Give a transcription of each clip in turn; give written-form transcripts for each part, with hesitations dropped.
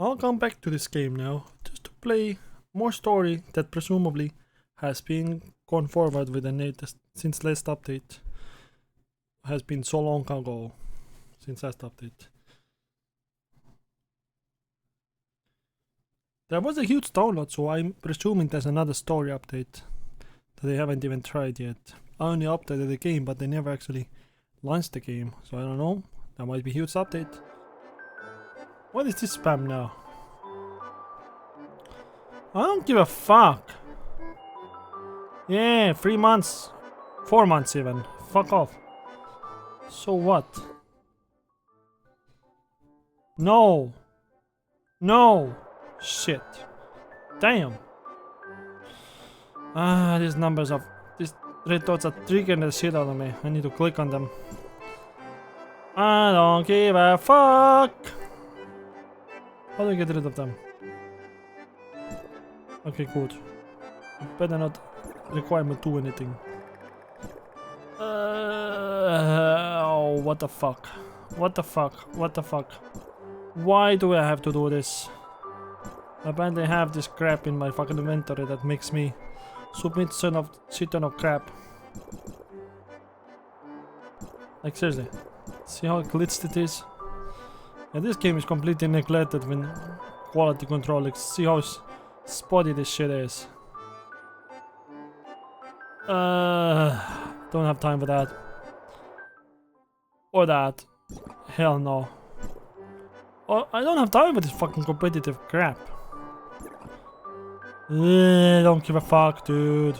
I'll come back to this game now, just to play more story that presumably has been gone forward with the latest since last update. Has been so long ago since last update. There was a huge download, so I'm presuming there's another story update that they haven't even tried yet. I only updated the game, but they never actually launched the game, so I don't know. That might be a huge update. What is this spam now? I don't give a fuck. Yeah, 3 months. 4 months even. Fuck off. So what? No. No. Shit. Damn. These numbers of these red dots are triggering the shit out of me. I need to click on them. I don't give a fuck. How do I get rid of them? Okay, good. Better not require me to do anything. Oh, what the fuck? What the fuck? What the fuck? Why do I have to do this? I apparently have this crap in my fucking inventory that makes me submit shit ton of crap. Like seriously. See how glitched it is? Yeah, this game is completely neglected when quality control. Like, see how spotty this shit is. Don't have time for that. Or that. Hell no. Oh, I don't have time for this fucking competitive crap. Don't give a fuck, dude.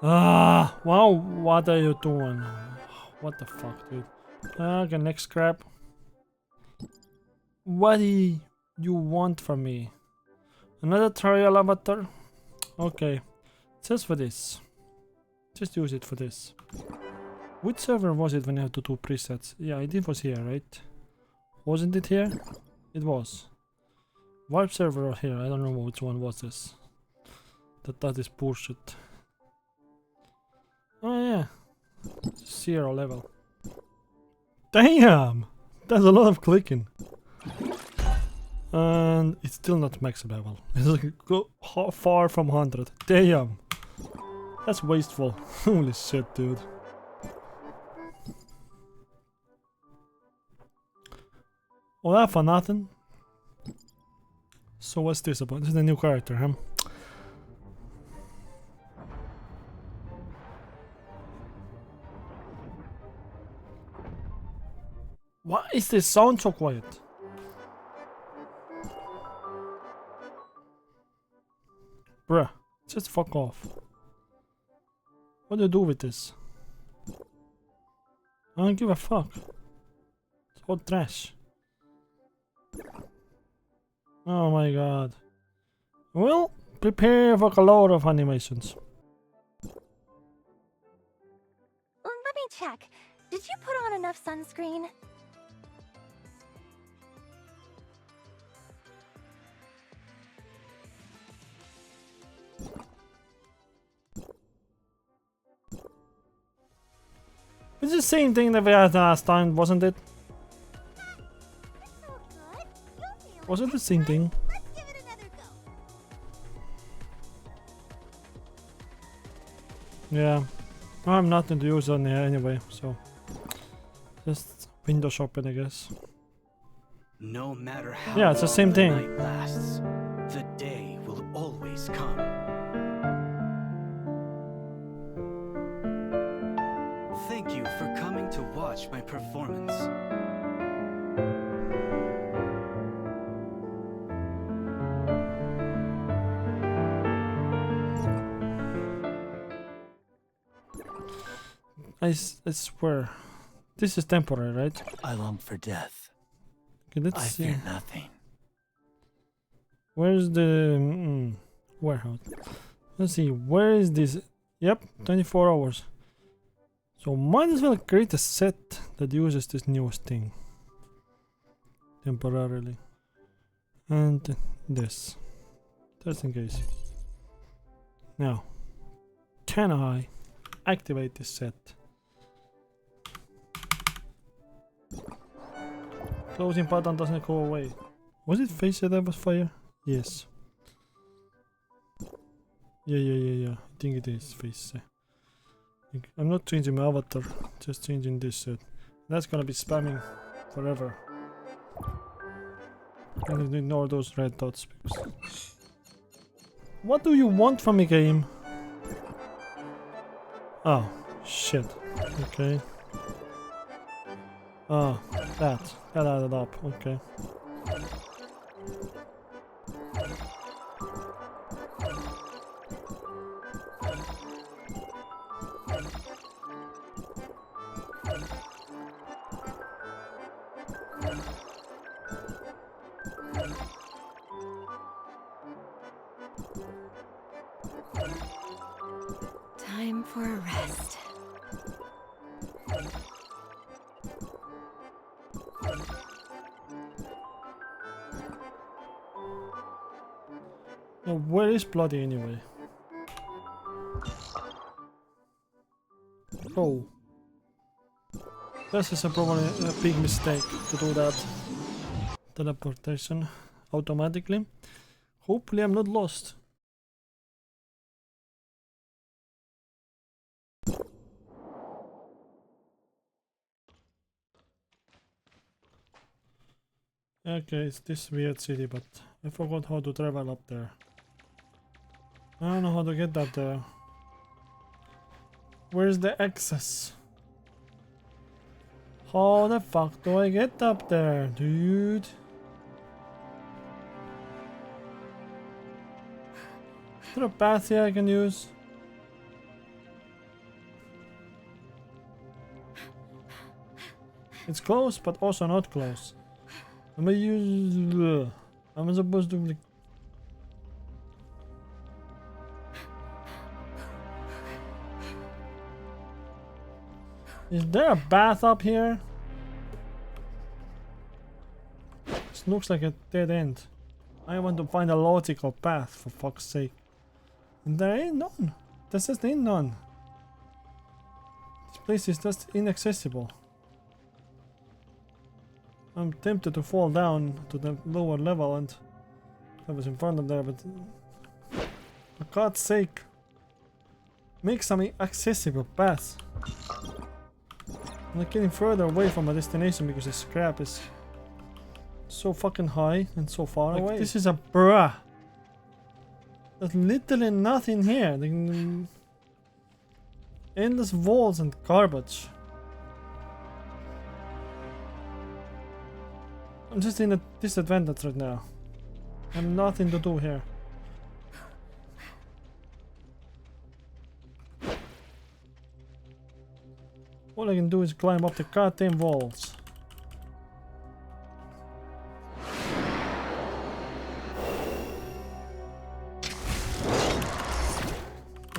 Wow, what are you doing? What the fuck, dude? Okay, next crap. What do you want from me? Another trial avatar? Okay. Just for this. Just use it for this. Which server was it when you had to do presets? Yeah, it was here, right? Wasn't it here? It was. Warp server here, I don't know which one was this. That is bullshit. Oh yeah. 0 level. Damn! That's a lot of clicking. And it's still not max level. It's like far from 100. Damn! That's wasteful. Holy shit, dude. All that for nothing. So what's this about? This is a new character, huh? Why is this sound so quiet? Bruh, just fuck off. What do you do with this? I don't give a fuck. It's all trash. Oh my god. Well, prepare for a lot of animations. Let me check. Did you put on enough sunscreen? It's the same thing that we had last time, wasn't it? Was it the same thing? Let's give it another go. Yeah. I'm not in the use on there anyway, so just window shopping, I guess. No matter how Yeah, it's the same long thing. the night lasts, the day will always come. Thank you for coming to watch my performance. I swear. This is temporary, right? I long for death. Okay, let's I see. fear nothing. Where's the warehouse? Let's see, where is this? Yep, 24 hours. So might as well create a set that uses this newest thing. Temporarily. And this. Just in case. Now, can I activate this set? Closing button doesn't go away. Was it face that was fire? Yes. Yeah. I think it is face. I'm not changing my avatar, just changing this set. That's gonna be spamming forever. I need to ignore those red dots because... What do you want from me, game? Oh, shit. Okay. Oh, that added up, okay. Time for a rest. Now, where is Bloody anyway? Oh. This is probably a big mistake to do that. Teleportation automatically. Hopefully I'm not lost. Okay, it's this weird city, but I forgot how to travel up there. I don't know how to get up there. Where's the access? How the fuck do I get up there, dude? Is there a path here I can use? It's close, but also not close. Am I use? Am I supposed to like? Is there a bath up here? This looks like a dead end. I want to find a logical path, for fuck's sake. And there ain't none. There just ain't none. This place is just inaccessible. I'm tempted to fall down to the lower level and I was in front of there, but for God's sake, make some accessible paths. I'm like getting further away from my destination because this crap is so fucking high and so far away. This is a bruh. There's literally nothing here. The endless walls and garbage. I'm just in a disadvantage right now. I have nothing to do here. All I can do is climb up the goddamn walls.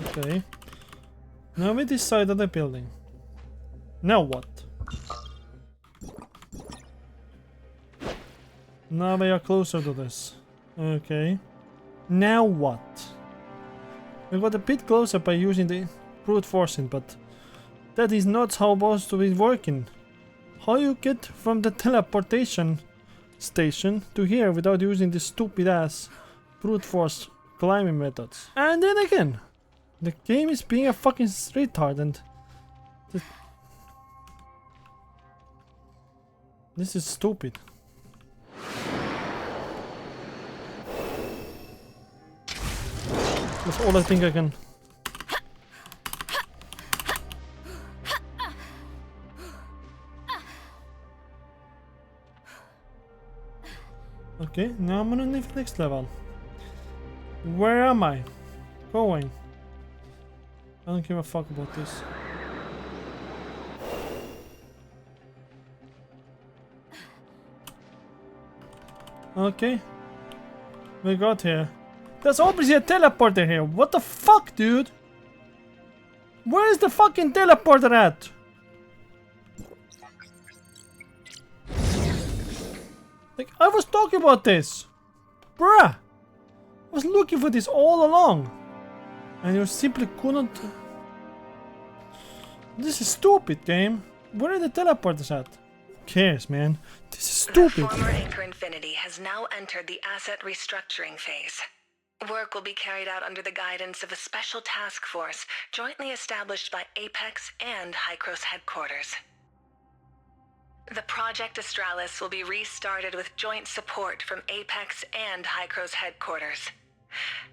Okay. Now we this side of the building. Now what? Now we are closer to this. Okay. Now what? We got a bit closer by using the brute forcing, but that is not how it's supposed to be working. How you get from the teleportation station to here without using this stupid ass brute force climbing methods? And then again, the game is being a fucking retard and this is stupid. That's all I think I can. Okay, now I'm on the next level. Where am I going? I don't give a fuck about this. Okay. We got here. There's obviously a teleporter here. What the fuck, dude? Where is the fucking teleporter at? Like, I was talking about this. Bruh. I was looking for this all along. And you simply couldn't... This is stupid, game. Where are the teleporters at? cares, man? This is The stupid. former Anchor Infinity has now entered the asset restructuring phase. Work will be carried out under the guidance of a special task force jointly established by Apex and Hykros headquarters. The Project Astralis will be restarted with joint support from Apex and Hykros headquarters.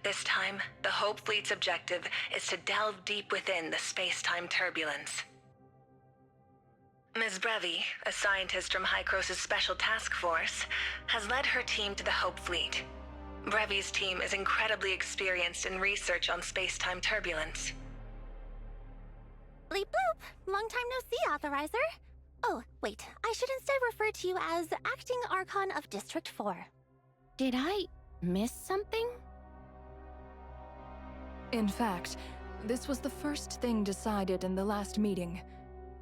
This time, the Hope Fleet's objective is to delve deep within the space-time turbulence. Ms. Brevi, a scientist from Hykros' Special Task Force, has led her team to the Hope Fleet. Brevi's team is incredibly experienced in research on space-time turbulence. Bleep bloop! Long time no see, Authorizer. Oh, wait, I should instead refer to you as Acting Archon of District 4. Did I miss something? In fact, this was the first thing decided in the last meeting.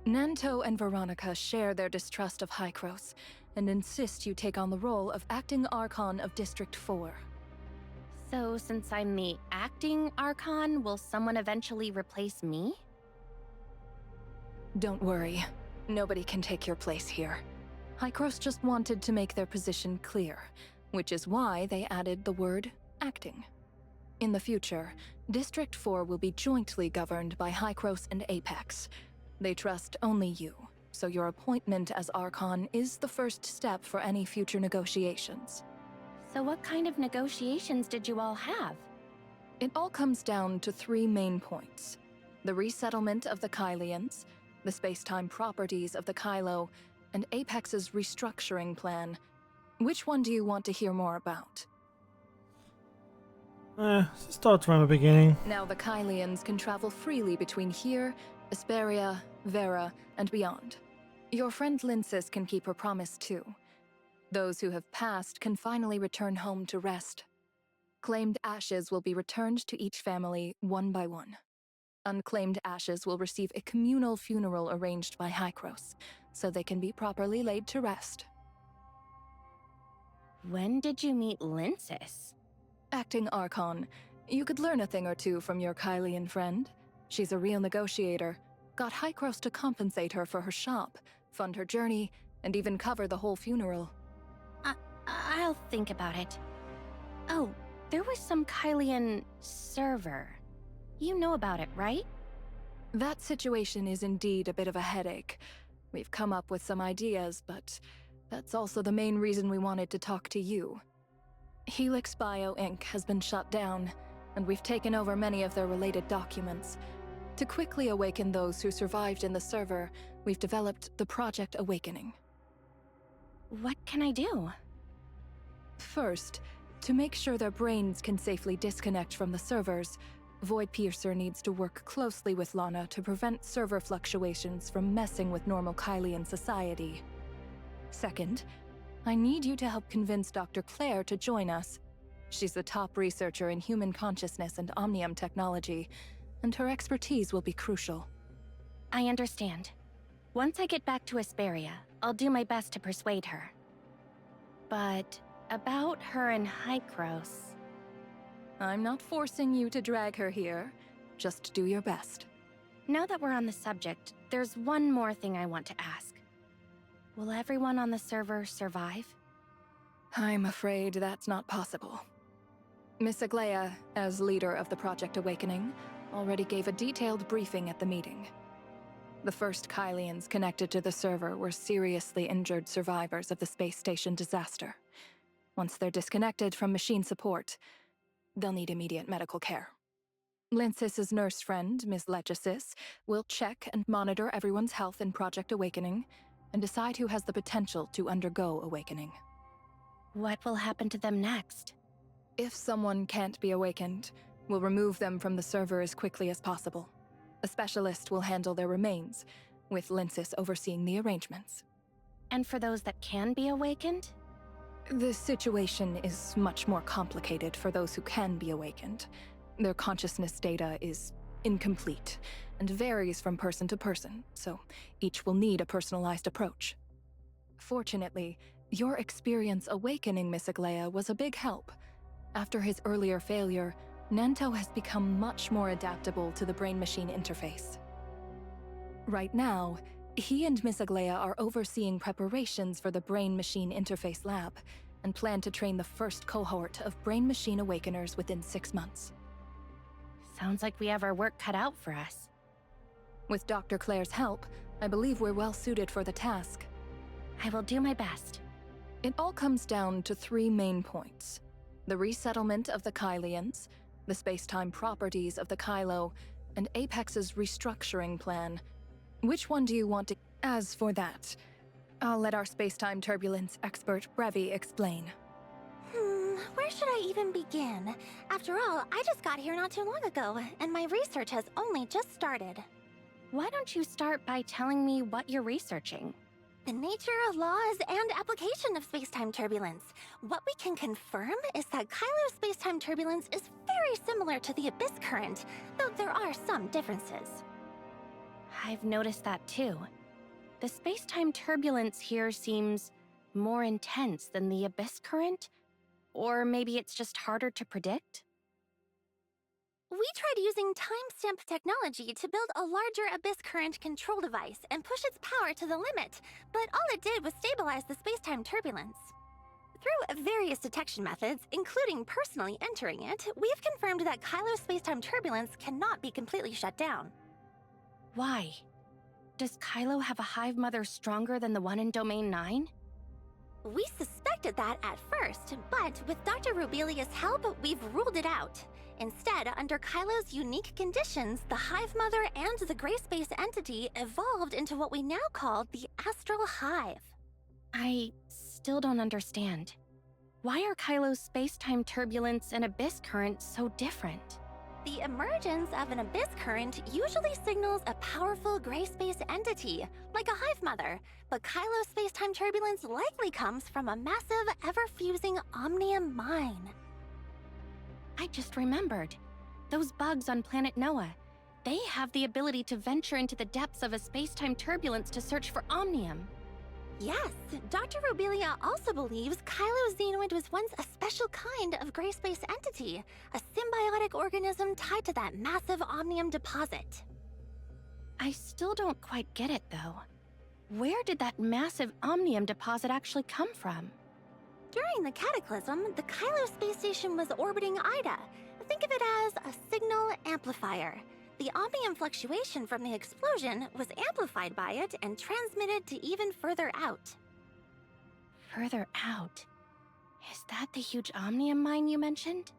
Nanto and Veronica share their distrust of Hykros and insist you take on the role of Acting Archon of District 4. So since I'm the acting Archon, will someone eventually replace me? Don't worry. Nobody can take your place here. Hykros just wanted to make their position clear, which is why they added the word acting. In the future, District 4 will be jointly governed by Hykros and Apex. They trust only you, so your appointment as Archon is the first step for any future negotiations. So what kind of negotiations did you all have? It all comes down to 3 main points: the resettlement of the Kylians, the space-time properties of the Kylo, and Apex's restructuring plan. Which one do you want to hear more about? Start from the beginning. Now the Kylians can travel freely between here, Asperia, Vera, and beyond. Your friend Linsis can keep her promise too. Those who have passed can finally return home to rest. Claimed ashes will be returned to each family one by one. Unclaimed ashes will receive a communal funeral arranged by Hykros, so they can be properly laid to rest. When did you meet Linsis? Acting Archon, you could learn a thing or two from your Kylian friend. She's a real negotiator. Got Hykros to compensate her for her shop, fund her journey, and even cover the whole funeral. I'll think about it. Oh, there was some Kylian server. You know about it, right? That situation is indeed a bit of a headache. We've come up with some ideas, but that's also the main reason we wanted to talk to you. Helix Bio Inc. has been shut down, and we've taken over many of their related documents. To quickly awaken those who survived in the server, we've developed the Project Awakening. What can I do? First, to make sure their brains can safely disconnect from the servers, Voidpiercer needs to work closely with Lana to prevent server fluctuations from messing with normal Kylian society. Second, I need you to help convince Dr. Claire to join us. She's the top researcher in human consciousness and omnium technology, and her expertise will be crucial. I understand. Once I get back to Asperia, I'll do my best to persuade her. But about her and Hykros... I'm not forcing you to drag her here. Just do your best. Now that we're on the subject, there's one more thing I want to ask. Will everyone on the server survive? I'm afraid that's not possible. Miss Aglaya, as leader of the Project Awakening, already gave a detailed briefing at the meeting. The first Kylians connected to the server were seriously injured survivors of the space station disaster. Once they're disconnected from machine support, they'll need immediate medical care. Linsis's nurse friend, Ms. Legisis, will check and monitor everyone's health in Project Awakening and decide who has the potential to undergo awakening. What will happen to them next? If someone can't be awakened, we'll remove them from the server as quickly as possible. A specialist will handle their remains, with Linsis overseeing the arrangements. And for those that can be awakened? The situation is much more complicated for those who can be awakened. Their consciousness data is incomplete and varies from person to person, so each will need a personalized approach. Fortunately, your experience awakening Miss Aglaya was a big help. After his earlier failure, Nanto has become much more adaptable to the brain-machine interface. Right now, He and Miss Aglaya are overseeing preparations for the Brain-Machine Interface Lab and plan to train the first cohort of Brain-Machine Awakeners within 6 months. Sounds like we have our work cut out for us. With Dr. Claire's help, I believe we're well suited for the task. I will do my best. It all comes down to 3 main points. The resettlement of the Kylians, the space-time properties of the Kylo, and Apex's restructuring plan. Which one do you want to... As for that, I'll let our space-time turbulence expert Brevi explain. Where should I even begin? After all, I just got here not too long ago, and my research has only just started. Why don't you start by telling me what you're researching? The nature, laws, and application of space-time turbulence. What we can confirm is that Kylo's space-time turbulence is very similar to the Abyss current, though there are some differences. I've noticed that too. The space-time turbulence here seems more intense than the Abyss current? Or maybe it's just harder to predict? We tried using timestamp technology to build a larger Abyss current control device and push its power to the limit, but all it did was stabilize the space-time turbulence. Through various detection methods, including personally entering it, we've confirmed that Kylo's space-time turbulence cannot be completely shut down. Why? Does Kylo have a hive mother stronger than the one in Domain 9? We suspected that at first, but with Dr. Rubelia's help, we've ruled it out. Instead, under Kylo's unique conditions, the Hive Mother and the gray space entity evolved into what we now call the Astral Hive. I still don't understand. Why are Kylo's space-time turbulence and Abyss current so different? The emergence of an Abyss current usually signals a powerful gray space entity, like a Hive Mother, but Kylo's space-time turbulence likely comes from a massive, ever-fusing omnium mine. I just remembered. Those bugs on planet Noah. They have the ability to venture into the depths of a space-time turbulence to search for omnium. Yes, Dr. Robelia also believes Kylo's xenoid was once a special kind of gray space entity, a symbiotic organism tied to that massive omnium deposit. I still don't quite get it, though. Where did that massive omnium deposit actually come from? During the Cataclysm, the Kylo space station was orbiting Ida. Think of it as a signal amplifier. The omnium fluctuation from the explosion was amplified by it and transmitted to even further out. Further out? Is that the huge omnium mine you mentioned?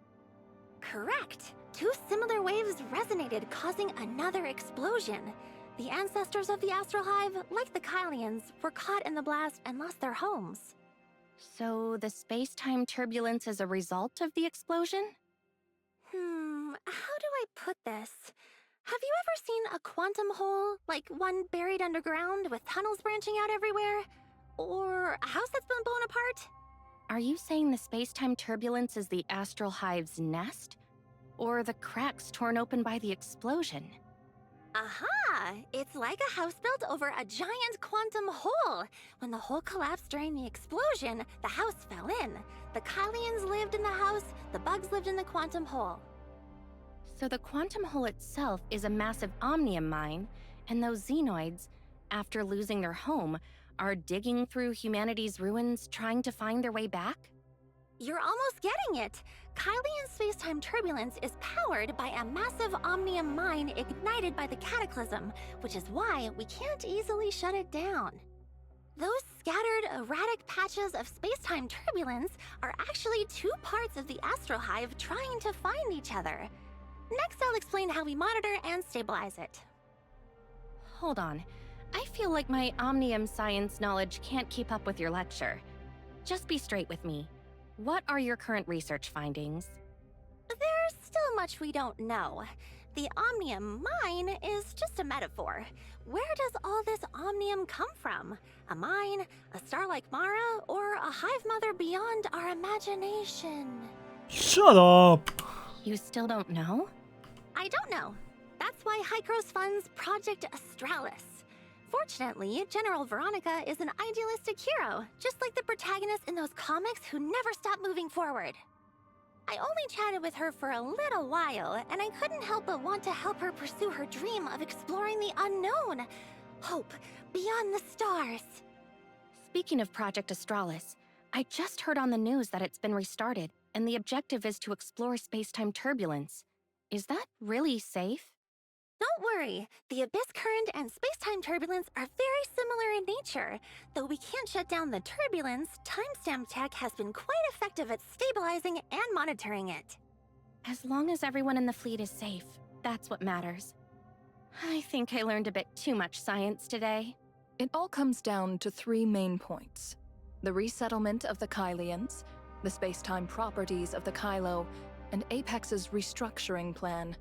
Correct. 2 similar waves resonated, causing another explosion. The ancestors of the Astral Hive, like the Kylians, were caught in the blast and lost their homes. So the space-time turbulence is a result of the explosion? How do I put this? Have you ever seen a quantum hole, like one buried underground with tunnels branching out everywhere? Or a house that's been blown apart? Are you saying the space-time turbulence is the Astral Hive's nest? Or the cracks torn open by the explosion? Aha! It's like a house built over a giant quantum hole. When the hole collapsed during the explosion, the house fell in. The Kylians lived in the house, the bugs lived in the quantum hole. So the quantum hole itself is a massive omnium mine, and those xenoids, after losing their home, are digging through humanity's ruins trying to find their way back? You're almost getting it! Kylian space-time turbulence is powered by a massive omnium mine ignited by the Cataclysm, which is why we can't easily shut it down. Those scattered, erratic patches of space-time turbulence are actually 2 parts of the Astral Hive trying to find each other. Next, I'll explain how we monitor and stabilize it. Hold on. I feel like my omnium science knowledge can't keep up with your lecture. Just be straight with me. What are your current research findings? There's still much we don't know. The omnium mine is just a metaphor. Where does all this omnium come from? A mine, a star like Mara, or a hive mother beyond our imagination? Shut up! You still don't know? I don't know. That's why Icarus funds Project Astralis. Fortunately, General Veronica is an idealistic hero, just like the protagonists in those comics who never stop moving forward. I only chatted with her for a little while, and I couldn't help but want to help her pursue her dream of exploring the unknown. hope beyond the stars. Speaking of Project Astralis, I just heard on the news that it's been restarted, and the objective is to explore space-time turbulence. Is that really safe? Don't worry, the abyss current and space-time turbulence are very similar in nature. Though we can't shut down the turbulence, timestamp tech has been quite effective at stabilizing and monitoring it. As long as everyone in the fleet is safe, that's what matters. I think I learned a bit too much science today. It all comes down to 3 main points: the resettlement of the Kylians, the space-time properties of the Kylo, and Apex's restructuring plan.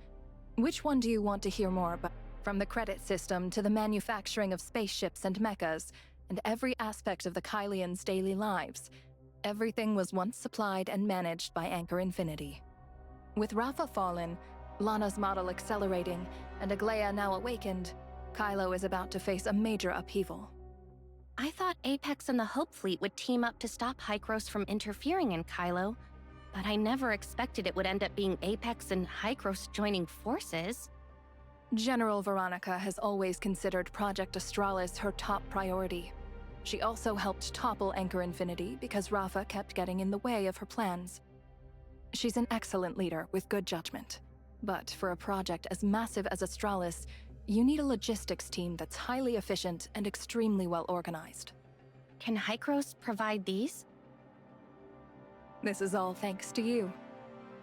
Which one do you want to hear more about? From the credit system to the manufacturing of spaceships and mechas, and every aspect of the Kylians' daily lives, everything was once supplied and managed by Anchor Infinity. With Rafa fallen, Lana's model accelerating, and Aglaia now awakened, Kylo is about to face a major upheaval. I thought Apex and the Hope Fleet would team up to stop Hykros from interfering in Kylo, but I never expected it would end up being Apex and Hykros joining forces. General Veronica has always considered Project Astralis her top priority. She also helped topple Anchor Infinity because Rafa kept getting in the way of her plans. She's an excellent leader with good judgment. But for a project as massive as Astralis, you need a logistics team that's highly efficient and extremely well organized. Can Hykros provide these? This is all thanks to you.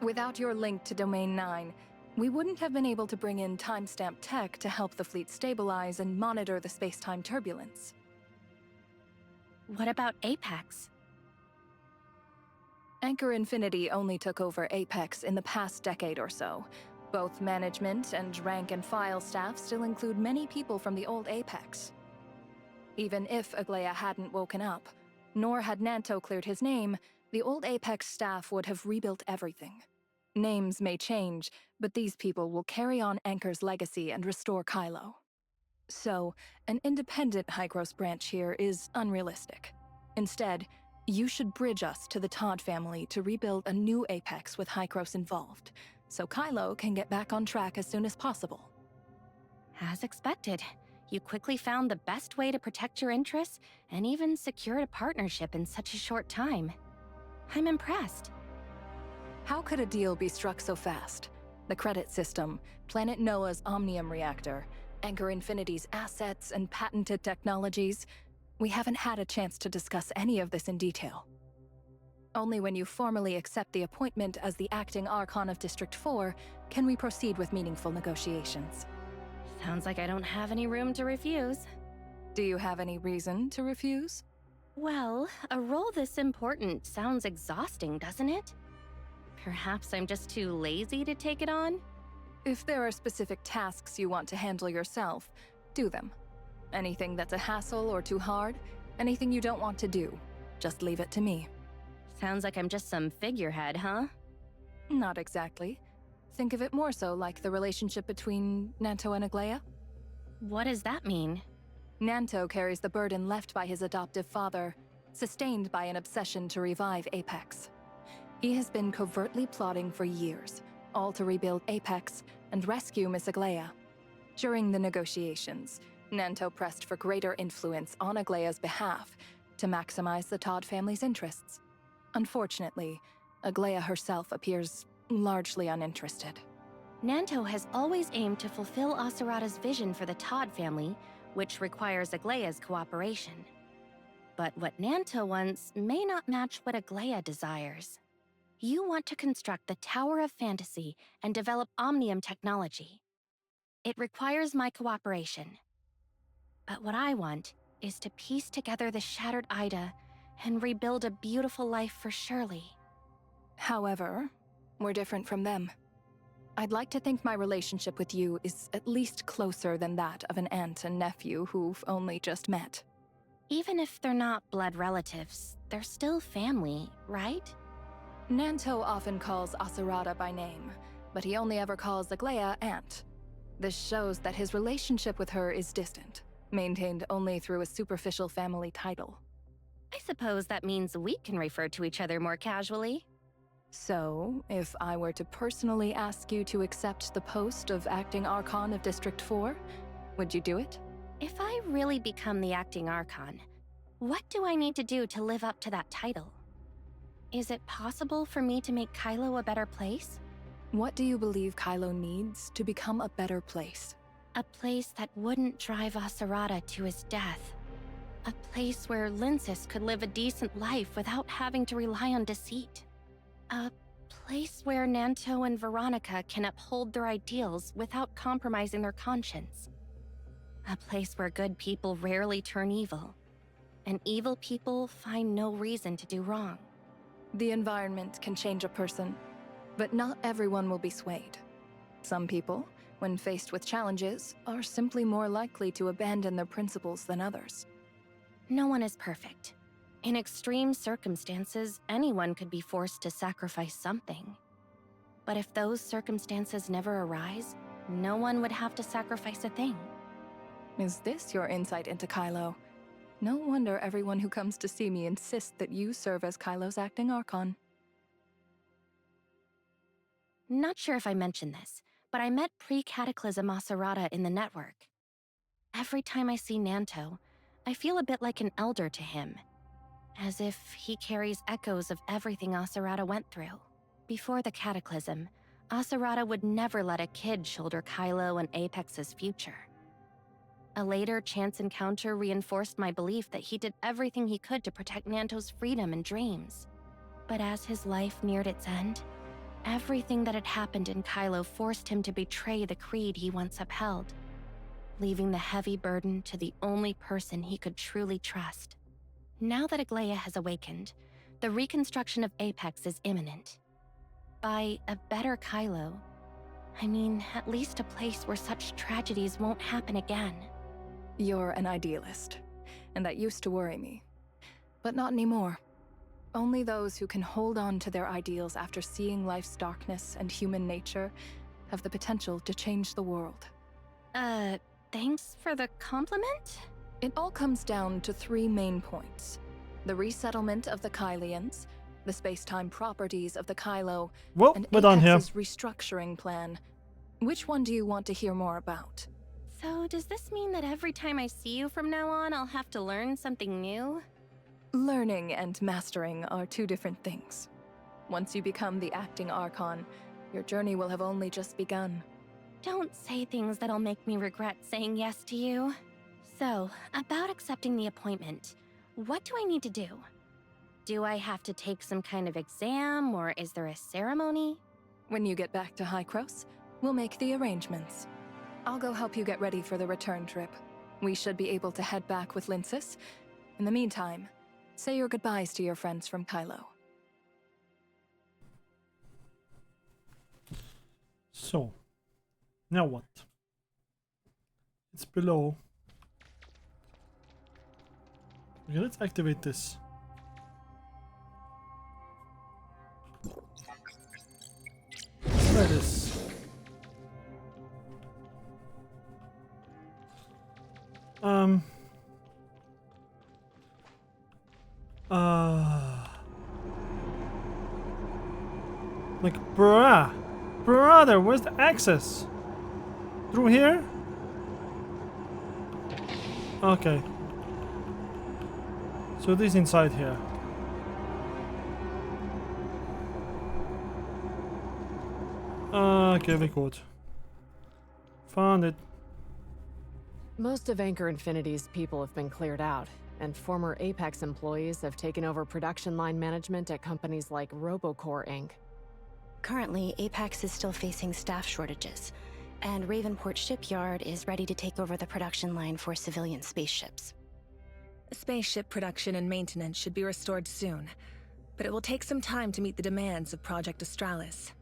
Without your link to Domain 9, we wouldn't have been able to bring in timestamp tech to help the fleet stabilize and monitor the space-time turbulence. What about Apex? Anchor Infinity only took over Apex in the past decade or so. Both management and rank and file staff still include many people from the old Apex. Even if Aglaia hadn't woken up, nor had Nanto cleared his name, the old Apex staff would have rebuilt everything. Names may change, but these people will carry on Anchor's legacy and restore Kylo. So, an independent Hykros branch here is unrealistic. Instead, you should bridge us to the Todd family to rebuild a new Apex with Hykros involved, so Kylo can get back on track as soon as possible. As expected, you quickly found the best way to protect your interests and even secured a partnership in such a short time. I'm impressed. How could a deal be struck so fast? The credit system, Planet Noah's Omnium reactor, Anchor Infinity's assets and patented technologies. We haven't had a chance to discuss any of this in detail. Only when you formally accept the appointment as the acting Archon of District 4 can we proceed with meaningful negotiations. Sounds like I don't have any room to refuse. Do you have any reason to refuse? Well, a role this important sounds exhausting, doesn't it? Perhaps I'm just too lazy to take it on? If there are specific tasks you want to handle yourself, do them. Anything that's a hassle or too hard, anything you don't want to do, just leave it to me. Sounds like I'm just some figurehead, huh? Not exactly. Think of it more so like the relationship between Nanto and Aglaia. What does that mean? Nanto carries the burden left by his adoptive father, sustained by an obsession to revive Apex. He has been covertly plotting for years, all to rebuild Apex and rescue Miss Aglaia. During the negotiations, Nanto pressed for greater influence on Aglaia's behalf to maximize the Todd family's interests. Unfortunately, Aglaia herself appears largely uninterested. Nanto has always aimed to fulfill Asurata's vision for the Todd family, which requires Aglaia's cooperation. But what Nanto wants may not match what Aglaia desires. You want to construct the Tower of Fantasy and develop Omnium technology. It requires my cooperation. But what I want is to piece together the shattered Ida and rebuild a beautiful life for Shirley. However, we're different from them. I'd like to think my relationship with you is at least closer than that of an aunt and nephew who've only just met. Even if they're not blood relatives, they're still family, right? Nanto often calls Asurata by name, but he only ever calls Aglaia aunt. This shows that his relationship with her is distant, maintained only through a superficial family title. I suppose that means we can refer to each other more casually. So, if I were to personally ask you to accept the post of acting Archon of District 4, would you do it? If I really become the acting Archon, what do I need to do to live up to that title? Is it possible for me to make Kylo a better place? What do you believe Kylo needs to become a better place? A place that wouldn't drive Acerata to his death. A place where Lyncis could live a decent life without having to rely on deceit. A place where Nanto and Veronica can uphold their ideals without compromising their conscience. A place where good people rarely turn evil, and evil people find no reason to do wrong. The environment can change a person, but not everyone will be swayed. Some people, when faced with challenges, are simply more likely to abandon their principles than others. No one is perfect. In extreme circumstances, anyone could be forced to sacrifice something. But if those circumstances never arise, no one would have to sacrifice a thing. Is this your insight into Kylo? No wonder everyone who comes to see me insists that you serve as Kylo's acting Archon. Not sure if I mentioned this, but I met pre-Cataclysm Acerata in the network. Every time I see Nanto, I feel a bit like an elder to him, as if he carries echoes of everything Acerata went through. Before the Cataclysm, Acerata would never let a kid shoulder Kylo and Apex's future. A later chance encounter reinforced my belief that he did everything he could to protect Nanto's freedom and dreams. But as his life neared its end, everything that had happened in Kylo forced him to betray the creed he once upheld, leaving the heavy burden to the only person he could truly trust. Now that Aglaia has awakened, the reconstruction of Apex is imminent. By a better Kylo, I mean at least a place where such tragedies won't happen again. You're an idealist, and that used to worry me. But not anymore. Only those who can hold on to their ideals after seeing life's darkness and human nature have the potential to change the world. Thanks for the compliment? It all comes down to 3 main points. The resettlement of the Kylians, the space-time properties of the Kylo, Well, and we're done here. Apex's restructuring plan. Which one do you want to hear more about? So does this mean that every time I see you from now on, I'll have to learn something new? Learning and mastering are 2 different things. Once you become the acting Archon, your journey will have only just begun. Don't say things that'll make me regret saying yes to you. So, about accepting the appointment, what do I need to do? Do I have to take some kind of exam, or is there a ceremony? When you get back to Icarus, we'll make the arrangements. I'll go help you get ready for the return trip. We should be able to head back with Lyncis. In the meantime, say your goodbyes to your friends from Kylo. So, now what? It's below. Okay, let's activate this. Let's try this. Like, brother, where's the access? Through here? Okay. So this inside here. Okay, we could. Found it. Most of Anchor Infinity's people have been cleared out, and former Apex employees have taken over production line management at companies like Robocore Inc. Currently, Apex is still facing staff shortages, and Ravenport Shipyard is ready to take over the production line for civilian spaceships. Spaceship production and maintenance should be restored soon, but it will take some time to meet the demands of Project Australis.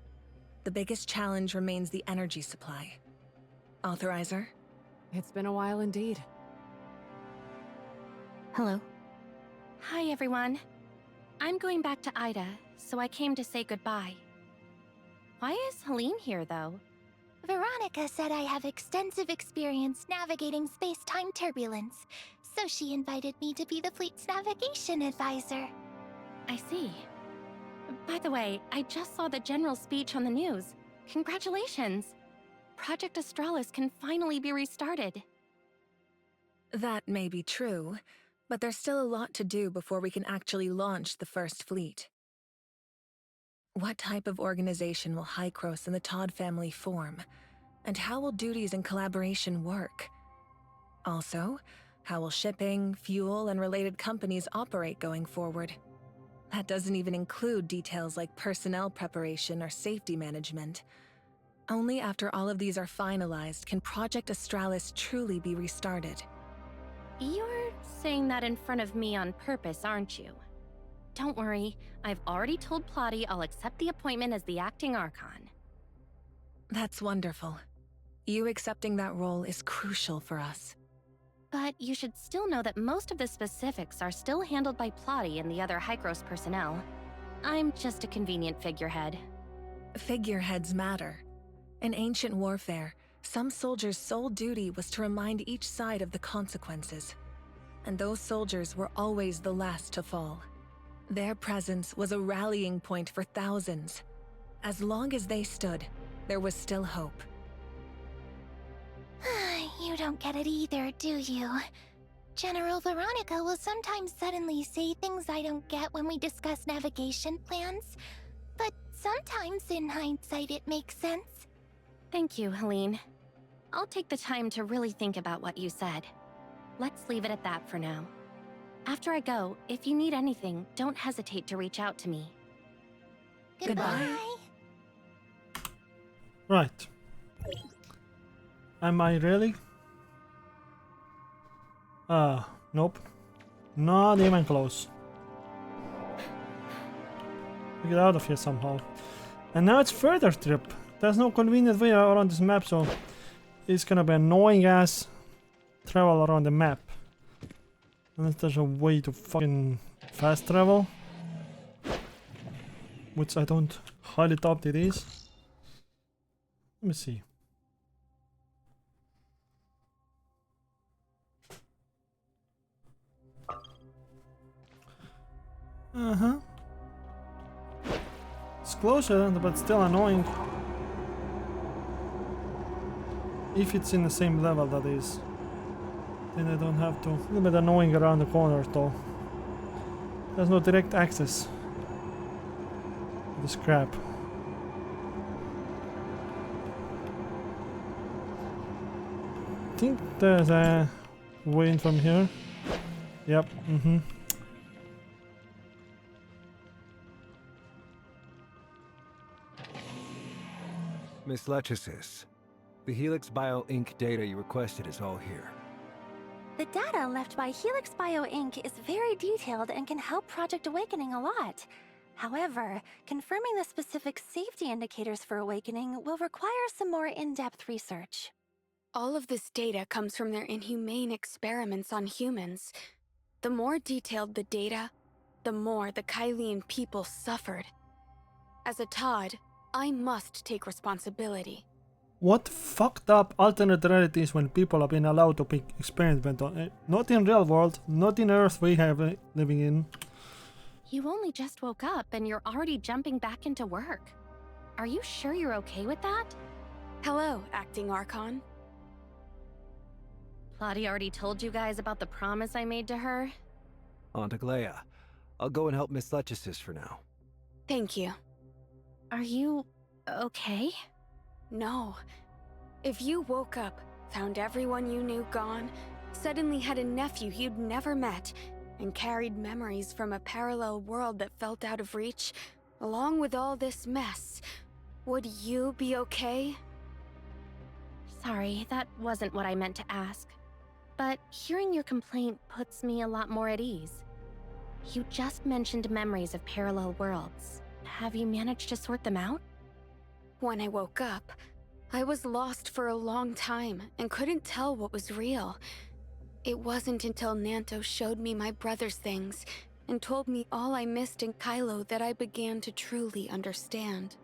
The biggest challenge remains the energy supply. Authorizer? It's been a while indeed. Hello. Hi, everyone. I'm going back to Ida, so I came to say goodbye. Why is Helene here, though? Veronica said I have extensive experience navigating space-time turbulence, so she invited me to be the fleet's navigation advisor. I see. By the way, I just saw the general speech on the news. Congratulations! Project Australis can finally be restarted. That may be true, but there's still a lot to do before we can actually launch the first fleet. What type of organization will Icarus and the Todd family form? And how will duties and collaboration work? Also, how will shipping, fuel, and related companies operate going forward? That doesn't even include details like personnel preparation or safety management. Only after all of these are finalized can Project Astralis truly be restarted. You're saying that in front of me on purpose, aren't you? Don't worry, I've already told Plotty I'll accept the appointment as the acting Archon. That's wonderful. You accepting that role is crucial for us. But you should still know that most of the specifics are still handled by Plotty and the other Hykros personnel. I'm just a convenient figurehead. Figureheads matter. In ancient warfare, some soldiers' sole duty was to remind each side of the consequences. And those soldiers were always the last to fall. Their presence was a rallying point for thousands. As long as they stood, there was still hope. You don't get it either, do you? General Veronica will sometimes suddenly say things I don't get when we discuss navigation plans, but sometimes in hindsight it makes sense. Thank you, Helene. I'll take the time to really think about what you said. Let's leave it at that for now. After I go, if you need anything, don't hesitate to reach out to me. Goodbye. Right. Am I really? Nope. Not even close. We get out of here somehow. And now it's further trip. There's no convenient way around this map, so it's gonna be annoying ass travel around the map. Unless there's a way to fucking fast travel. Which I don't highly doubt it is. Let me see. It's closer, but still annoying. If it's in the same level, that is. Then I don't have to. A little bit annoying around the corner, though. There's no direct access to the scrap. I think there's a way in from here. Yep, Miss Lechesis, the Helix Bio Inc. data you requested is all here. The data left by Helix Bio Inc. is very detailed and can help Project Awakening a lot. However, confirming the specific safety indicators for Awakening will require some more in-depth research. All of this data comes from their inhumane experiments on humans. The more detailed the data, the more the Kylian people suffered. As a Todd, I must take responsibility. What fucked up alternate realities when people have been allowed to pick experiment on? Not in real world, not in Earth we have living in. You only just woke up and you're already jumping back into work. Are you sure you're okay with that? Hello, acting Archon. Plotty already told you guys about the promise I made to her? Aunt Aglaya, I'll go and help Miss Lechesis for now. Thank you. Are you okay? No. If you woke up, found everyone you knew gone, suddenly had a nephew you'd never met, and carried memories from a parallel world that felt out of reach, along with all this mess, would you be okay? Sorry, that wasn't what I meant to ask. But hearing your complaint puts me a lot more at ease. You just mentioned memories of parallel worlds. Have you managed to sort them out? When I woke up, I was lost for a long time and couldn't tell what was real. It wasn't until Nanto showed me my brother's things and told me all I missed in Kylo that I began to truly understand.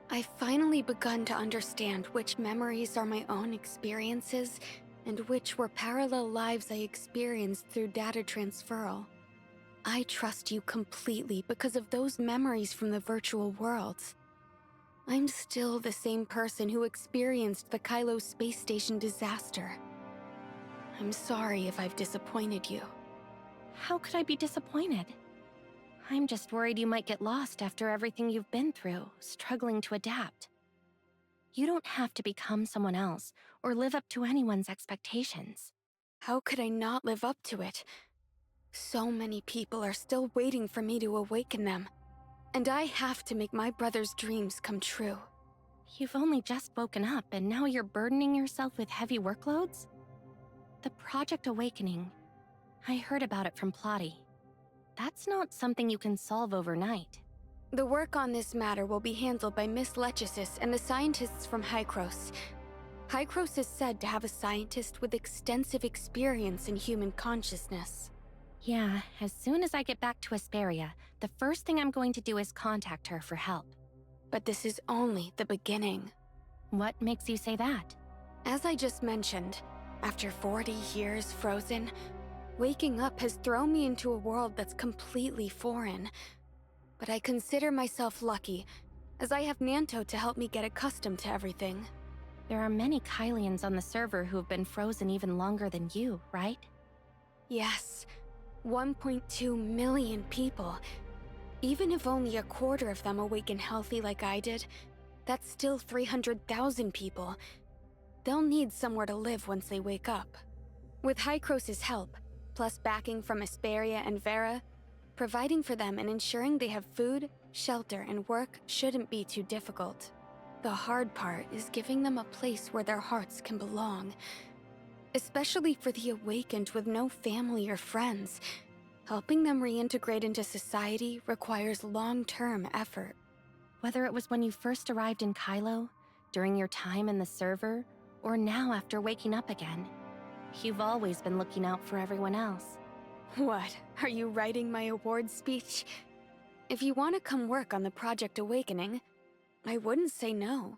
I've finally begun to understand which memories are my own experiences and which were parallel lives I experienced through data transferal. I trust you completely because of those memories from the virtual worlds. I'm still the same person who experienced the Kylo space station disaster. I'm sorry if I've disappointed you. How could I be disappointed? I'm just worried you might get lost after everything you've been through, struggling to adapt. You don't have to become someone else or live up to anyone's expectations. How could I not live up to it? So many people are still waiting for me to awaken them, and I have to make my brother's dreams come true. You've only just woken up and now you're burdening yourself with heavy workloads? The Project Awakening. I heard about it from Plotty. That's not something you can solve overnight. The work on this matter will be handled by Miss Lechesis and the scientists from Icarus. Icarus is said to have a scientist with extensive experience in human consciousness. Yeah, as soon as I get back to Asperia, the first thing I'm going to do is contact her for help. But this is only the beginning. What makes you say that? As I just mentioned, after 40 years frozen, waking up has thrown me into a world that's completely foreign. But I consider myself lucky, as I have Nanto to help me get accustomed to everything. There are many Kylians on the server who have been frozen even longer than you, right? Yes, 1.2 million people. Even if only a quarter of them awaken healthy like I did, that's still 300,000 people. They'll need somewhere to live once they wake up. With Icarus's help, plus backing from Asperia and Vera, providing for them and ensuring they have food, shelter, and work shouldn't be too difficult. The hard part is giving them a place where their hearts can belong. Especially for the awakened with no family or friends. Helping them reintegrate into society requires long-term effort. Whether it was when you first arrived in Kylo, during your time in the server, or now after waking up again, you've always been looking out for everyone else. What, are you writing my award speech? If you want to come work on the Project Awakening, I wouldn't say no.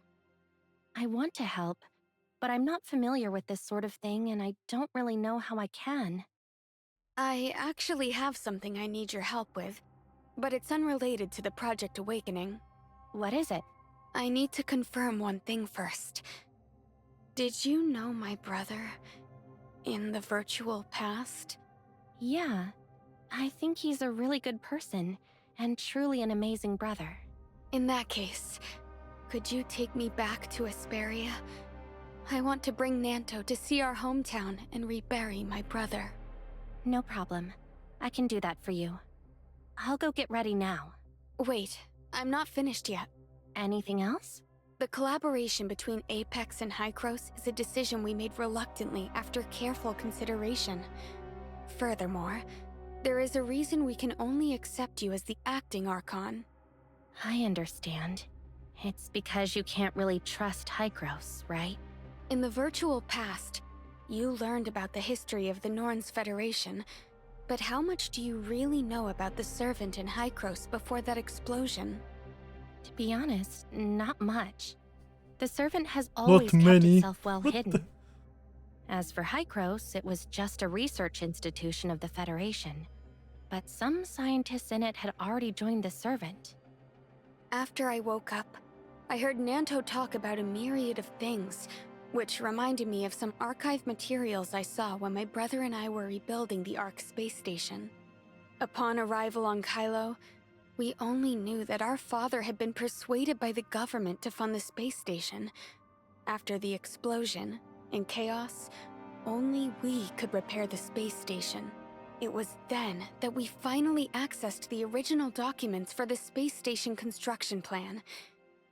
I want to help, but I'm not familiar with this sort of thing and I don't really know how I can. I actually have something I need your help with, but it's unrelated to the Project Awakening. What is it? I need to confirm one thing first. Did you know my brother in the virtual past? Yeah, I think he's a really good person and truly an amazing brother. In that case, could you take me back to Asperia? I want to bring Nanto to see our hometown and rebury my brother. No problem. I can do that for you. I'll go get ready now. Wait, I'm not finished yet. Anything else? The collaboration between Apex and Icarus is a decision we made reluctantly after careful consideration. Furthermore, there is a reason we can only accept you as the acting Archon. I understand. It's because you can't really trust Icarus, right? In the virtual past, you learned about the history of the Norns Federation, but how much do you really know about the Servant in Icarus before that explosion? To be honest, not much. The Servant has always kept itself well hidden. As for Icarus, it was just a research institution of the Federation. But some scientists in it had already joined the Servant. After I woke up, I heard Nanto talk about a myriad of things, which reminded me of some archive materials I saw when my brother and I were rebuilding the Ark space station. Upon arrival on Kylo, we only knew that our father had been persuaded by the government to fund the space station. After the explosion, in chaos, only we could repair the space station. It was then that we finally accessed the original documents for the space station construction plan.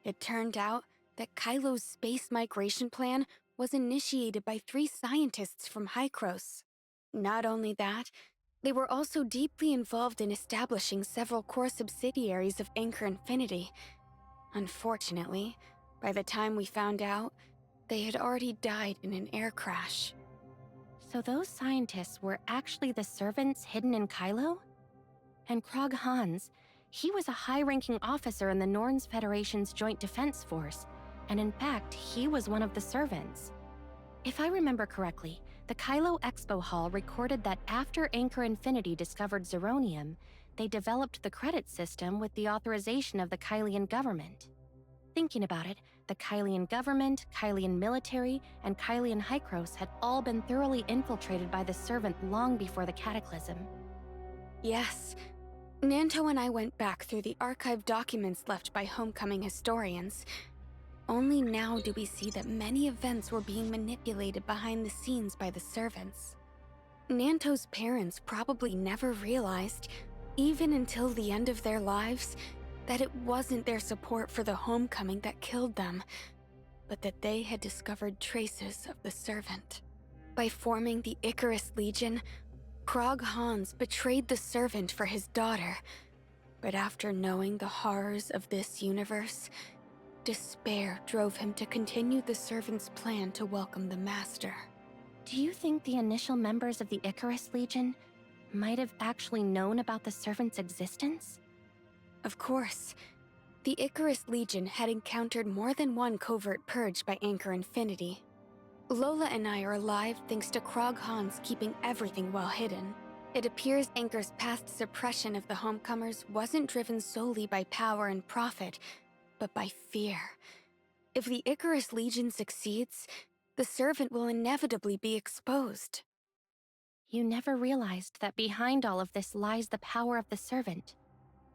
It turned out that Kylo's space migration plan was initiated by 3 scientists from Icarus. Not only that, they were also deeply involved in establishing several core subsidiaries of Anchor Infinity. Unfortunately, by the time we found out, they had already died in an air crash. So those scientists were actually the Servants hidden in Kylo? And Krog Hans, he was a high-ranking officer in the Norns Federation's Joint Defense Force, and in fact, he was one of the Servants. If I remember correctly, the Kylo Expo Hall recorded that after Anchor Infinity discovered Zeronium, they developed the credit system with the authorization of the Kylian government. Thinking about it, the Kylian government, Kylian military, and Kylian Hykros had all been thoroughly infiltrated by the Servant long before the Cataclysm. Yes. Nanto and I went back through the archived documents left by homecoming historians. Only now do we see that many events were being manipulated behind the scenes by the servants. Nanto's parents probably never realized, even until the end of their lives, that it wasn't their support for the homecoming that killed them, but that they had discovered traces of the Servant. By forming the Icarus Legion, Krog Hans betrayed the Servant for his daughter. But after knowing the horrors of this universe, despair drove him to continue the Servant's plan to welcome the Master. Do you think the initial members of the Icarus Legion might have actually known about the Servant's existence? Of course. The Icarus Legion had encountered more than one covert purge by Anchor Infinity. Lola and I are alive thanks to Krog Hans keeping everything well hidden. It appears Anchor's past suppression of the homecomers wasn't driven solely by power and profit, but by fear. If the Icarus Legion succeeds, the Servant will inevitably be exposed. You never realized that behind all of this lies the power of the Servant,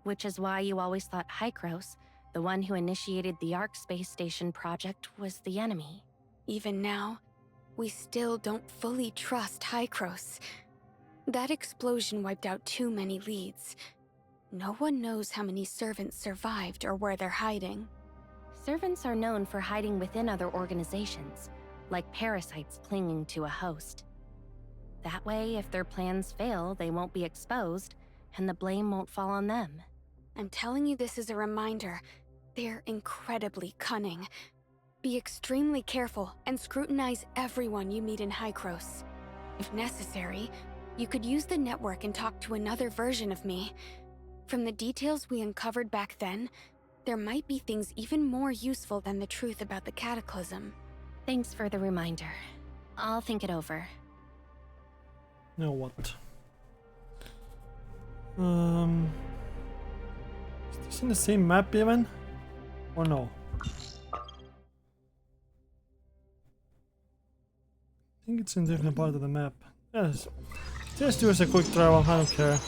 which is why you always thought Hykros, the one who initiated the Ark Space Station project, was the enemy. Even now, we still don't fully trust Hykros. That explosion wiped out too many leads. No one knows how many servants survived or where they're hiding. Servants are known for hiding within other organizations, like parasites clinging to a host. That way, if their plans fail, they won't be exposed, and the blame won't fall on them. I'm telling you this as a reminder. They're incredibly cunning. Be extremely careful and scrutinize everyone you meet in Hykros. If necessary, you could use the network and talk to another version of me. From the details we uncovered back then, there might be things even more useful than the truth about the Cataclysm. Thanks for the reminder. I'll think it over. Now what? Is this in the same map even? Or no? I think it's in a different part of the map. Yes. Just use a quick travel, I don't care.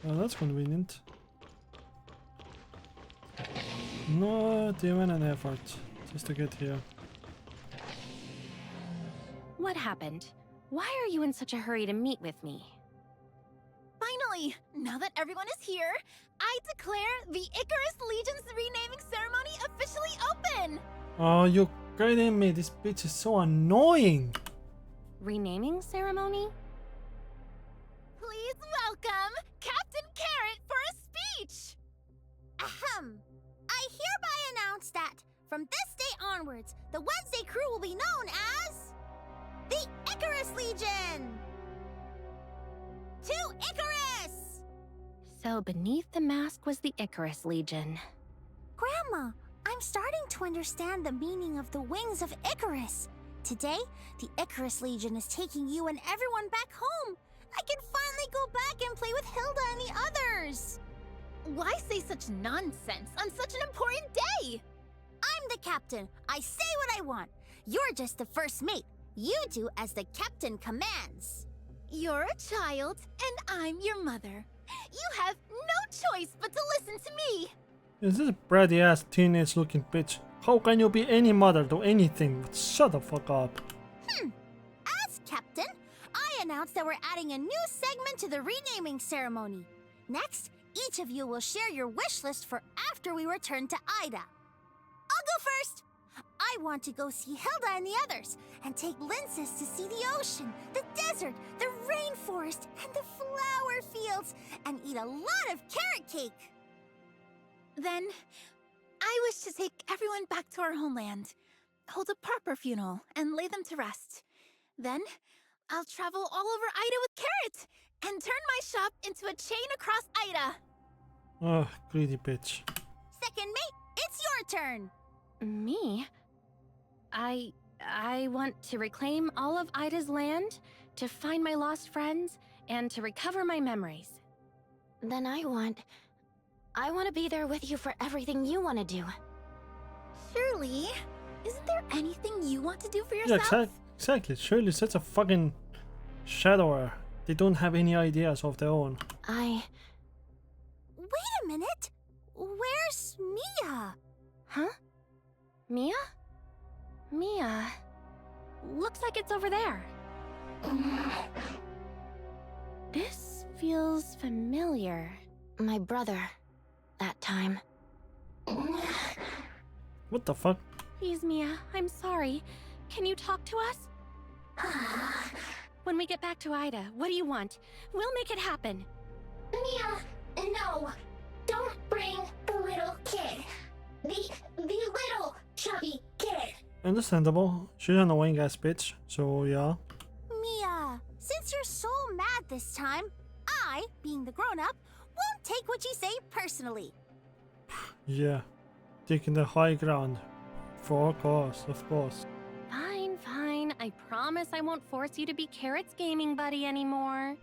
Well, that's convenient. Not even an effort just to get here. What happened? Why are you in such a hurry to meet with me? Finally! Now that everyone is here, I declare the Icarus Legion's renaming ceremony officially open! Oh, you kidding me? This bitch is so annoying! Renaming ceremony? Please welcome Captain Carrot for a speech! Ahem! I hereby announce that, from this day onwards, the Wednesday crew will be known as... the Icarus Legion! To Icarus! So beneath the mask was the Icarus Legion. Grandma, I'm starting to understand the meaning of the wings of Icarus. Today, the Icarus Legion is taking you and everyone back home. I can finally go back and play with Hilda and the others. Why say such nonsense on such an important day? I'm the captain. I say what I want. You're just the first mate. You do as the captain commands. You're a child, and I'm your mother. You have no choice but to listen to me. Is this a bratty ass teenage looking bitch? How can you be any mother to anything? Shut the fuck up. As captain, I announce that we're adding a new segment to the renaming ceremony. Next, each of you will share your wish list for after we return to Ida. I'll go first. I want to go see Hilda and the others, and take Linces to see the ocean, the desert, the rainforest, and the flower fields, and eat a lot of carrot cake. Then, I wish to take everyone back to our homeland, hold a proper funeral, and lay them to rest. Then, I'll travel all over Ida with Carrot, and turn my shop into a chain across Ida. Ugh, greedy bitch. Second mate, it's your turn. Me? I want to reclaim all of Ida's land, to find my lost friends, and to recover my memories. Then I want to be there with you for everything you want to do. Surely, isn't there anything you want to do for yourself? Yeah, exactly. Surely such a fucking shadower. They don't have any ideas of their own. Wait a minute. Where's Mia? Huh? Mia? Mia. Looks like it's over there. This feels familiar. My brother. That time. What the fuck? Please, Mia, I'm sorry. Can you talk to us? When we get back to Ida, what do you want? We'll make it happen. Mia, no. Don't bring the little kid. The little chubby kid. Understandable. She's an annoying ass bitch, so yeah. Mia, since you're so mad this time, I, being the grown-up, won't take what you say personally. Yeah. Taking the high ground. Of course. Fine, fine. I promise I won't force you to be Carrot's gaming buddy anymore.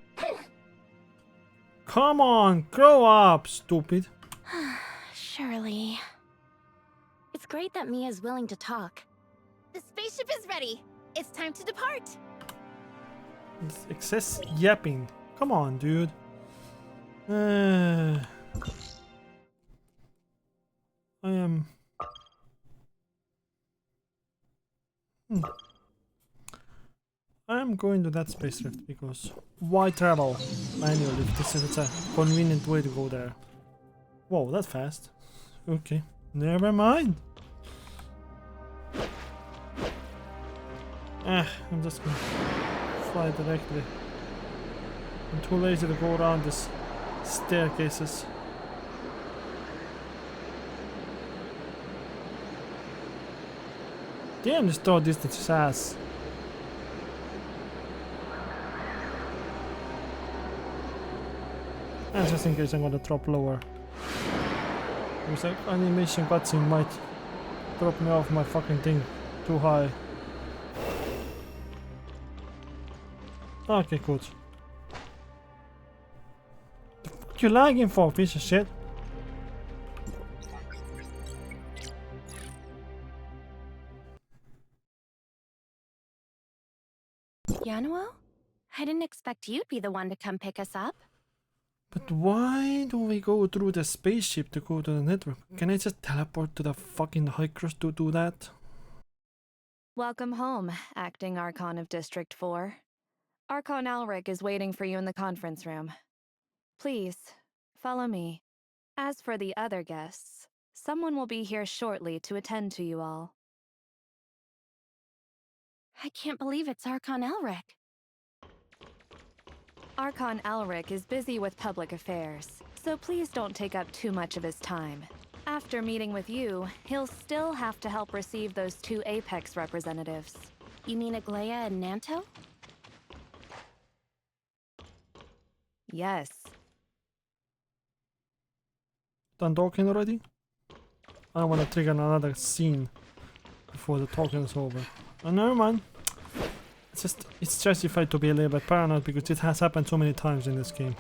Come on, grow up, stupid. Surely. It's great that Mia's willing to talk. The spaceship is ready. It's time to depart. It's excess yapping. Come on, dude. I am... I'm going to that space rift because why travel manually if this is a convenient way to go there? Whoa, that's fast. Okay, never mind. I'm just gonna fly directly. I'm too lazy to go around these staircases. Damn, this throw distance is ass. And just in case I'm gonna drop lower. Because like animation cutscene might drop me off my fucking thing too high. Okay, good. The fuck you lagging for, piece of shit? Yanuo? I didn't expect you'd be the one to come pick us up. But why do we go through the spaceship to go to the network? Can I just teleport to the fucking Icarus to do that? Welcome home, Acting Archon of District 4. Archon Alric is waiting for you in the conference room. Please, follow me. As for the other guests, someone will be here shortly to attend to you all. I can't believe it's Archon Elric. Archon Alric is busy with public affairs, so please don't take up too much of his time. After meeting with you, he'll still have to help receive those 2 Apex representatives. You mean Aglaya and Nanto? Yes. Done talking already? I don't want to trigger another scene before the talking is over. Oh, never mind. It's justified to be a little bit paranoid because it has happened so many times in this game.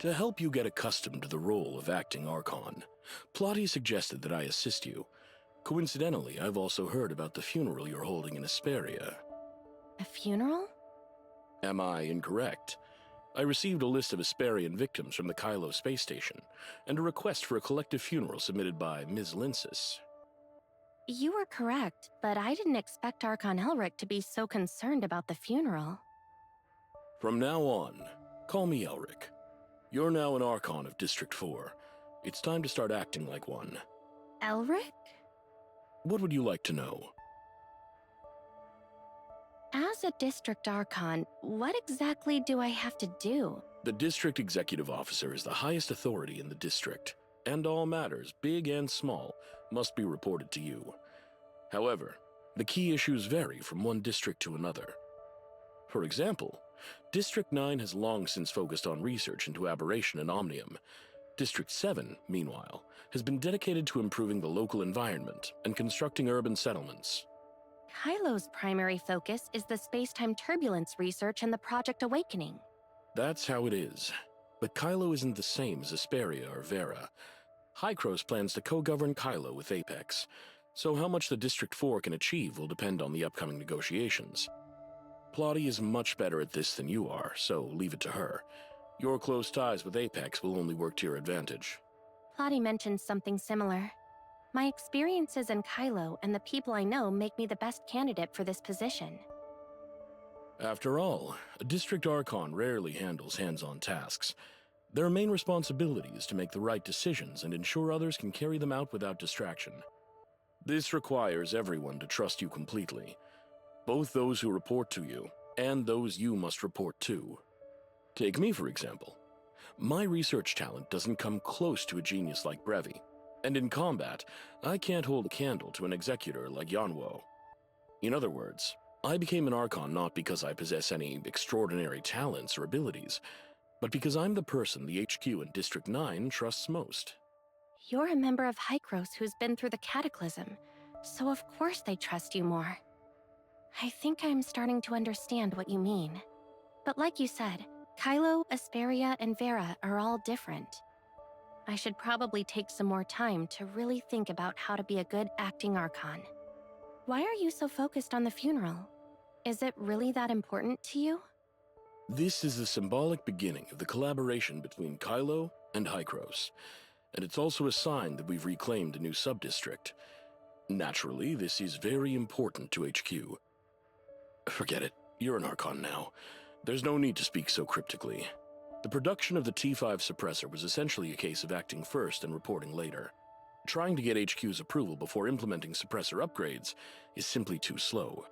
To help you get accustomed to the role of acting Archon, Plotty suggested that I assist you. Coincidentally, I've also heard about the funeral you're holding in Asperia. A funeral? Am I incorrect? I received a list of Asperian victims from the Kylo space station, and a request for a collective funeral submitted by Ms. Linsis. You were correct, but I didn't expect Archon Elric to be so concerned about the funeral. From now on, call me Elric. You're now an Archon of District 4. It's time to start acting like one. Elric? What would you like to know? As a District Archon, what exactly do I have to do? The District Executive Officer is the highest authority in the district, and all matters, big and small, must be reported to you. However, the key issues vary from one district to another. For example, District 9 has long since focused on research into aberration and omnium. District 7, meanwhile, has been dedicated to improving the local environment and constructing urban settlements. Kylo's primary focus is the space-time turbulence research and the Project Awakening. That's how it is. But Kylo isn't the same as Asperia or Vera. Hykros plans to co-govern Kylo with Apex, so how much the District 4 can achieve will depend on the upcoming negotiations. Plotty is much better at this than you are, so leave it to her. Your close ties with Apex will only work to your advantage. Plotty mentioned something similar. My experiences in Kylo and the people I know make me the best candidate for this position. After all, a District Archon rarely handles hands-on tasks. Their main responsibility is to make the right decisions and ensure others can carry them out without distraction. This requires everyone to trust you completely, both those who report to you and those you must report to. Take me, for example. My research talent doesn't come close to a genius like Brevi, and in combat, I can't hold a candle to an executor like Yanwo. In other words, I became an Archon not because I possess any extraordinary talents or abilities, but because I'm the person the HQ in District 9 trusts most. You're a member of Hykros who's been through the Cataclysm, so of course they trust you more. I think I'm starting to understand what you mean. But like you said, Kylo, Asperia, and Vera are all different. I should probably take some more time to really think about how to be a good acting Archon. Why are you so focused on the funeral? Is it really that important to you? This is the symbolic beginning of the collaboration between Kylo and Hykros, and it's also a sign that we've reclaimed a new sub-district. Naturally, this is very important to HQ. Forget it, you're an Archon now. There's no need to speak so cryptically. The production of the T5 suppressor was essentially a case of acting first and reporting later. Trying to get HQ's approval before implementing suppressor upgrades is simply too slow.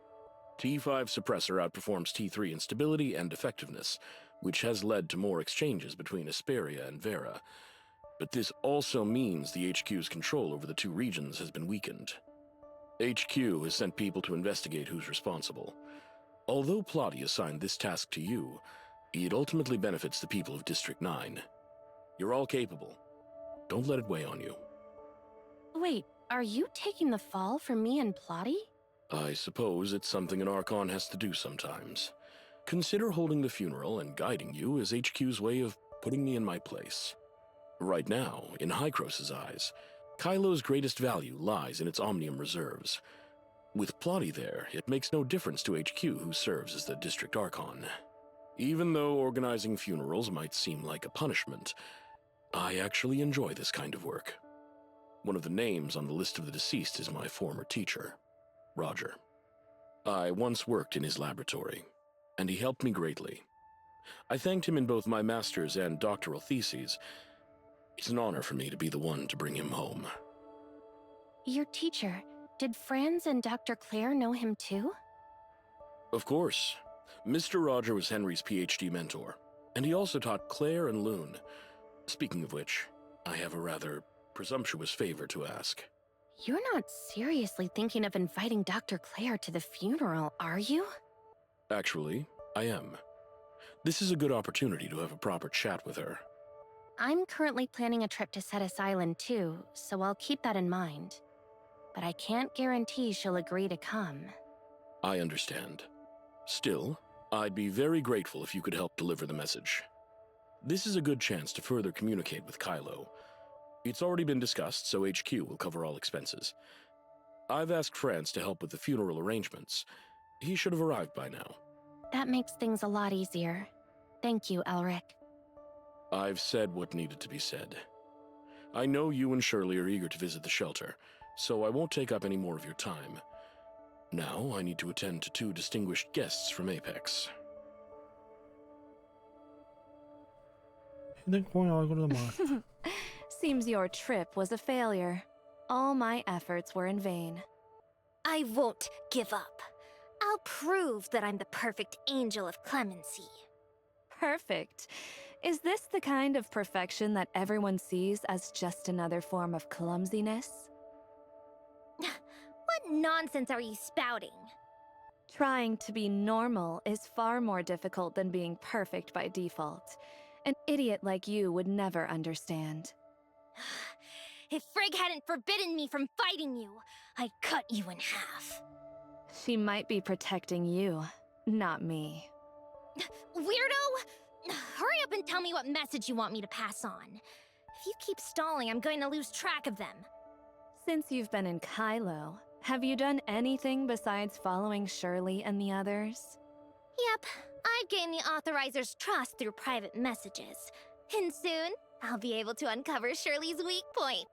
T5 suppressor outperforms T3 in stability and effectiveness, which has led to more exchanges between Asperia and Vera. But this also means the HQ's control over the two regions has been weakened. HQ has sent people to investigate who's responsible. Although Plotty assigned this task to you, it ultimately benefits the people of District 9. You're all capable. Don't let it weigh on you. Wait, are you taking the fall for me and Plotty? I suppose it's something an Archon has to do sometimes. Consider holding the funeral and guiding you as HQ's way of putting me in my place. Right now, in Hykros' eyes, Kylo's greatest value lies in its Omnium reserves. With Plotty there, it makes no difference to HQ who serves as the District Archon. Even though organizing funerals might seem like a punishment, I actually enjoy this kind of work. One of the names on the list of the deceased is my former teacher, Roger. I once worked in his laboratory, and he helped me greatly. I thanked him in both my master's and doctoral theses. It's an honor for me to be the one to bring him home. Your teacher, did Franz and Dr. Claire know him too? Of course. Mr. Roger was Henry's PhD mentor, and he also taught Claire and Loon. Speaking of which, I have a rather presumptuous favor to ask. You're not seriously thinking of inviting Dr. Claire to the funeral, are you? Actually, I am. This is a good opportunity to have a proper chat with her. I'm currently planning a trip to Cetus Island too, so I'll keep that in mind. But I can't guarantee she'll agree to come. I understand. Still, I'd be very grateful if you could help deliver the message. This is a good chance to further communicate with Kylo. It's already been discussed, so HQ will cover all expenses. I've asked Franz to help with the funeral arrangements. He should have arrived by now. That makes things a lot easier. Thank you, Elric. I've said what needed to be said. I know you and Shirley are eager to visit the shelter, so I won't take up any more of your time. Now I need to attend to 2 distinguished guests from Apex. Seems your trip was a failure. All my efforts were in vain. I won't give up. I'll prove that I'm the perfect angel of clemency. Perfect. Is this the kind of perfection that everyone sees as just another form of clumsiness? What nonsense are you spouting? Trying to be normal is far more difficult than being perfect by default. An idiot like you would never understand. If Frigg hadn't forbidden me from fighting you, I'd cut you in half. She might be protecting you, not me. Weirdo! Hurry up and tell me what message you want me to pass on. If you keep stalling, I'm going to lose track of them. Since you've been in Kylo, have you done anything besides following Shirley and the others? Yep, I've gained the Authorizer's trust through private messages. And soon, I'll be able to uncover Shirley's weak point.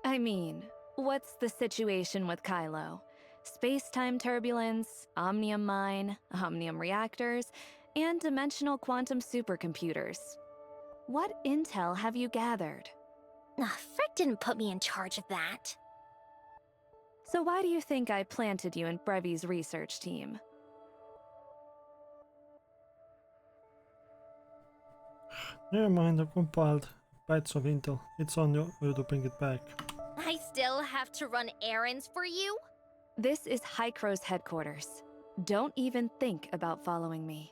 I mean, what's the situation with Kylo? Space-time turbulence, omnium mine, omnium reactors, and dimensional quantum supercomputers. What intel have you gathered? Frick didn't put me in charge of that. So why do you think I planted you in Brevi's research team? Never mind, I've compiled bytes of intel. It's on you to bring it back. I still have to run errands for you? This is Hykro's headquarters. Don't even think about following me.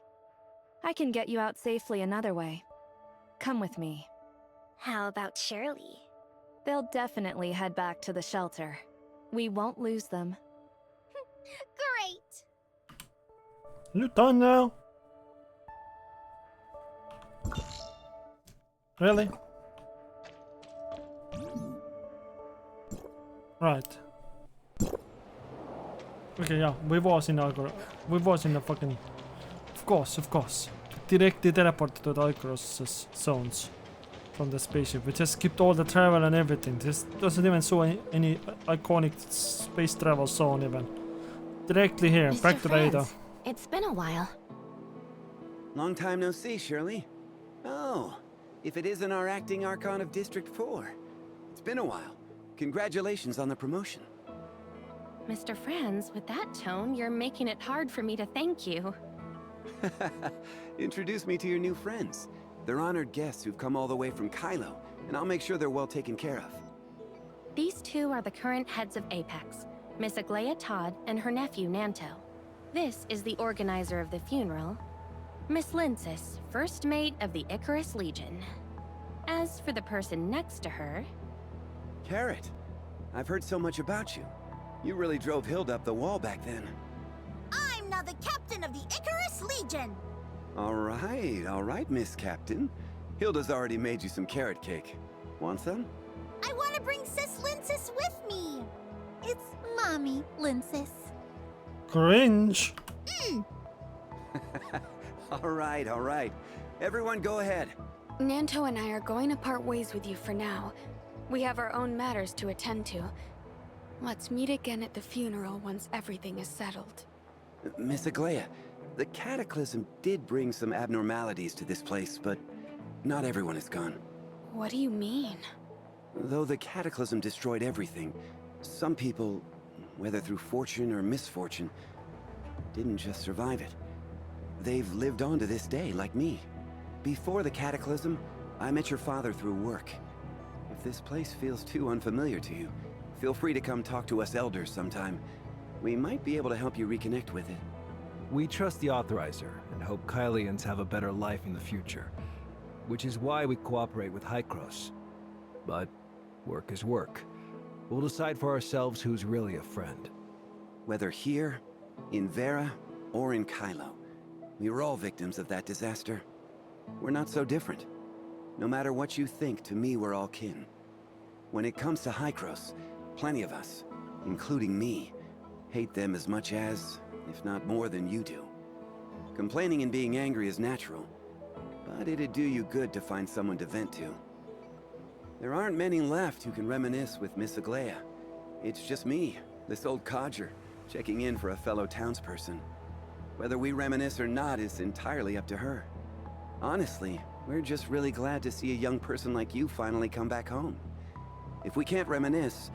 I can get you out safely another way. Come with me. How about Shirley? They'll definitely head back to the shelter. We won't lose them. Great! You done now? Really? Right. Okay, yeah, we was in Icarus. We was in the fucking... Of course. Directly teleported to the Icarus' zones from the spaceship. We just skipped all the travel and everything. Just doesn't even show any iconic space travel zone even. Directly here, Mr. back to the Ada. It's been a while. Long time no see, Shirley. Oh, if it isn't our acting Archon of District 4. It's been a while. Congratulations on the promotion. Mr. Franz, with that tone, you're making it hard for me to thank you. Introduce me to your new friends. They're honored guests who've come all the way from Kylo, and I'll make sure they're well taken care of. These two are the current heads of Apex, Miss Aglaia Todd and her nephew Nanto. This is the organizer of the funeral, Miss Linsis, first mate of the Icarus Legion. As for the person next to her... Carrot, I've heard so much about you. You really drove Hilda up the wall back then. I'm now the captain of the Icarus Legion! All right, Miss Captain. Hilda's already made you some carrot cake. Want some? I want to bring Sis Linsis with me! It's Mommy Linsis. Cringe! All right. Everyone go ahead. Nanto and I are going to part ways with you for now. We have our own matters to attend to. Let's meet again at the funeral once everything is settled. Miss Aglaia, the Cataclysm did bring some abnormalities to this place, but not everyone is gone. What do you mean? Though the Cataclysm destroyed everything, some people, whether through fortune or misfortune, didn't just survive it. They've lived on to this day, like me. Before the Cataclysm, I met your father through work. If this place feels too unfamiliar to you, feel free to come talk to us elders sometime. We might be able to help you reconnect with it. We trust the Authorizer and hope Kylians have a better life in the future. Which is why we cooperate with Hykros. But work is work. We'll decide for ourselves who's really a friend. Whether here, in Vera, or in Kylo, we were all victims of that disaster. We're not so different. No matter what you think, to me we're all kin. When it comes to Hykros, plenty of us, including me, hate them as much as, if not more than you do. Complaining and being angry is natural, but it'd do you good to find someone to vent to. There aren't many left who can reminisce with Miss Aglaia. It's just me, this old codger, checking in for a fellow townsperson. Whether we reminisce or not is entirely up to her. Honestly, we're just really glad to see a young person like you finally come back home. If we can't reminisce,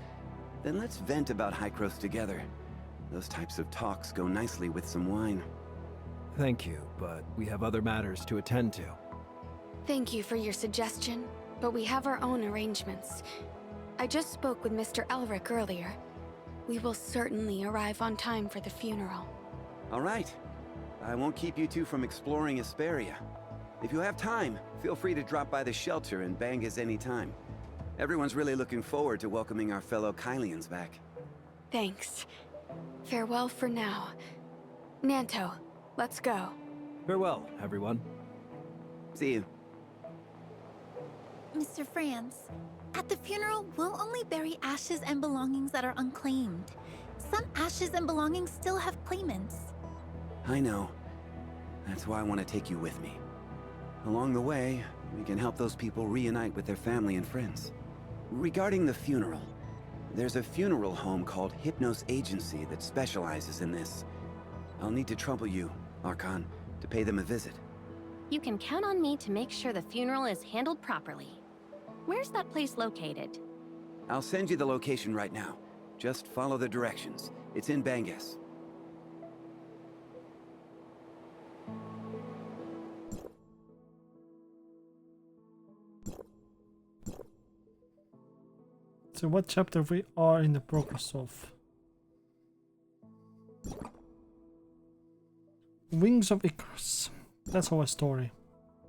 then let's vent about Hykros together. Those types of talks go nicely with some wine. Thank you, but we have other matters to attend to. Thank you for your suggestion, but we have our own arrangements. I just spoke with Mr. Elric earlier. We will certainly arrive on time for the funeral. All right. I won't keep you two from exploring Asperia. If you have time, feel free to drop by the shelter and bang us anytime. Everyone's really looking forward to welcoming our fellow Kylians back. Thanks. Farewell for now. Nanto, let's go. Farewell, everyone. See you. Mr. Franz, at the funeral, we'll only bury ashes and belongings that are unclaimed. Some ashes and belongings still have claimants. I know. That's why I want to take you with me. Along the way, we can help those people reunite with their family and friends. Regarding the funeral, there's a funeral home called Hypnos Agency that specializes in this. I'll need to trouble you, Archon, to pay them a visit. You can count on me to make sure the funeral is handled properly. Where's that place located? I'll send you the location right now. Just follow the directions. It's in Bangas. So what chapter we are in the progress of? Wings of Icarus. That's our story.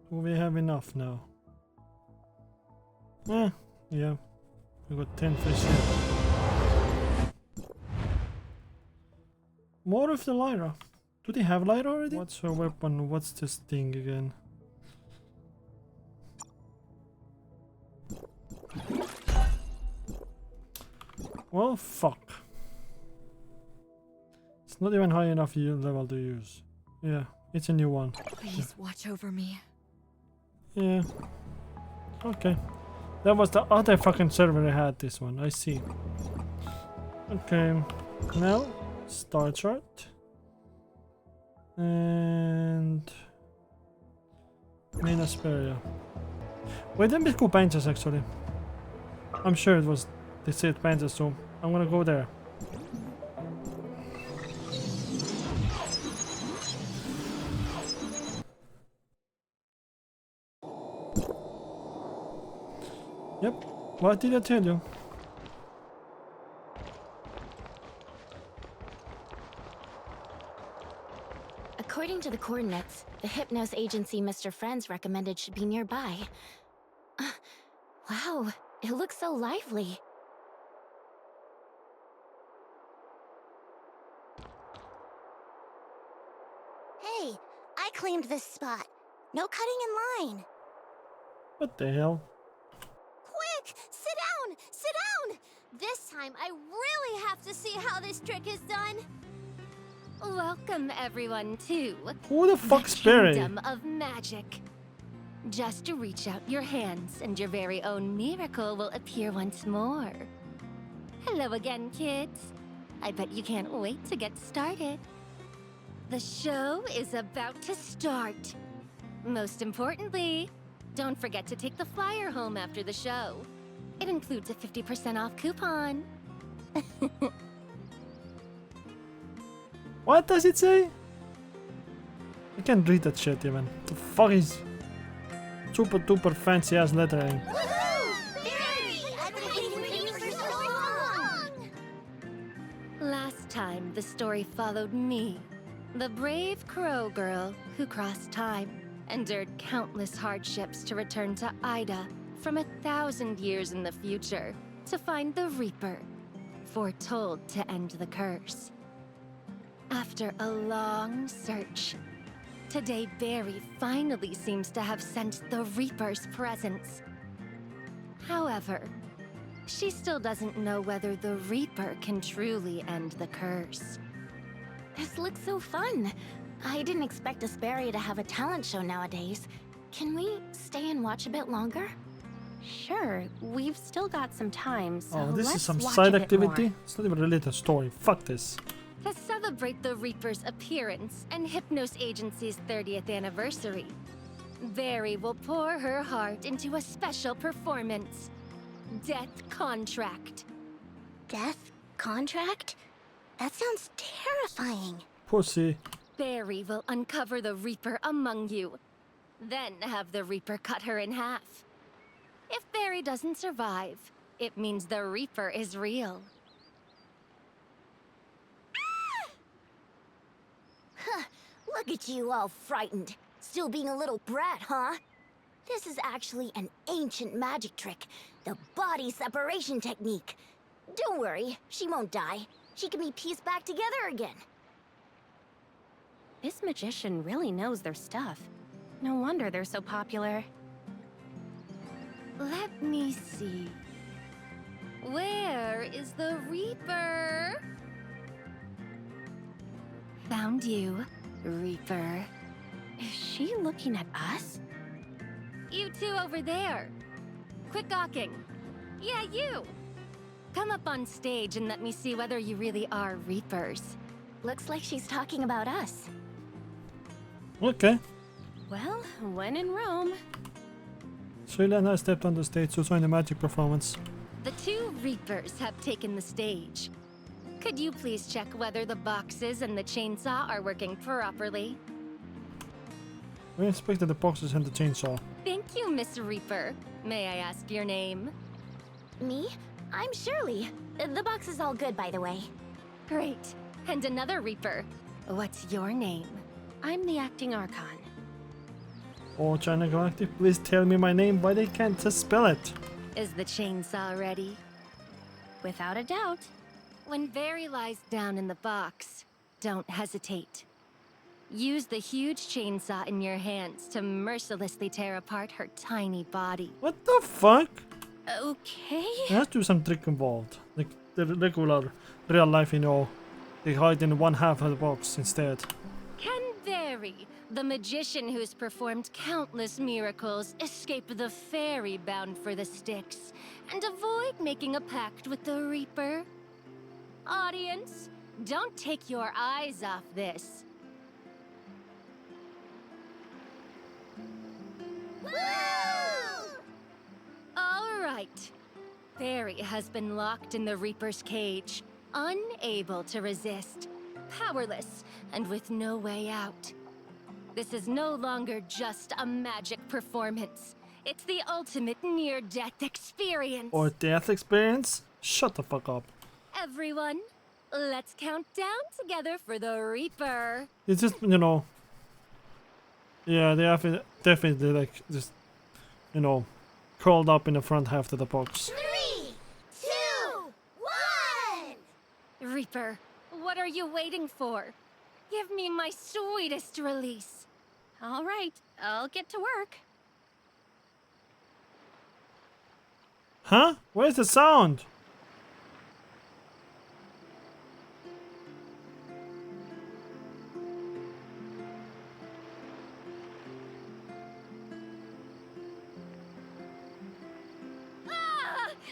Do we have enough now? Yeah. We got 10 fish here. More of the Lyra. Do they have Lyra already? What's her weapon? What's this thing again? Well, fuck. It's not even high enough level to use. Yeah, it's a new one. Please watch over me. Yeah. Okay. That was the other fucking server I had this one. I see. Okay. Now, star chart. And... main Asperia. Wait, them be cool benches actually. I'm sure it was... they said benches, so I'm gonna go there. Yep. What did I tell you? According to the coordinates, the Hypnos Agency Mr. Franz recommended should be nearby. Wow, it looks so lively. Hey, I claimed this spot. No cutting in line. What the hell? Quick! Sit down! Sit down! This time, I really have to see how this trick is done. Welcome everyone to Who the fuck's Barry? Kingdom of Magic. Just to reach out your hands and your very own miracle will appear once more. Hello again, kids. I bet you can't wait to get started. The show is about to start. Most importantly, don't forget to take the flyer home after the show. It includes a 50% off coupon. What does it say? I can't read that shit even. The fuck is super duper fancy ass lettering? Last time, the story followed me, the brave crow girl who crossed time, endured countless hardships to return to Ida from 1,000 years in the future to find the Reaper, foretold to end the curse. After a long search, today Barry finally seems to have sensed the Reaper's presence. However, she still doesn't know whether the Reaper can truly end the curse. This looks so fun. I didn't expect Asperia to have a talent show nowadays. Can we stay and watch a bit longer? Sure, we've still got some time, so Oh, this is let's some watch side a bit activity? more. It's not even related to story. Fuck this. To celebrate the Reaper's appearance and Hypnos Agency's 30th anniversary, Barry will pour her heart into a special performance. Death Contract. Death contract? That sounds terrifying. Pussy. Barry will uncover the Reaper among you, then have the Reaper cut her in half. If Barry doesn't survive, it means the Reaper is real. Huh, look at you all frightened. Still being a little brat, huh? This is actually an ancient magic trick. The body separation technique. Don't worry, she won't die. She can be pieced back together again. This magician really knows their stuff. No wonder they're so popular. Let me see. Where is the Reaper? Found you, Reaper. Is she looking at us? You two over there. Quit gawking. Yeah, you. Come up on stage and let me see whether you really are Reapers. Looks like she's talking about us. Okay. Well, when in Rome. Shayla and I stepped on the stage to join the magic performance. The two Reapers have taken the stage. Could you please check whether the boxes and the chainsaw are working properly? We inspected the boxes and the chainsaw. Thank you, Miss Reaper. May I ask your name? Me? I'm Shirley. The box is all good, by the way. Great. And another Reaper. What's your name? I'm the acting Archon. Oh, China Galactic, please tell me my name. Why they can't just spell it? Is the chainsaw ready? Without a doubt. When Barry lies down in the box, don't hesitate. Use the huge chainsaw in your hands to mercilessly tear apart her tiny body. What the fuck? Okay. There has to be some trick involved. Like the regular, real life, you know. They hide in one half of the box instead. Can Barry, the magician who's performed countless miracles, escape the fairy bound for the Styx and avoid making a pact with the Reaper? Audience, don't take your eyes off this. All right. Barry has been locked in the Reaper's cage, unable to resist, powerless, and with no way out. This is no longer just a magic performance. It's the ultimate near-death experience. Or death experience? Shut the fuck up. Everyone, let's count down together for the Reaper. It's just, you know. Yeah, they have definitely, like, just, you know, curled up in the front half of the box. 3, 2, 1! Reaper, what are you waiting for? Give me my sweetest release. All right, I'll get to work. Huh? Where's the sound?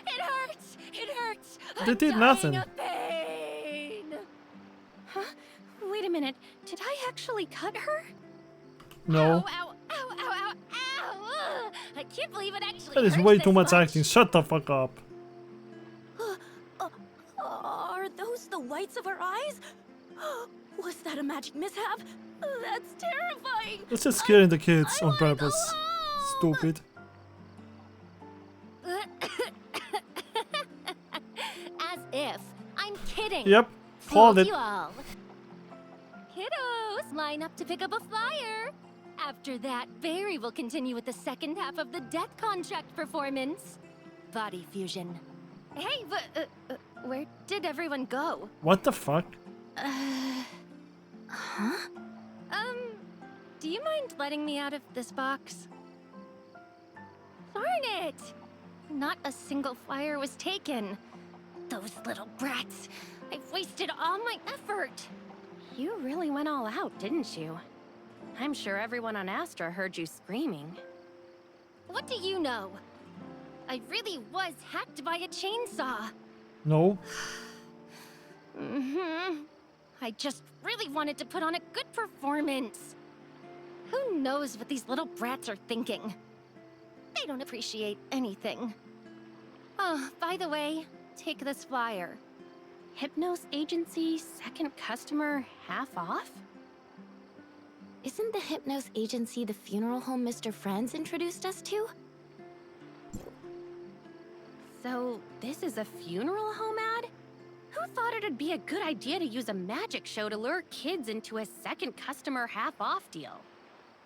It hurts! It hurts! They did nothing. Of pain. Huh? Wait a minute. Did I actually cut her? No. Ow, ow, ow, ow, ow, ow! Ugh. I can't believe it actually That is hurts way this too much acting. Shut the fuck up. Are those the whites of her eyes? Was that a magic mishap? That's terrifying. It's just scaring the kids on purpose. Stupid. As if. I'm kidding. Yep. Called Fooled it. you all. Kiddos, line up to pick up a flyer. After that, Barry will continue with the second half of the death contract performance. Body fusion. Hey, but where did everyone go? What the fuck? Huh? Do you mind letting me out of this box? Darn it! Not a single flyer was taken. Those little brats. I've wasted all my effort. You really went all out, didn't you? I'm sure everyone on Astra heard you screaming. What do you know? I really was hacked by a chainsaw. No. I just really wanted to put on a good performance. Who knows what these little brats are thinking? They don't appreciate anything. Oh, by the way, take this flyer. Hypnos Agency, second customer, half off? Isn't the Hypnos Agency the funeral home Mr. Franz introduced us to? So, this is a funeral home ad? Who thought it'd be a good idea to use a magic show to lure kids into a second customer half-off deal?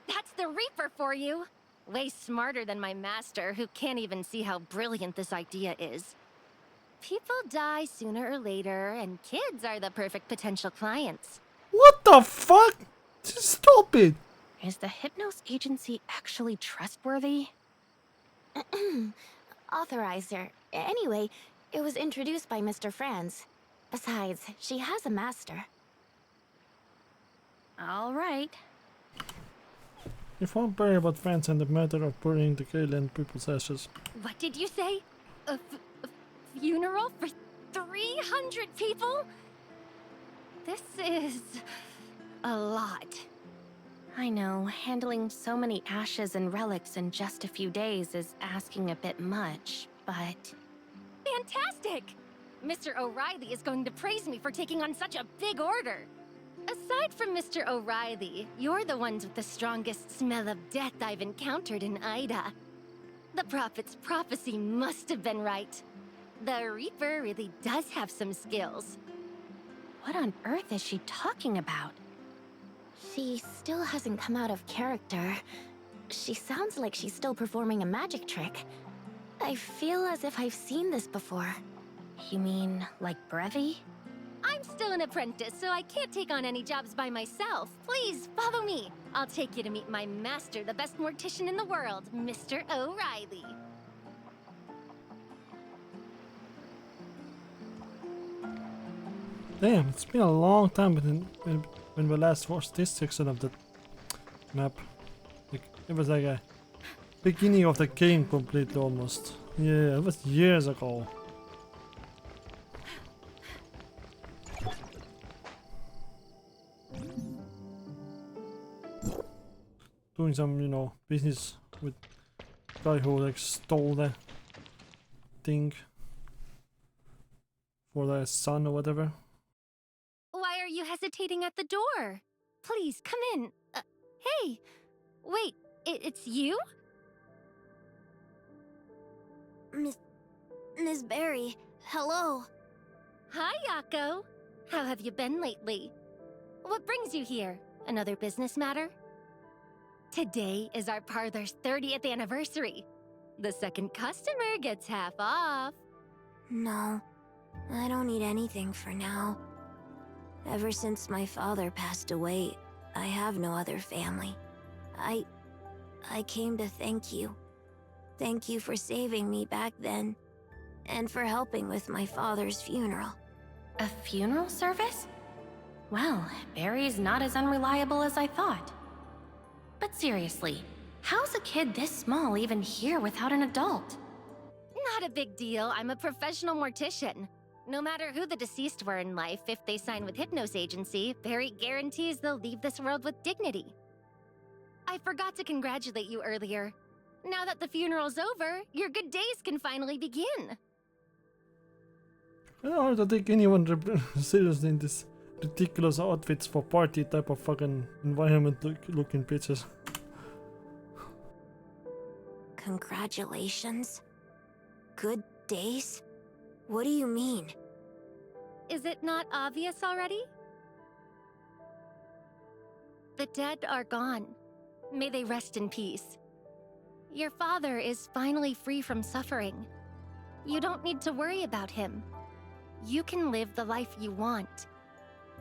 That's the Reaper for you! Way smarter than my master, who can't even see how brilliant this idea is. People die sooner or later, and kids are the perfect potential clients. What the fuck? Just stop it! Is the Hypnos agency actually trustworthy? Authorizer. Anyway, it was introduced by Mr. Franz. Besides, she has a master. All right. If I'm worried about friends and the matter of burying the alien people's ashes. What did you say? A funeral for 300 people? This is a lot. I know, handling so many ashes and relics in just a few days is asking a bit much, but... Fantastic! Mr. O'Reilly is going to praise me for taking on such a big order. Aside from Mr. O'Reilly, you're the ones with the strongest smell of death I've encountered in Ida. The Prophet's prophecy must have been right. The Reaper really does have some skills. What on earth is she talking about? She still hasn't come out of character. She sounds like she's still performing a magic trick. I feel as if I've seen this before. You mean, like Brevi? I'm still an apprentice, so I can't take on any jobs by myself. Please, follow me. I'll take you to meet my master, the best mortician in the world, Mr. O'Reilly. Damn, it's been a long time when we last watched this section of the map. Like, it was like a beginning of the game completely almost. Yeah, it was years ago. Doing some, you know, business with guy who like stole the thing for their son or whatever. Why are you hesitating at the door? Please, come in. Hey! Wait, it's you? Miss Berry, hello. Hi, Yako. How have you been lately? What brings you here? Another business matter? Today is our parlor's 30th anniversary. The second customer gets half off. No, I don't need anything for now. Ever since my father passed away, I have no other family. I came to thank you. Thank you for saving me back then, and for helping with my father's funeral. A funeral service? Well, Barry's not as unreliable as I thought. But seriously, how's a kid this small even here without an adult? Not a big deal. I'm a professional mortician. No matter who the deceased were in life, if they sign with Hypnos Agency, Barry guarantees they'll leave this world with dignity. I forgot to congratulate you earlier. Now that the funeral's over, your good days can finally begin. I don't know how to take anyone seriously in this ridiculous outfits for party type of fucking environment looking bitches. Congratulations? Good days? What do you mean? Is it not obvious already? The dead are gone. May they rest in peace. Your father is finally free from suffering. You don't need to worry about him. You can live the life you want.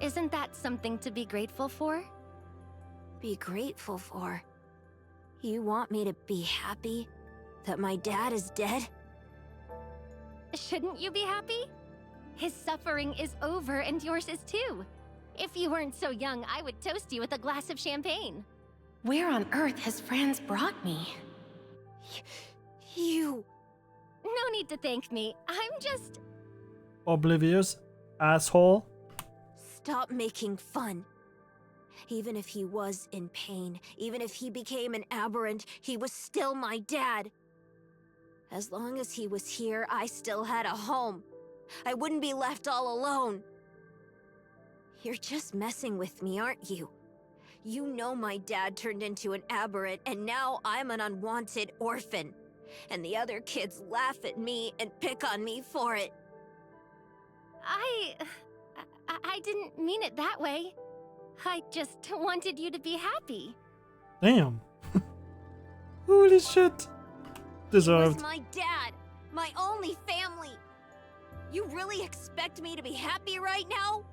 Isn't that something to be grateful for? Be grateful for? You want me to be happy that my dad is dead? Shouldn't you be happy? His suffering is over and yours is too. If you weren't so young, I would toast you with a glass of champagne. Where on earth has Franz brought me? You... No need to thank me. I'm just... Oblivious, asshole. Stop making fun. Even if he was in pain, even if he became an aberrant, he was still my dad. As long as he was here, I still had a home. I wouldn't be left all alone. You're just messing with me, aren't you? You know my dad turned into an aberrant, and now I'm an unwanted orphan. And the other kids laugh at me and pick on me for it. I didn't mean it that way. I just wanted you to be happy. Damn. Holy shit. He was Deserved. my dad, my only family. You really expect me to be happy right now?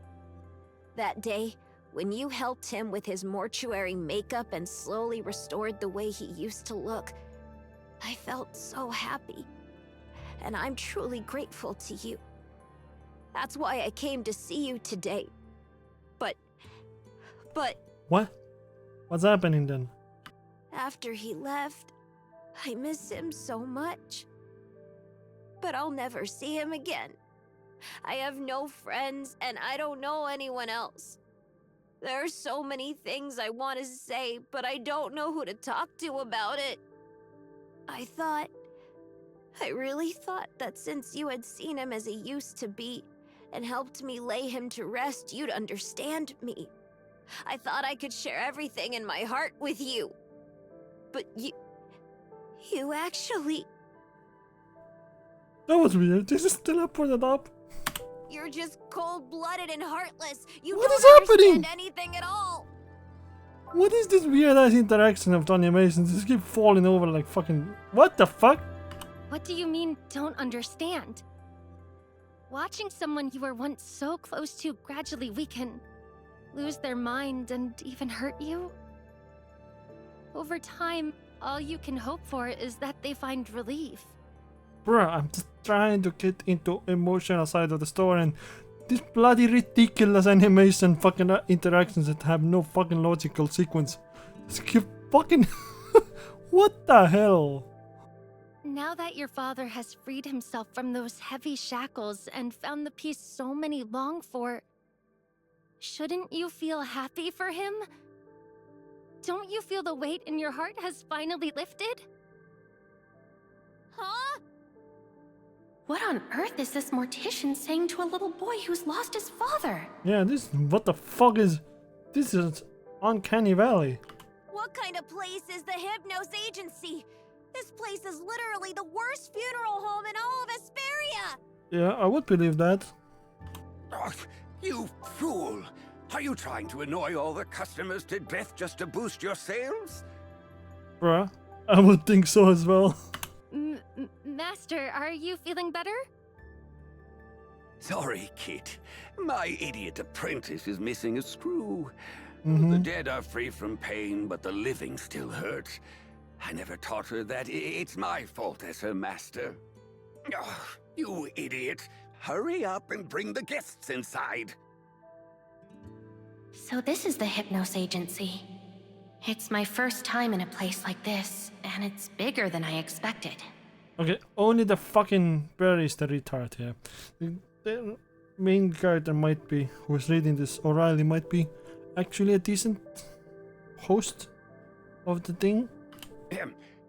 That day, when you helped him with his mortuary makeup and slowly restored the way he used to look, I felt so happy. And I'm truly grateful to you. That's why I came to see you today. But... What? What's happening then? after he left, I miss him so much. But I'll never see him again. I have no friends, and I don't know anyone else. There are so many things I want to say, but I don't know who to talk to about it. I really thought that since you had seen him as he used to be, and helped me lay him to rest, you'd understand me. I thought I could share everything in my heart with you. But you actually... That was weird. This is still put it up. You're just cold-blooded and heartless. You What don't is happening? understand anything at all. What is this weird ass interaction of the animations? Just keep falling over like fucking. What the fuck? What do you mean, don't understand? Watching someone you were once so close to gradually weaken, lose their mind, and even hurt you? Over time, all you can hope for is that they find relief. Bruh, I'm just trying to get into emotional side of the story, and this bloody ridiculous animation fucking interactions that have no fucking logical sequence. Just keep fucking. What the hell? Now that your father has freed himself from those heavy shackles and found the peace so many long for, shouldn't you feel happy for him? Don't you feel the weight in your heart has finally lifted? Huh? What on earth is this mortician saying to a little boy who's lost his father? Yeah, this. What the fuck is. This is Uncanny Valley. What kind of place is the Hypnos Agency? This place is literally the worst funeral home in all of Asperia! Yeah, I would believe that. Oh, you fool! Are you trying to annoy all the customers to death just to boost your sales? Bruh, I would think so as well. Master, are you feeling better? Sorry, kid. My idiot apprentice is missing a screw. Mm-hmm. The dead are free from pain, but the living still hurt. I never taught her that it's my fault as her master. Oh, you idiot. Hurry up and bring the guests inside. So this is the Hypnos Agency. It's my first time in a place like this, and it's bigger than I expected. Okay, only the fucking Barry is the retard here. The main character might be, who's reading this, O'Reilly, might be actually a decent host of the thing.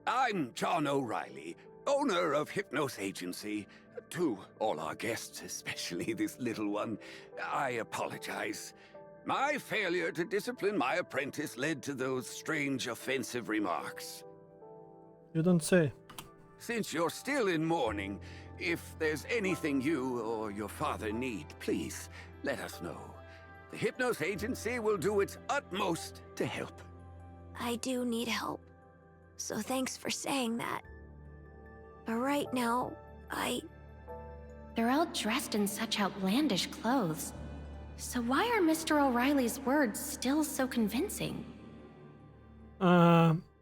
I'm John O'Reilly, owner of Hypnos Agency. To all our guests, especially this little one, I apologize. My failure to discipline my apprentice led to those strange offensive remarks. You don't say. Since you're still in mourning, if there's anything you or your father need, please let us know. The Hypnos Agency will do its utmost to help. I do need help, so thanks for saying that. But right now, They're all dressed in such outlandish clothes. So why are Mr. O'Reilly's words still so convincing?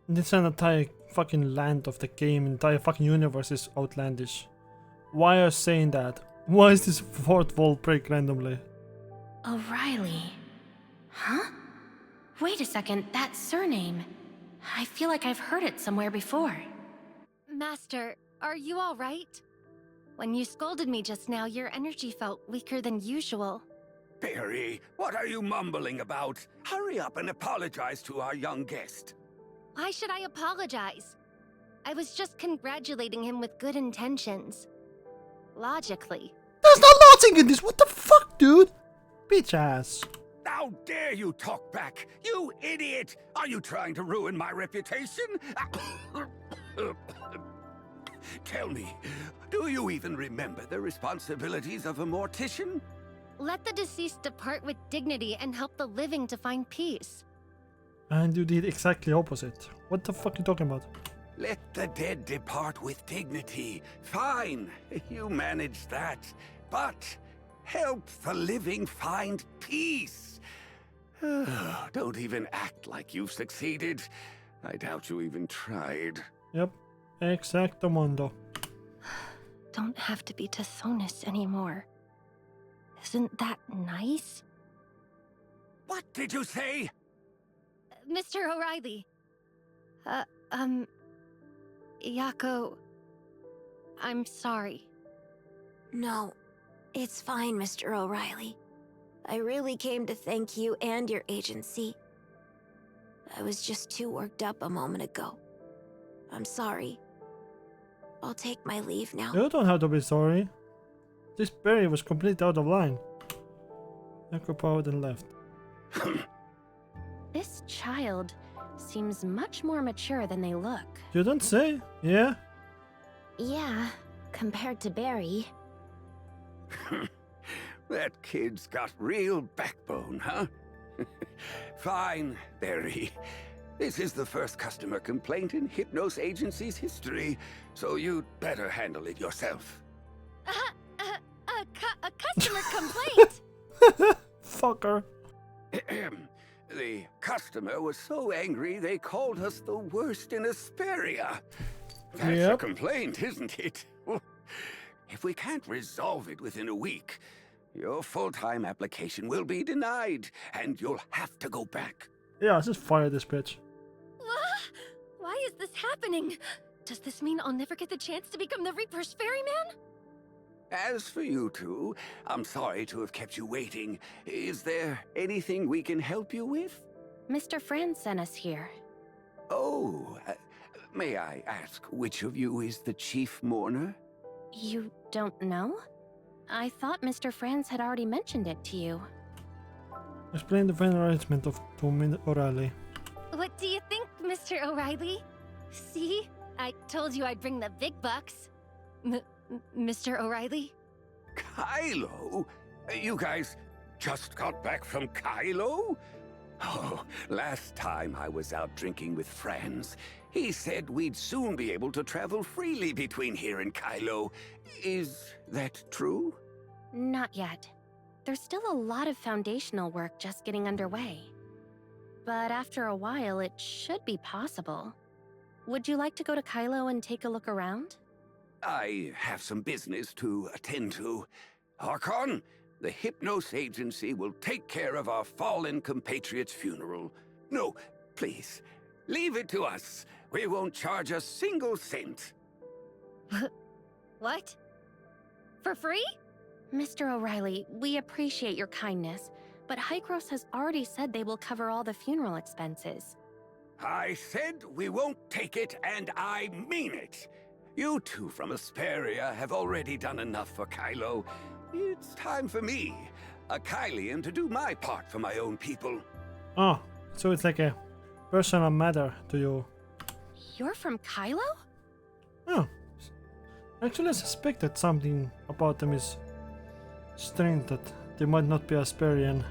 This entire fucking land of the game, entire fucking universe is outlandish. Why are you saying that? Why is this fourth wall break randomly? O'Reilly. Huh? Wait a second, that surname. I feel like I've heard it somewhere before. Master, are you alright? When you scolded me just now, your energy felt weaker than usual. Barry, what are you mumbling about? Hurry up and apologize to our young guest. Why should I apologize? I was just congratulating him with good intentions. Logically. There's no logic in this. What the fuck, dude? Bitch ass. How dare you talk back? You idiot! Are you trying to ruin my reputation? Tell me, do you even remember the responsibilities of a mortician? Let the deceased depart with dignity and help the living to find peace. And you did exactly opposite. What the fuck are you talking about? Let the dead depart with dignity. Fine, you managed that. But help the living find peace. Don't even act like you've succeeded. I doubt you even tried. Yep, exactamundo. Don't have to be dishonest anymore. Isn't that nice? What did you say? Mr. O'Reilly. Yako... I'm sorry. No, it's fine, Mr. O'Reilly. I really came to thank you and your agency. I was just too worked up a moment ago. I'm sorry. I'll take my leave now. You don't have to be sorry. This berry was completely out of line. Yako bowed and left. This child seems much more mature than they look. You don't say? Yeah? Yeah, compared to Barry. That kid's got real backbone, huh? Fine, Barry. This is the first customer complaint in Hypnos Agency's history, so you'd better handle it yourself. A customer complaint? Fucker. The customer was so angry they called us the worst in Asperia. That's a complaint, isn't it? If we can't resolve it within a week, your full-time application will be denied, and you'll have to go back. Yeah, just fire this bitch. Why is this happening? Does this mean I'll never get the chance to become the Reaper's ferryman? As for you two, I'm sorry to have kept you waiting. Is there anything we can help you with? Mr. Franz sent us here. Oh, may I ask which of you is the chief mourner? You don't know? I thought Mr. Franz had already mentioned it to you. Explain the final arrangement of O'Reilly. What do you think, Mr. O'Reilly? See? I told you I'd bring the big bucks. Mr. O'Reilly? Kylo? You guys just got back from Kylo? Oh, last time I was out drinking with friends, he said we'd soon be able to travel freely between here and Kylo. Is that true? Not yet. There's still a lot of foundational work just getting underway. But after a while, it should be possible. Would you like to go to Kylo and take a look around? I have some business to attend to. Archon, the Hypnos Agency will take care of our fallen compatriot's funeral. No, please, leave it to us. We won't charge a single cent. What? For free? Mr. O'Reilly, we appreciate your kindness, but Icarus has already said they will cover all the funeral expenses. I said we won't take it, and I mean it. You two from Asperia have already done enough for Kylo. It's time for me, a Kylian, to do my part for my own people. Oh, so it's like a personal matter to you. You're from Kylo? Oh. Actually, I suspected something about them is strange, that they might not be Asperian.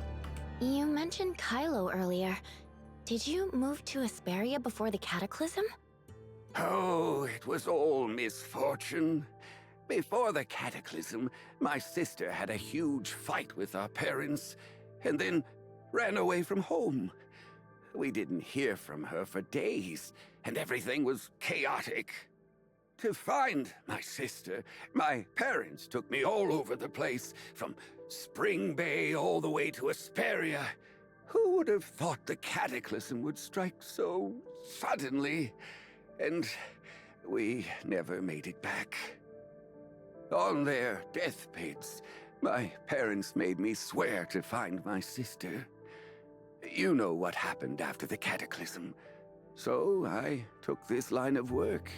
You mentioned Kylo earlier. Did you move to Asperia before the Cataclysm? Oh, it was all misfortune. Before the Cataclysm, my sister had a huge fight with our parents, and then ran away from home. We didn't hear from her for days, and everything was chaotic. To find my sister, my parents took me all over the place, from Spring Bay all the way to Asperia. Who would have thought the Cataclysm would strike so suddenly? And we never made it back. On their deathbeds, my parents made me swear to find my sister. You know what happened after the Cataclysm, so I took this line of work.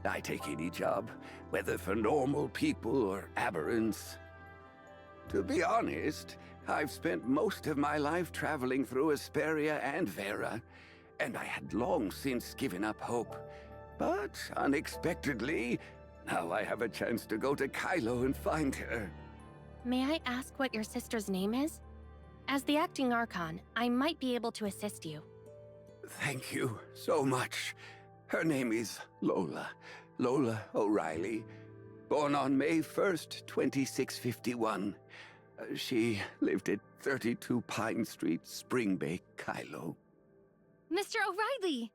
I take any job, whether for normal people or aberrants. To be honest, I've spent most of my life traveling through Asperia and Vera, and I had long since given up hope. But unexpectedly, now I have a chance to go to Kylo and find her. May I ask what your sister's name is? As the acting Archon, I might be able to assist you. Thank you so much. Her name is Lola. Lola O'Reilly. Born on May 1st, 2651. She lived at 32 Pine Street, Spring Bay, Kylo. Mr. O'Reilly!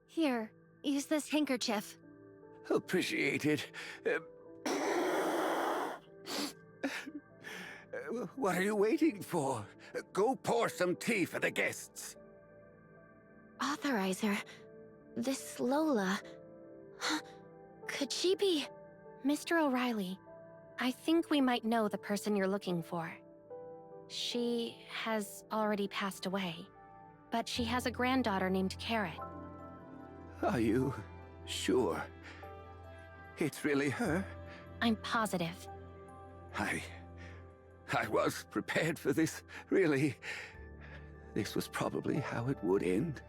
Here, use this handkerchief. Appreciate it. What are you waiting for? Go pour some tea for the guests. Authorizer. This Lola. Could she be... Mr. O'Reilly, I think we might know the person you're looking for. She has already passed away, but she has a granddaughter named Carrot. Are you sure? It's really her? I'm positive. I was prepared for this, really. This was probably how it would end.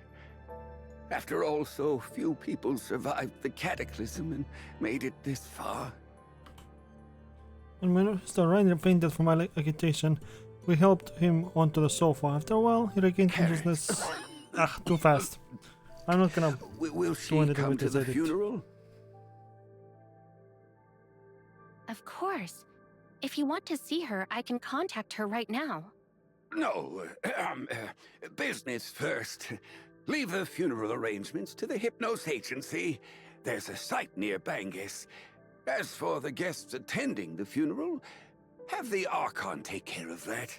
After all, so few people survived the cataclysm and made it this far. And when Mr. O'Reilly fainted from agitation, we helped him onto the sofa. After a while, he regained consciousness. Too fast. I'm not gonna Will do she anything come with to this the edit. funeral? Of course. If you want to see her, I can contact her right now. No, business first. Leave the funeral arrangements to the Hypnos Agency. There's a site near Bangis. As for the guests attending the funeral, have the Archon take care of that.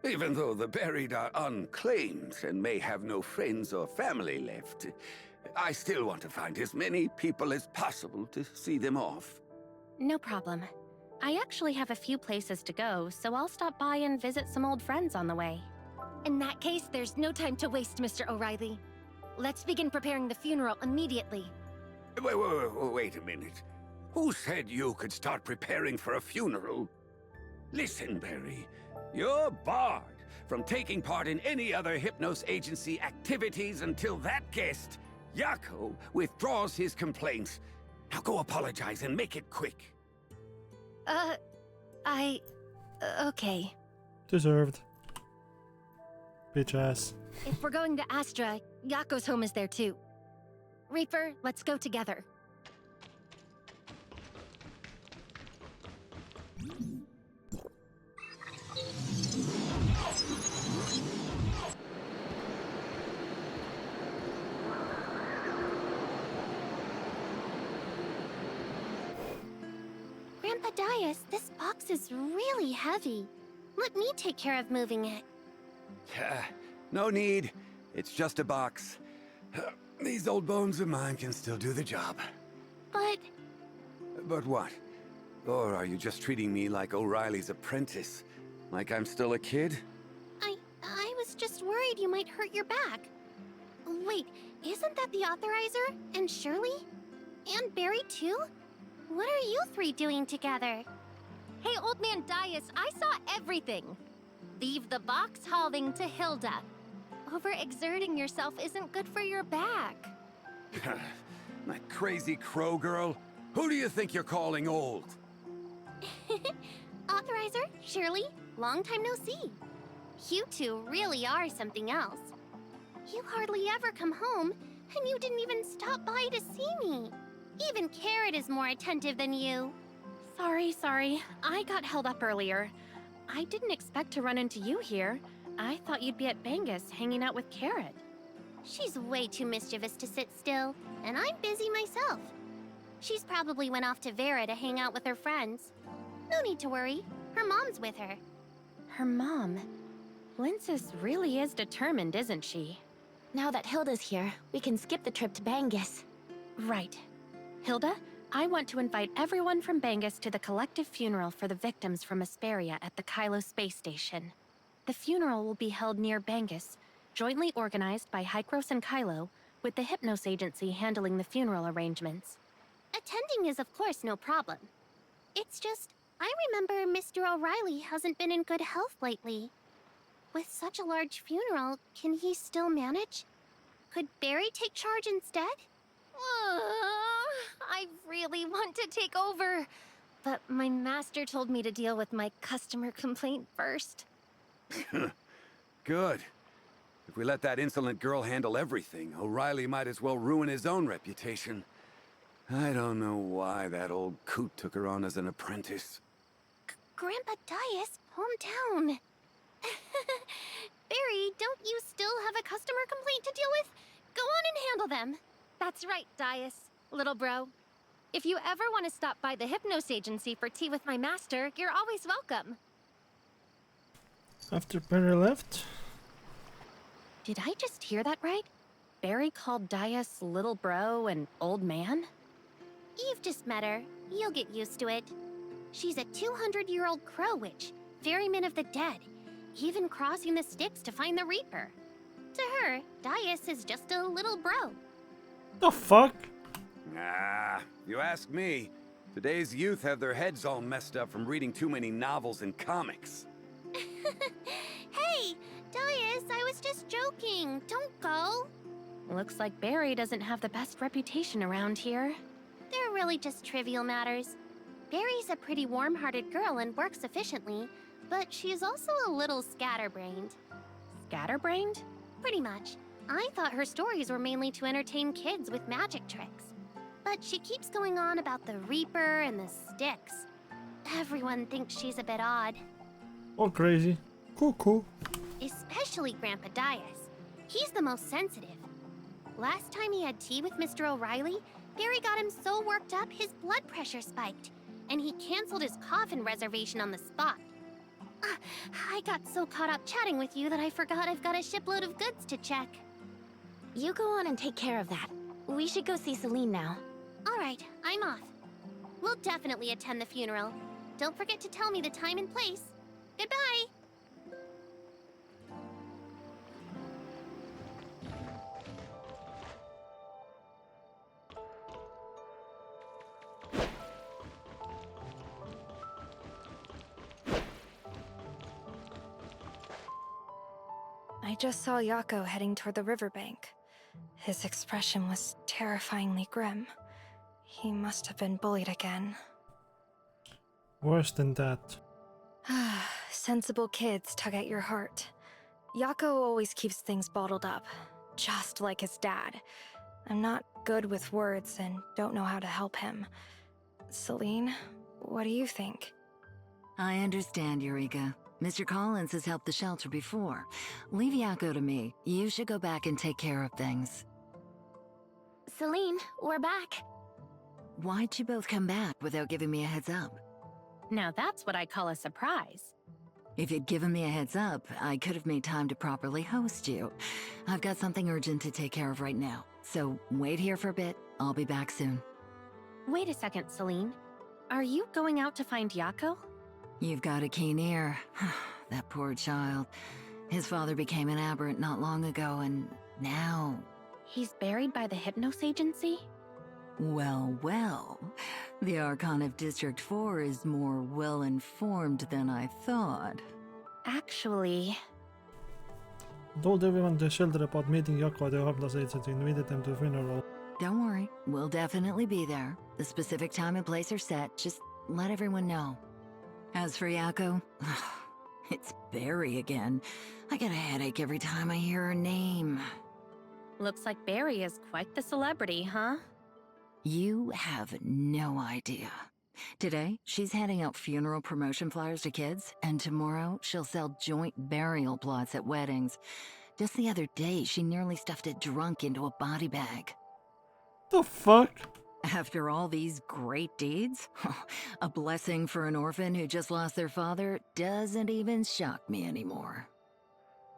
Even though the buried are unclaimed and may have no friends or family left, I still want to find as many people as possible to see them off. No problem. I actually have a few places to go, so I'll stop by and visit some old friends on the way. In that case, there's no time to waste, Mr. O'Reilly. Let's begin preparing the funeral immediately. Wait a minute. Who said you could start preparing for a funeral? Listen, Barry. You're barred from taking part in any other Hypnos Agency activities until that guest, Yako, withdraws his complaints. Now go apologize and make it quick. Okay. Deserved. Bitch ass. If we're going to Astra, Yako's home is there too. Reaper, let's go together. Grandpa Dias, this box is really heavy. Let me take care of moving it. No need. It's just a box. These old bones of mine can still do the job. But... But what? Or are you just treating me like O'Reilly's apprentice? Like I'm still a kid? I was just worried you might hurt your back. Wait, isn't that the Authorizer? And Shirley? And Barry too? What are you three doing together? Hey, Old Man Dias, I saw everything. Leave the box halving to Hilda. Overexerting yourself isn't good for your back. That crazy crow girl? Who do you think you're calling old? Authorizer, Shirley, long time no see. You two really are something else. You hardly ever come home, and you didn't even stop by to see me. Even Carrot is more attentive than you. Sorry. I got held up earlier. I didn't expect to run into you here. I thought you'd be at Bangis hanging out with Carrot. She's way too mischievous to sit still, and I'm busy myself. She's probably went off to Vera to hang out with her friends. No need to worry. Her mom's with her. Her mom? Linsis really is determined, isn't she? Now that Hilda's here, we can skip the trip to Bangis. Right. Hilda, I want to invite everyone from Bangis to the collective funeral for the victims from Asperia at the Kylo space station. The funeral will be held near Bangis, jointly organized by Hykros and Kylo, with the Hypnos Agency handling the funeral arrangements. Attending is of course no problem. It's just, I remember Mr. O'Reilly hasn't been in good health lately. With such a large funeral, can he still manage? Could Barry take charge instead? I really want to take over, but my master told me to deal with my customer complaint first. Good. If we let that insolent girl handle everything, O'Reilly might as well ruin his own reputation. I don't know why that old coot took her on as an apprentice. Grandpa Dias, hometown. Barry, don't you still have a customer complaint to deal with? Go on and handle them. That's right, Dias, little bro. If you ever want to stop by the Hypnos Agency for tea with my master, you're always welcome. After Barry left? Did I just hear that right? Barry called Dias little bro and old man? You've just met her. You'll get used to it. She's a 200-year-old crow witch, ferryman of the dead, even crossing the Styx to find the Reaper. To her, Dias is just a little bro. The fuck? Nah, if you ask me, today's youth have their heads all messed up from reading too many novels and comics. Hey, Dias, I was just joking. Don't go. Looks like Barry doesn't have the best reputation around here. They're really just trivial matters. Barry's a pretty warm-hearted girl and works efficiently, but she's also a little scatterbrained. Scatterbrained? Pretty much. I thought her stories were mainly to entertain kids with magic tricks. But she keeps going on about the Reaper and the Styx. Everyone thinks she's a bit odd. All crazy. Cool. Especially Grandpa Dias. He's the most sensitive. Last time he had tea with Mr. O'Reilly, Barry got him so worked up his blood pressure spiked, and he canceled his coffin reservation on the spot. I got so caught up chatting with you that I forgot I've got a shipload of goods to check. You go on and take care of that. We should go see Celine now. All right, I'm off. We'll definitely attend the funeral. Don't forget to tell me the time and place. Goodbye! I just saw Yako heading toward the riverbank. His expression was terrifyingly grim. He must have been bullied again. Worse than that. Sensible kids tug at your heart. Yako always keeps things bottled up, just like his dad. I'm not good with words and don't know how to help him. Celine, what do you think? I understand, Eureka. Mr. Collins has helped the shelter before. Leave Yako to me. You should go back and take care of things. Celine, we're back. Why'd you both come back without giving me a heads up? Now that's what I call a surprise. If you'd given me a heads up, I could have made time to properly host you. I've got something urgent to take care of right now, so wait here for a bit. I'll be back soon. Wait a second, Celine. Are you going out to find Yako? You've got a keen ear. That poor child. His father became an aberrant not long ago, and now... He's buried by the Hypnos Agency? Well. The Archon of District 4 is more well-informed than I thought. Actually... Told everyone to shelter about meeting Yako at the Hypnos Agency, invited them to the funeral. Don't worry, we'll definitely be there. The specific time and place are set, just let everyone know. As for Yako, it's Barry again. I get a headache every time I hear her name. Looks like Barry is quite the celebrity, huh? You have no idea. Today, she's handing out funeral promotion flyers to kids, and tomorrow she'll sell joint burial plots at weddings. Just the other day, she nearly stuffed a drunk into a body bag. The fuck? After all these great deeds, a blessing for an orphan who just lost their father doesn't even shock me anymore.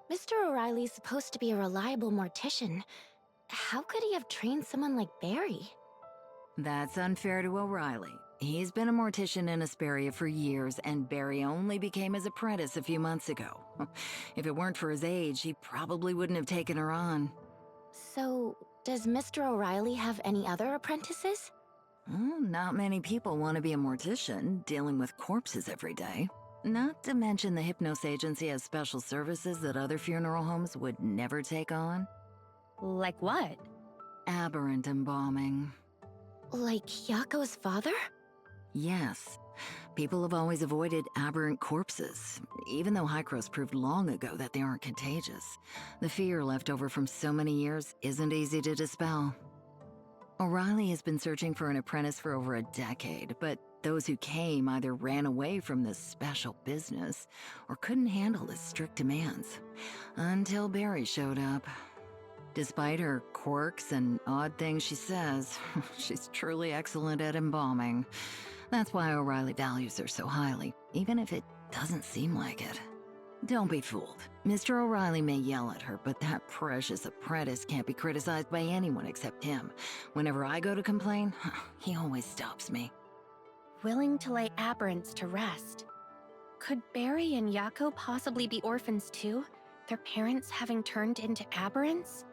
Mr. O'Reilly's supposed to be a reliable mortician. How could he have trained someone like Barry? That's unfair to O'Reilly. He's been a mortician in Asperia for years, and Barry only became his apprentice a few months ago. If it weren't for his age, he probably wouldn't have taken her on. So, does Mr. O'Reilly have any other apprentices? Not many people want to be a mortician, dealing with corpses every day. Not to mention the Hypnos Agency has special services that other funeral homes would never take on. Like what? Aberrant embalming. Like Yako's father? Yes, People have always avoided aberrant corpses, even though Hycros proved long ago that they aren't contagious. The fear left over from so many years isn't easy to dispel. O'Reilly has been searching for an apprentice for over a decade, but those who came either ran away from this special business or couldn't handle his strict demands. Until Barry showed up. Despite her quirks and odd things she says, she's truly excellent at embalming. That's why O'Reilly values her so highly, even if it doesn't seem like it. Don't be fooled. Mr. O'Reilly may yell at her, but that precious apprentice can't be criticized by anyone except him. Whenever I go to complain, he always stops me. Willing to lay aberrants to rest. Could Barry and Yako possibly be orphans too? Their parents having turned into aberrants?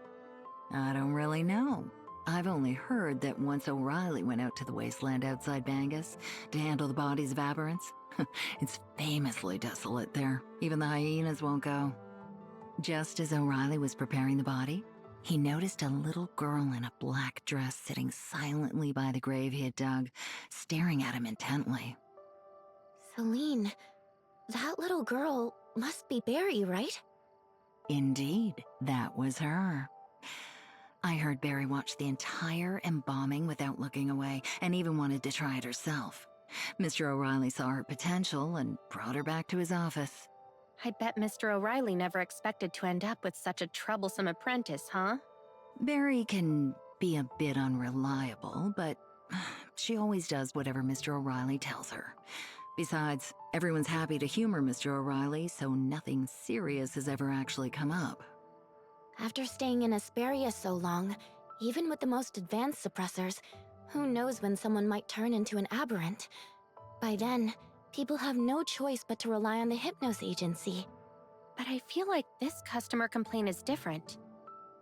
I don't really know. I've only heard that once O'Reilly went out to the wasteland outside Bangus to handle the bodies of aberrants. It's famously desolate there. Even the hyenas won't go. Just as O'Reilly was preparing the body, he noticed a little girl in a black dress sitting silently by the grave he had dug, staring at him intently. Celine, that little girl must be Barry, right? Indeed, that was her. I heard Barry watch the entire embalming without looking away, and even wanted to try it herself. Mr. O'Reilly saw her potential and brought her back to his office. I bet Mr. O'Reilly never expected to end up with such a troublesome apprentice, huh? Barry can be a bit unreliable, but she always does whatever Mr. O'Reilly tells her. Besides, everyone's happy to humor Mr. O'Reilly, so nothing serious has ever actually come up. After staying in Asperia so long, even with the most advanced suppressors, who knows when someone might turn into an aberrant? By then, people have no choice but to rely on the Hypnos Agency. But I feel like this customer complaint is different.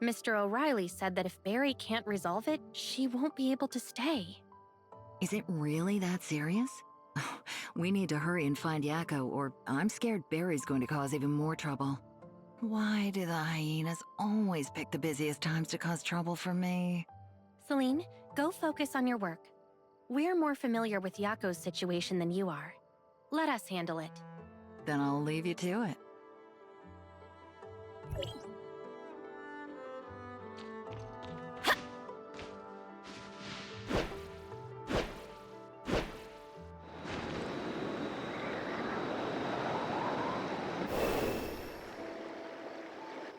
Mr. O'Reilly said that if Barry can't resolve it, she won't be able to stay. Is it really that serious? We need to hurry and find Yako, or I'm scared Barry's going to cause even more trouble. Why do the hyenas always pick the busiest times to cause trouble for me? Celine, go focus on your work. We're more familiar with Yako's situation than you are. Let us handle it. Then I'll leave you to it.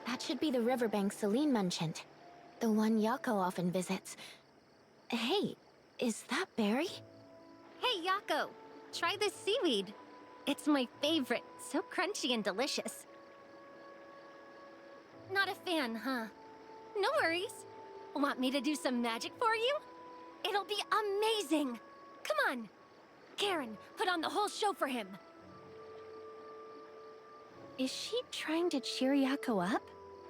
That should be the riverbank Celine mentioned. The one Yako often visits. Hey, is that Barry? Hey, Yako! Try this seaweed. It's my favorite. So crunchy and delicious. Not a fan, huh? No worries. Want me to do some magic for you? It'll be amazing! Come on! Karen, put on the whole show for him! Is she trying to cheer Yako up?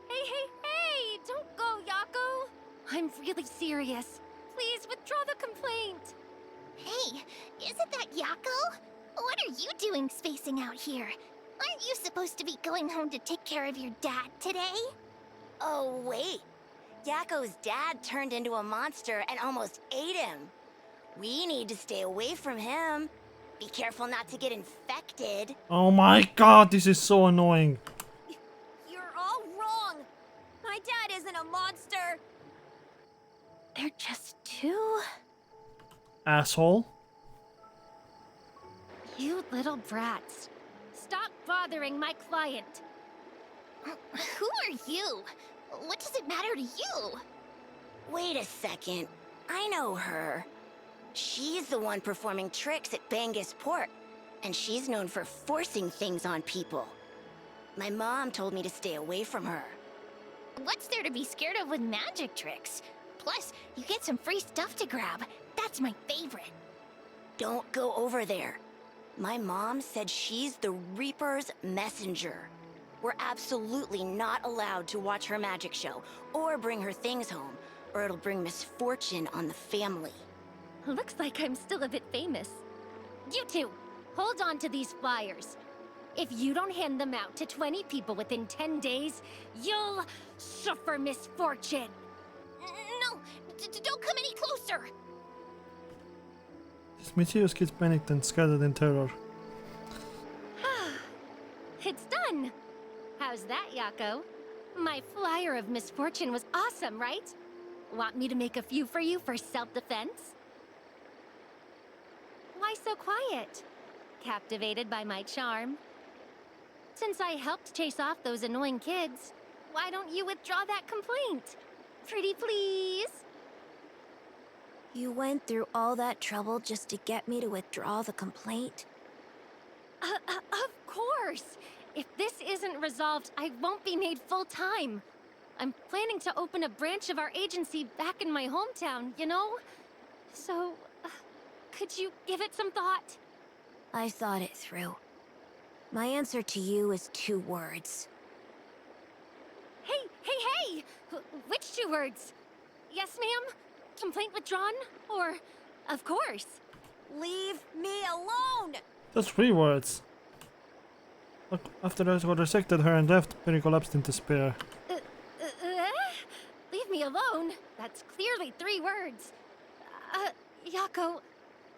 Hey! Don't go, Yako! I'm really serious. Please withdraw the complaint. Hey, isn't that Yako? What are you doing spacing out here? Aren't you supposed to be going home to take care of your dad today? Oh, wait. Yako's dad turned into a monster and almost ate him. We need to stay away from him. Be careful not to get infected. Oh my god, this is so annoying. You're all wrong. My dad isn't a monster. They're just two... Asshole. You little brats. Stop bothering my client. Who are you? What does it matter to you? Wait a second. I know her. She's the one performing tricks at Bangus Port, and she's known for forcing things on people. My mom told me to stay away from her. What's there to be scared of with magic tricks? Plus, you get some free stuff to grab. That's my favorite. Don't go over there. My mom said she's the Reaper's messenger. We're absolutely not allowed to watch her magic show or bring her things home, or it'll bring misfortune on the family. Looks like I'm still a bit famous. You two, hold on to these flyers. If you don't hand them out to 20 people within 10 days, you'll suffer misfortune. No, don't come any closer. This mischievous kids panicked and scattered in terror. It's done! How's that, Yako? My flyer of misfortune was awesome, right? Want me to make a few for you for self-defense? Why so quiet? Captivated by my charm? Since I helped chase off those annoying kids, why don't you withdraw that complaint? Pretty please? You went through all that trouble just to get me to withdraw the complaint? Of course! If this isn't resolved, I won't be made full-time. I'm planning to open a branch of our agency back in my hometown, you know? So, could you give it some thought? I thought it through. My answer to you is 2 words. Hey! Which 2 words? Yes, ma'am? Complaint withdrawn? Or, of course? Leave me alone! That's 3 words. Look, after I resected her and left, Perry collapsed in despair. Leave me alone? That's clearly 3 words. Yako,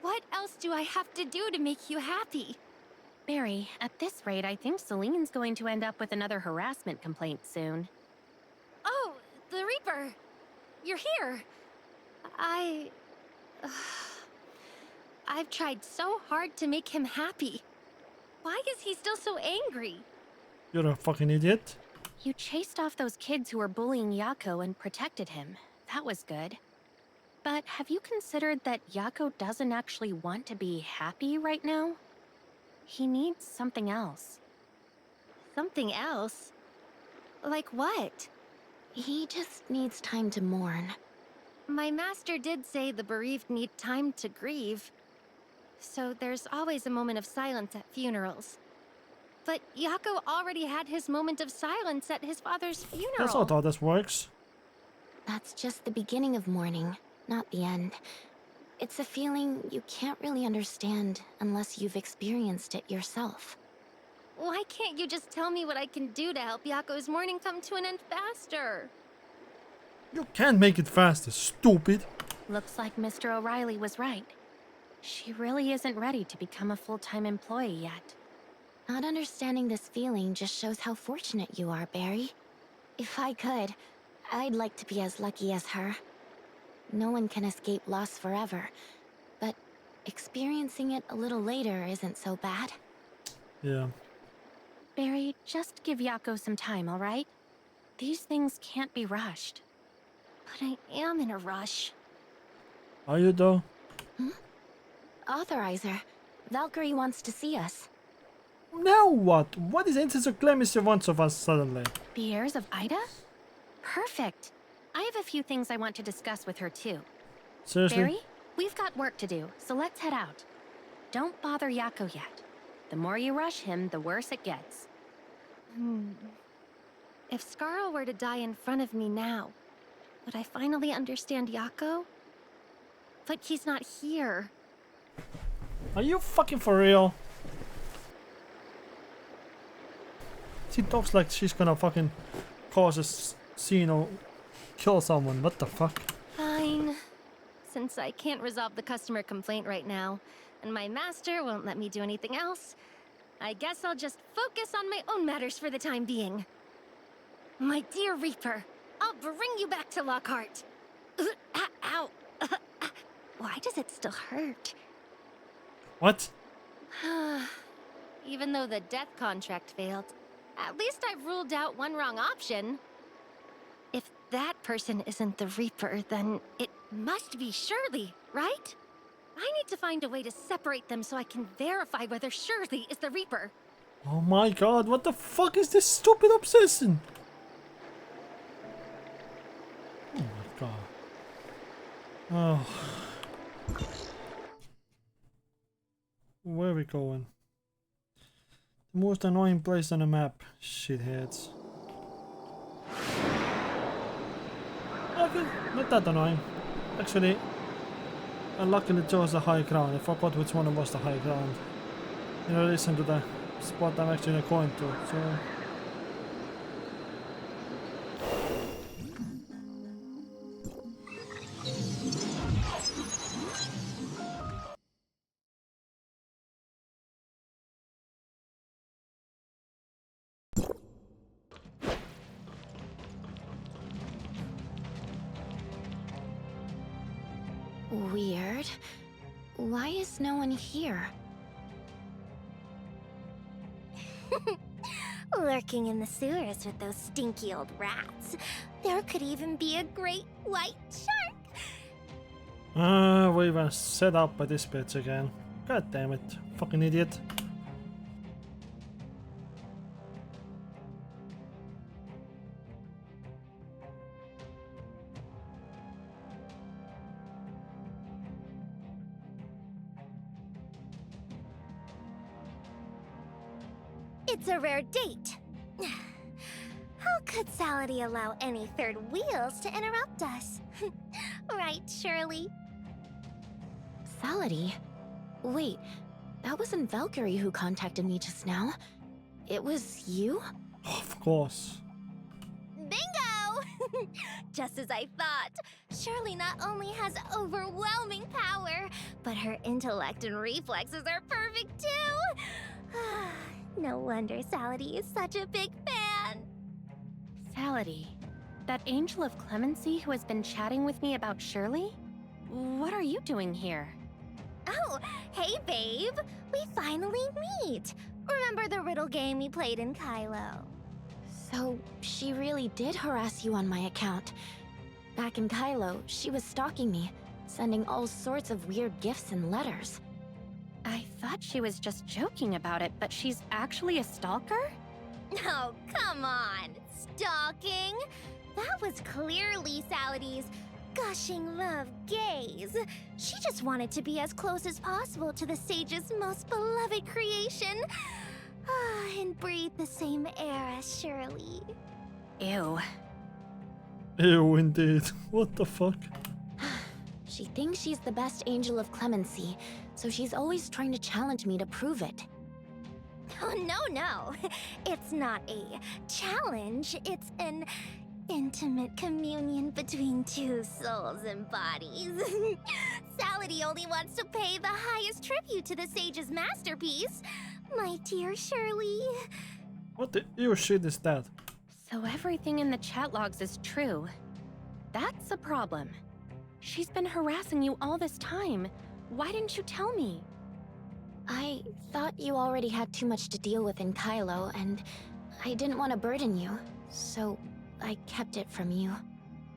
what else do I have to do to make you happy? Barry, at this rate, I think Celine's going to end up with another harassment complaint soon. Oh, the Reaper! You're here! I've tried so hard to make him happy. Why is he still so angry? You're a fucking idiot. You chased off those kids who were bullying Yako and protected him. That was good. But have you considered that Yako doesn't actually want to be happy right now? He needs something else. Something else? Like what? He just needs time to mourn. My master did say the bereaved need time to grieve. So there's always a moment of silence at funerals. But Yako already had his moment of silence at his father's funeral. That's not how this works. That's just the beginning of mourning, not the end. It's a feeling you can't really understand unless you've experienced it yourself. Why can't you just tell me what I can do to help Yako's mourning come to an end faster? You can't make it faster, stupid. Looks like Mr. O'Reilly was right. She really isn't ready to become a full-time employee yet. Not understanding this feeling just shows how fortunate you are, Barry. If I could, I'd like to be as lucky as her. No one can escape loss forever, but experiencing it a little later isn't so bad. Yeah. Barry, just give Yako some time, all right? These things can't be rushed. But I am in a rush. Are you though? Authorizer, Valkyrie wants to see us. Now what? What is Ancient of Clemency wants of us suddenly? The heirs of Ida? Perfect. I have a few things I want to discuss with her too. Seriously? Barry, we've got work to do, so let's head out. Don't bother Yako yet. The more you rush him, the worse it gets. If Scarl were to die in front of me now, would I finally understand Yako? But he's not here. Are you fucking for real? She talks like she's gonna fucking cause a scene or kill someone. What the fuck? Fine. Since I can't resolve the customer complaint right now, and my master won't let me do anything else, I guess I'll just focus on my own matters for the time being. My dear Reaper, I'll bring you back to Lockhart. Ow! Why does it still hurt? What? Even though the death contract failed, at least I've ruled out one wrong option. If that person isn't the Reaper, then it must be Shirley, right? I need to find a way to separate them so I can verify whether Shirley is the Reaper. Oh my god, what the fuck is this stupid obsession? Oh my god. Oh. Where are we going? The most annoying place on the map, shitheads. Okay, not that annoying. Actually, I luckily chose the high ground. I forgot which one was the high ground. In relation to the spot I'm actually going to, so... Weird. Why is no one here? Lurking in the sewers with those stinky old rats. There could even be a great white shark. We were set up by this bitch again. God damn it. Fucking idiot. It's a rare date. How could Salady allow any third wheels to interrupt us? Right, Shirley? Salady? Wait, that wasn't Valkyrie who contacted me just now. It was you? Of course. Bingo! Just as I thought. Shirley not only has overwhelming power, but her intellect and reflexes are perfect too. No wonder Salady is such a big fan. Salady, that angel of clemency who has been chatting with me about Shirley? What are you doing here? Oh, hey babe! We finally meet! Remember the riddle game we played in Kylo? So, she really did harass you on my account. Back in Kylo, she was stalking me, sending all sorts of weird gifts and letters. I thought she was just joking about it, but she's actually a stalker? Oh, come on! Stalking? That was clearly Salady's gushing love gaze. She just wanted to be as close as possible to the sage's most beloved creation. And breathe the same air as Shirley. Ew. Ew, indeed. What the fuck? She thinks she's the best angel of clemency, so she's always trying to challenge me to prove it. Oh, no. It's not a challenge. It's an intimate communion between two souls and bodies. Salady only wants to pay the highest tribute to the sage's masterpiece. My dear Shirley. What the ew shit is that? So everything in the chat logs is true. That's a problem. She's been harassing you all this time. Why didn't you tell me? I thought you already had too much to deal with in Kylo, and I didn't want to burden you, so I kept it from you.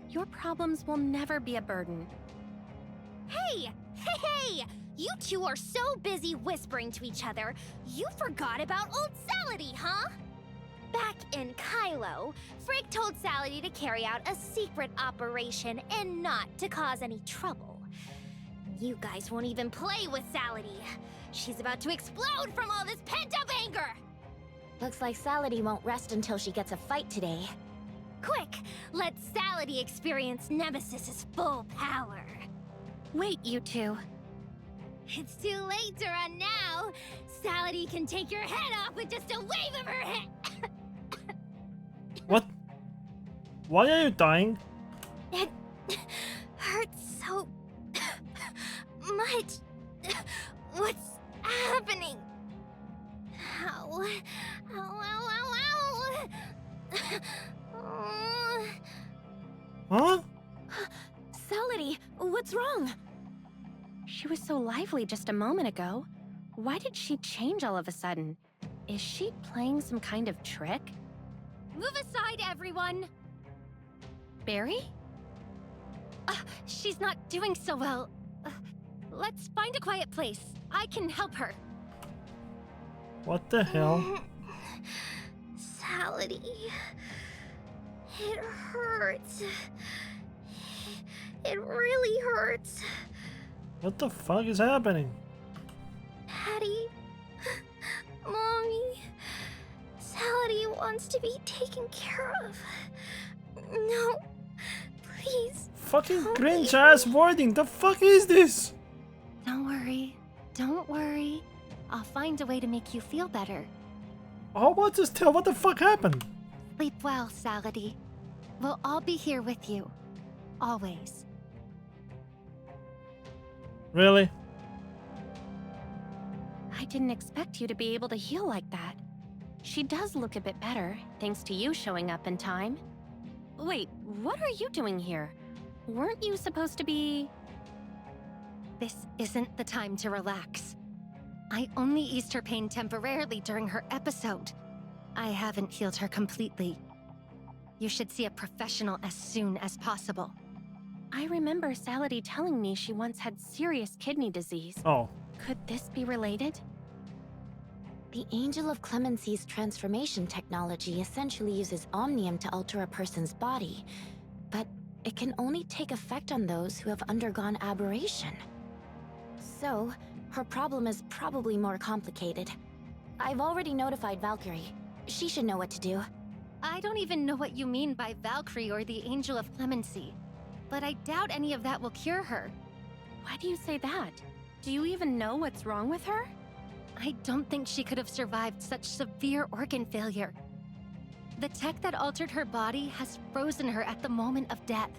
Your problems will never be a burden. Hey! You two are so busy whispering to each other, you forgot about old Salady, huh? Back in Kylo, Frigg told Salady to carry out a secret operation and not to cause any trouble. You guys won't even play with Salady. She's about to explode from all this pent-up anger! Looks like Salady won't rest until she gets a fight today. Quick, let Salady experience Nemesis's full power. Wait, you two. It's too late to run now. Salady can take your head off with just a wave of her hand. What? Why are you dying? It hurts so much. What's happening? Ow. Huh? Salady, what's wrong? She was so lively just a moment ago. Why did she change all of a sudden? Is she playing some kind of trick? Move aside, everyone! Barry? She's not doing so well. Let's find a quiet place. I can help her. What the hell? Salady. It hurts. It really hurts. What the fuck is happening? Daddy. Mommy. Salady wants to be taken care of. No. Please. Fucking cringe ass wording. The fuck is this? Don't worry. I'll find a way to make you feel better. How about just tell what the fuck happened? Sleep well, Salady. We'll all be here with you. Always. Really? I didn't expect you to be able to heal like that. She does look a bit better, thanks to you showing up in time. Wait, what are you doing here? Weren't you supposed to be... This isn't the time to relax. I only eased her pain temporarily during her episode. I haven't healed her completely. You should see a professional as soon as possible. I remember Salady telling me she once had serious kidney disease. Oh. Could this be related? The Angel of Clemency's transformation technology essentially uses omnium to alter a person's body, but it can only take effect on those who have undergone aberration. So, her problem is probably more complicated. I've already notified Valkyrie. She should know what to do. I don't even know what you mean by Valkyrie or the Angel of Clemency, but I doubt any of that will cure her. Why do you say that? Do you even know what's wrong with her? I don't think she could have survived such severe organ failure. The tech that altered her body has frozen her at the moment of death,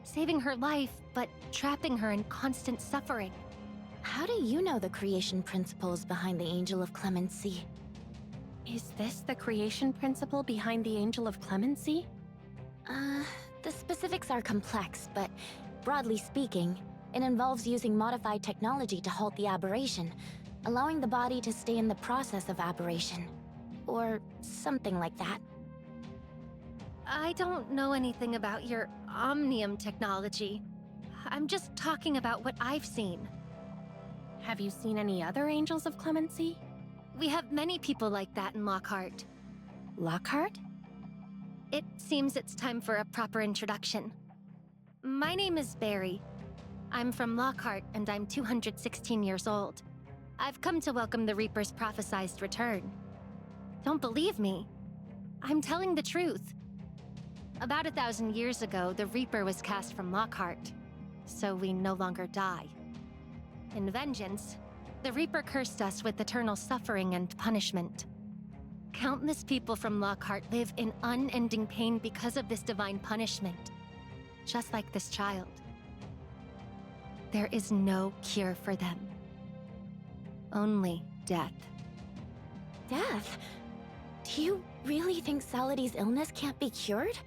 saving her life, but trapping her in constant suffering. How do you know the creation principles behind the Angel of Clemency? Is this the creation principle behind the Angel of Clemency? The specifics are complex, but broadly speaking, it involves using modified technology to halt the aberration, allowing the body to stay in the process of aberration. Or something like that. I don't know anything about your omnium technology. I'm just talking about what I've seen. Have you seen any other Angels of Clemency? We have many people like that in Lockhart. Lockhart? It seems it's time for a proper introduction. My name is Barry. I'm from Lockhart, and I'm 216 years old. I've come to welcome the Reaper's prophesized return. Don't believe me? I'm telling the truth. About 1,000 years ago, the Reaper was cast from Lockhart, so we no longer die. In vengeance, the Reaper cursed us with eternal suffering and punishment. Countless people from Lockhart live in unending pain because of this divine punishment, just like this child. There is no cure for them. Only death. Death? Do you really think Salady's illness can't be cured?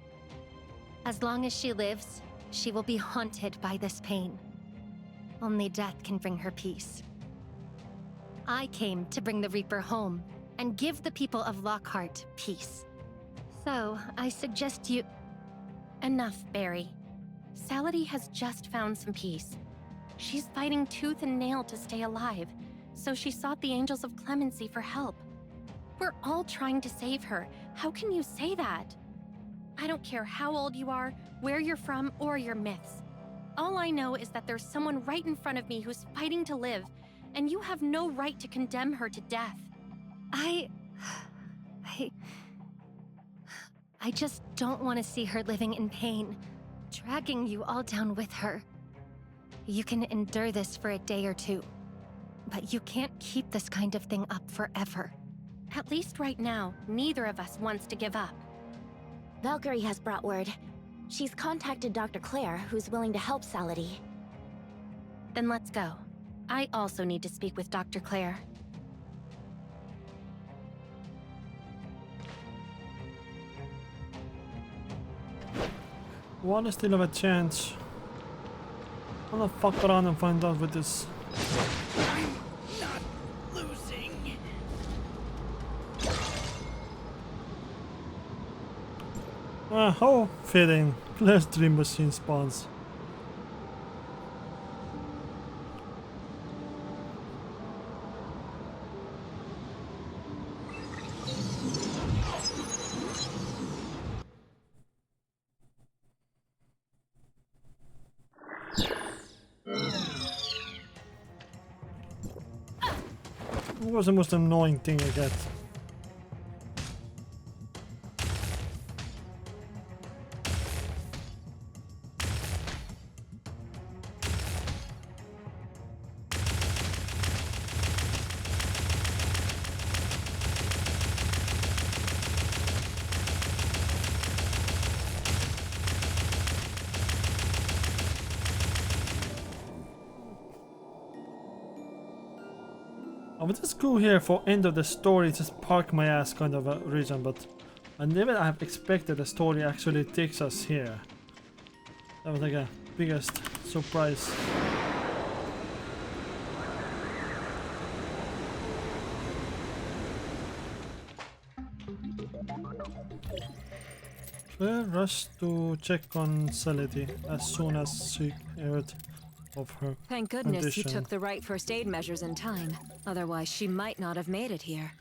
As long as she lives, she will be haunted by this pain. Only death can bring her peace. I came to bring the Reaper home and give the people of Lockhart peace. So, I suggest you... Enough, Barry. Salady has just found some peace. She's fighting tooth and nail to stay alive, so she sought the Angels of Clemency for help. We're all trying to save her. How can you say that? I don't care how old you are, where you're from, or your myths. All I know is that there's someone right in front of me who's fighting to live, and you have no right to condemn her to death. I just don't want to see her living in pain, dragging you all down with her. You can endure this for a day or two, but you can't keep this kind of thing up forever. At least right now, neither of us wants to give up. Valkyrie has brought word. She's contacted Dr. Claire, who's willing to help Salady. Then let's go. I also need to speak with Dr. Claire. One still have a chance. I'm gonna fuck around and find out with this. I'm not losing. How fitting. Claire's dream machine spawns. What was the most annoying thing I get? I would just go here for end of the story, just park my ass kind of a region, but I never have expected the story actually takes us here. That was like a biggest surprise. Claire rushed to check on Celity as soon as she heard of her Thank goodness you condition. took the right first aid measures in time. Otherwise, she might not have made it here.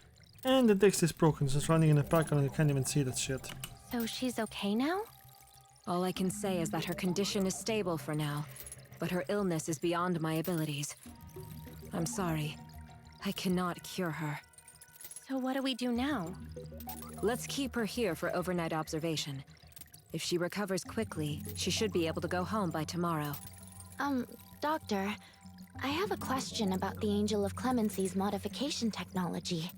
And the text is broken, so it's running in the background and you can't even see that shit. So she's okay now? All I can say is that her condition is stable for now, but her illness is beyond my abilities. I'm sorry. I cannot cure her. So what do we do now? Let's keep her here for overnight observation. If she recovers quickly, she should be able to go home by tomorrow. Doctor, I have a question about the Angel of Clemency's modification technology.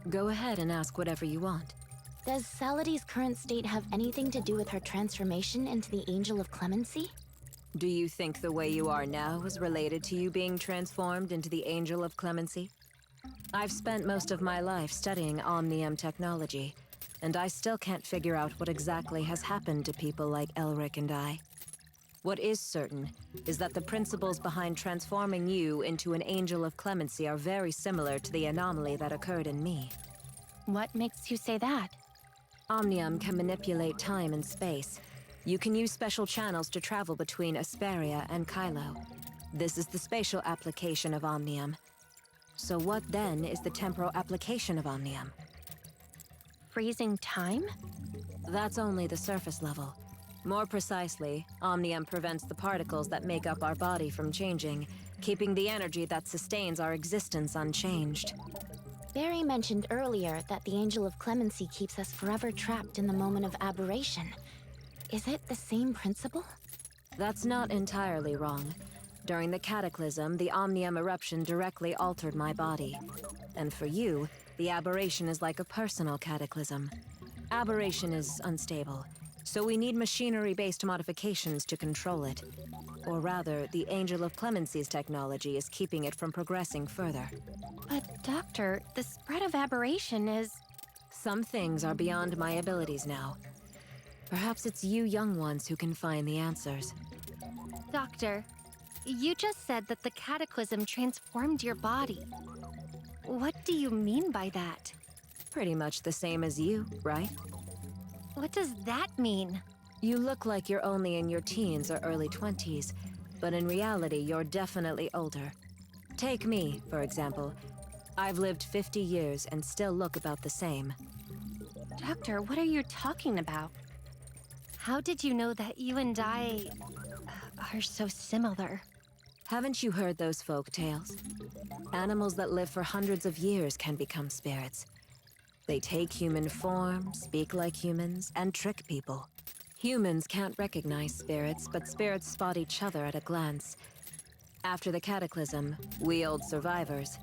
Go ahead and ask whatever you want. Does Sality's current state have anything to do with her transformation into the Angel of Clemency? Do you think the way you are now is related to you being transformed into the Angel of Clemency? I've spent most of my life studying Omnium technology, and I still can't figure out what exactly has happened to people like Elric and I. What is certain is that the principles behind transforming you into an Angel of Clemency are very similar to the anomaly that occurred in me. What makes you say that? Omnium can manipulate time and space. You can use special channels to travel between Asperia and Kylo. This is the spatial application of Omnium. So what then is the temporal application of Omnium? Freezing time? That's only the surface level. More precisely, Omnium prevents the particles that make up our body from changing, keeping the energy that sustains our existence unchanged. Barry mentioned earlier that the Angel of Clemency keeps us forever trapped in the moment of aberration. Is it the same principle? That's not entirely wrong. During the Cataclysm, the Omnium eruption directly altered my body. And for you, the aberration is like a personal cataclysm. Aberration is unstable, so we need machinery-based modifications to control it. Or rather, the Angel of Clemency's technology is keeping it from progressing further. But Doctor, the spread of aberration is... Some things are beyond my abilities now. Perhaps it's you young ones who can find the answers. Doctor, you just said that the Cataclysm transformed your body. What do you mean by that? Pretty much the same as you, right? What does that mean? You look like you're only in your teens or early 20s, but in reality, you're definitely older. Take me, for example. I've lived 50 years and still look about the same. Doctor, what are you talking about? How did you know that you and I are so similar? Haven't you heard those folk tales? Animals that live for hundreds of years can become spirits. They take human form, speak like humans, and trick people. Humans can't recognize spirits, but spirits spot each other at a glance. After the Cataclysm, we old survivors.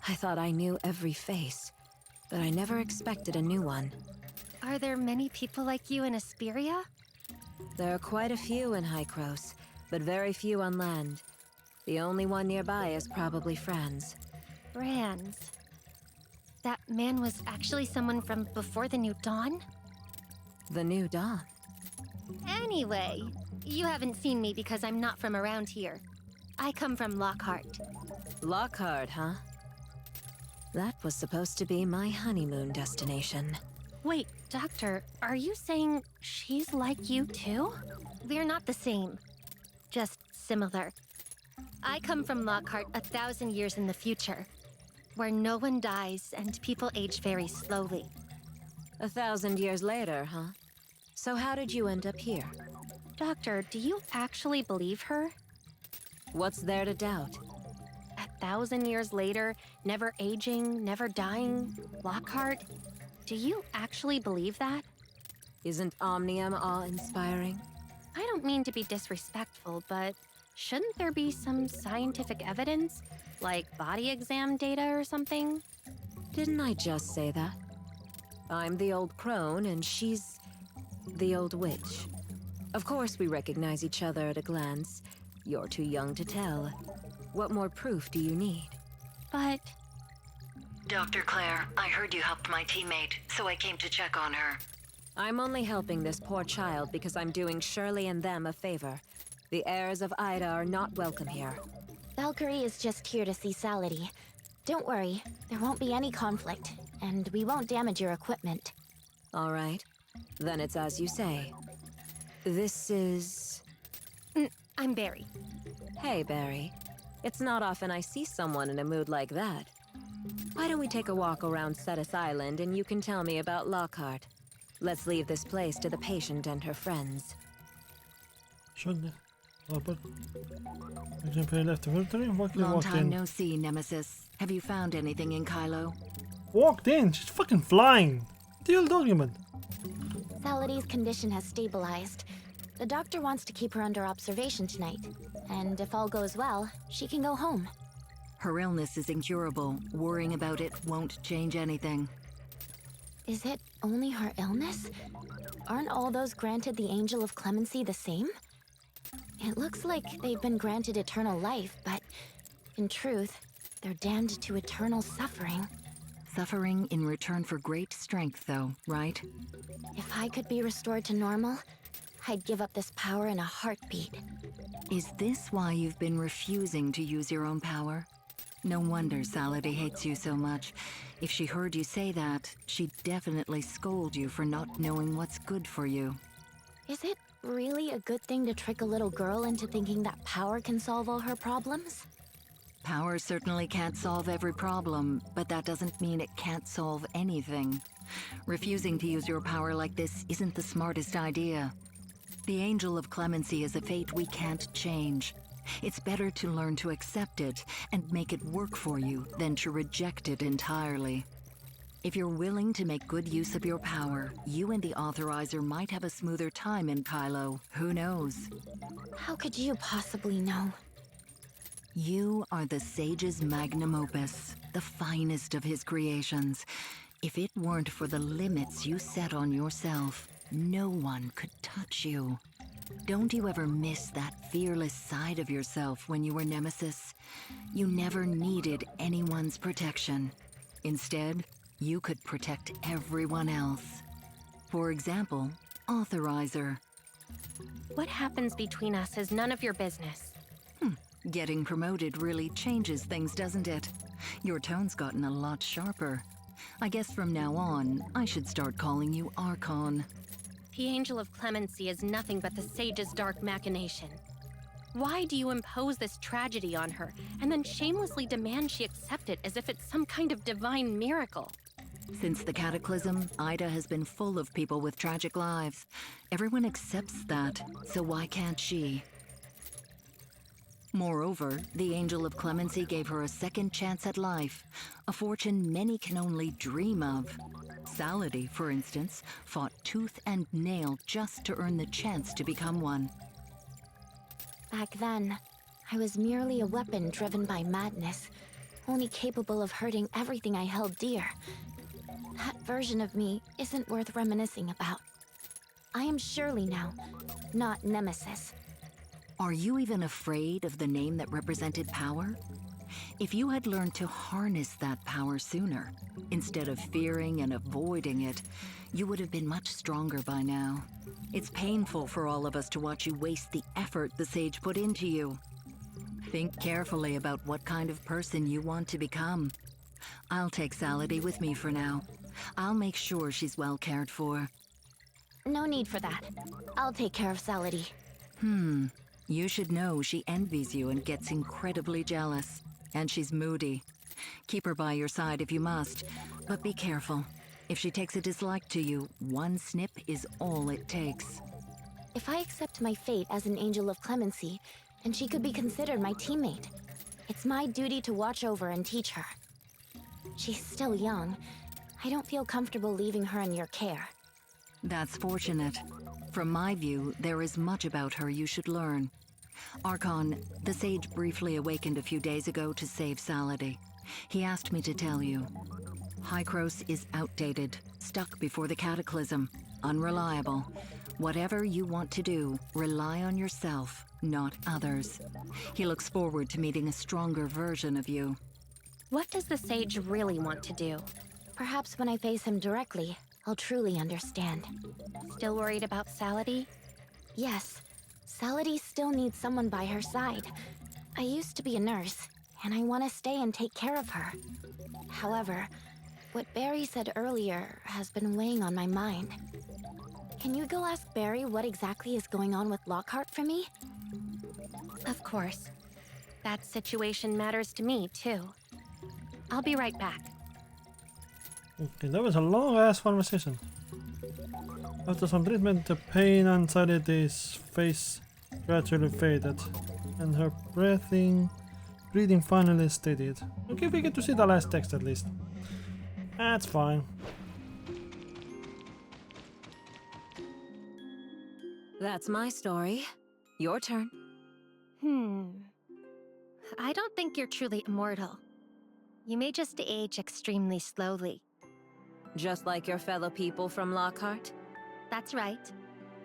I thought I knew every face, but I never expected a new one. Are there many people like you in Asperia? There are quite a few in Hykros, but very few on land. The only one nearby is probably Franz. Franz. That man was actually someone from before the New Dawn? The New Dawn? Anyway, you haven't seen me because I'm not from around here. I come from Lockhart. Lockhart, huh? That was supposed to be my honeymoon destination. Wait, Doctor, are you saying she's like you too? We're not the same. Just similar. I come from Lockhart 1,000 years in the future, where no one dies and people age very slowly. 1,000 years later, huh? So how did you end up here? Doctor, do you actually believe her? What's there to doubt? 1,000 years later, never aging, never dying, Lockhart? Do you actually believe that? Isn't Omnium awe-inspiring? I don't mean to be disrespectful, but shouldn't there be some scientific evidence? Like body exam data or something? Didn't I just say that? I'm the old crone and she's the old witch. Of course we recognize each other at a glance. You're too young to tell. What more proof do you need? But... Dr. Claire, I heard you helped my teammate, so I came to check on her. I'm only helping this poor child because I'm doing Shirley and them a favor. The heirs of Ida are not welcome here. Valkyrie is just here to see Sality. Don't worry, there won't be any conflict, and we won't damage your equipment. All right. Then it's as you say. This is... I'm Barry. Hey, Barry. It's not often I see someone in a mood like that. Why don't we take a walk around Cetus Island and you can tell me about Lockhart? Let's leave this place to the patient and her friends. Should Robert? I can pay left filtering. What can Long walk time in? no see, Nemesis. Have you found anything in Kylo? Walked in. She's fucking flying. Deal document. Salady's condition has stabilized. The doctor wants to keep her under observation tonight. And if all goes well, she can go home. Her illness is incurable. Worrying about it won't change anything. Is it only her illness? Aren't all those granted the Angel of Clemency the same? It looks like they've been granted eternal life, but in truth, they're damned to eternal suffering. Suffering in return for great strength, though, right? If I could be restored to normal, I'd give up this power in a heartbeat. Is this why you've been refusing to use your own power? No wonder Salady hates you so much. If she heard you say that, she'd definitely scold you for not knowing what's good for you. Is it really a good thing to trick a little girl into thinking that power can solve all her problems? Power certainly can't solve every problem, but that doesn't mean it can't solve anything. Refusing to use your power like this isn't the smartest idea. The Angel of Clemency is a fate we can't change. It's better to learn to accept it and make it work for you than to reject it entirely. If you're willing to make good use of your power, you and the Authorizer might have a smoother time in Kylo. Who knows? How could you possibly know? You are the Sage's magnum opus, the finest of his creations. If it weren't for the limits you set on yourself, no one could touch you. Don't you ever miss that fearless side of yourself when you were Nemesis? You never needed anyone's protection. Instead, you could protect everyone else. For example, Authorizer. What happens between us is none of your business. Getting promoted really changes things, doesn't it? Your tone's gotten a lot sharper. I guess from now on, I should start calling you Archon. The Angel of Clemency is nothing but the Sage's dark machination. Why do you impose this tragedy on her, and then shamelessly demand she accept it as if it's some kind of divine miracle? Since the Cataclysm, Ida has been full of people with tragic lives. Everyone accepts that, so why can't she? Moreover, the Angel of Clemency gave her a second chance at life, a fortune many can only dream of. Salady, for instance, fought tooth and nail just to earn the chance to become one. Back then, I was merely a weapon driven by madness, only capable of hurting everything I held dear. That version of me isn't worth reminiscing about. I am Shirley now, not Nemesis. Are you even afraid of the name that represented power? If you had learned to harness that power sooner, instead of fearing and avoiding it, you would have been much stronger by now. It's painful for all of us to watch you waste the effort the Sage put into you. Think carefully about what kind of person you want to become. I'll take Salady with me for now. I'll make sure she's well cared for. No need for that. I'll take care of Salady. You should know she envies you and gets incredibly jealous. And she's moody. Keep her by your side if you must, but be careful. If she takes a dislike to you, one snip is all it takes. If I accept my fate as an Angel of Clemency, then she could be considered my teammate. It's my duty to watch over and teach her. She's still young. I don't feel comfortable leaving her in your care. That's fortunate. From my view, there is much about her you should learn. Archon, the Sage briefly awakened a few days ago to save Salady. He asked me to tell you. Icarus is outdated, stuck before the Cataclysm, unreliable. Whatever you want to do, rely on yourself, not others. He looks forward to meeting a stronger version of you. What does the Sage really want to do? Perhaps when I face him directly, I'll truly understand. Still worried about Salady? Yes. Salady still needs someone by her side. I used to be a nurse, and I want to stay and take care of her. However, What Barry said earlier has been weighing on my mind. Can you go ask Barry what exactly is going on with Lockhart for me? Of course. That situation matters to me, too. I'll be right back. Okay, that was a long ass conversation. After some treatment, the pain and anxiety's face gradually faded, and her breathing finally steadied. Okay, we get to see the last text at least. That's fine. That's my story. Your turn. I don't think you're truly immortal. You may just age extremely slowly. Just like your fellow people from Lockhart? That's right.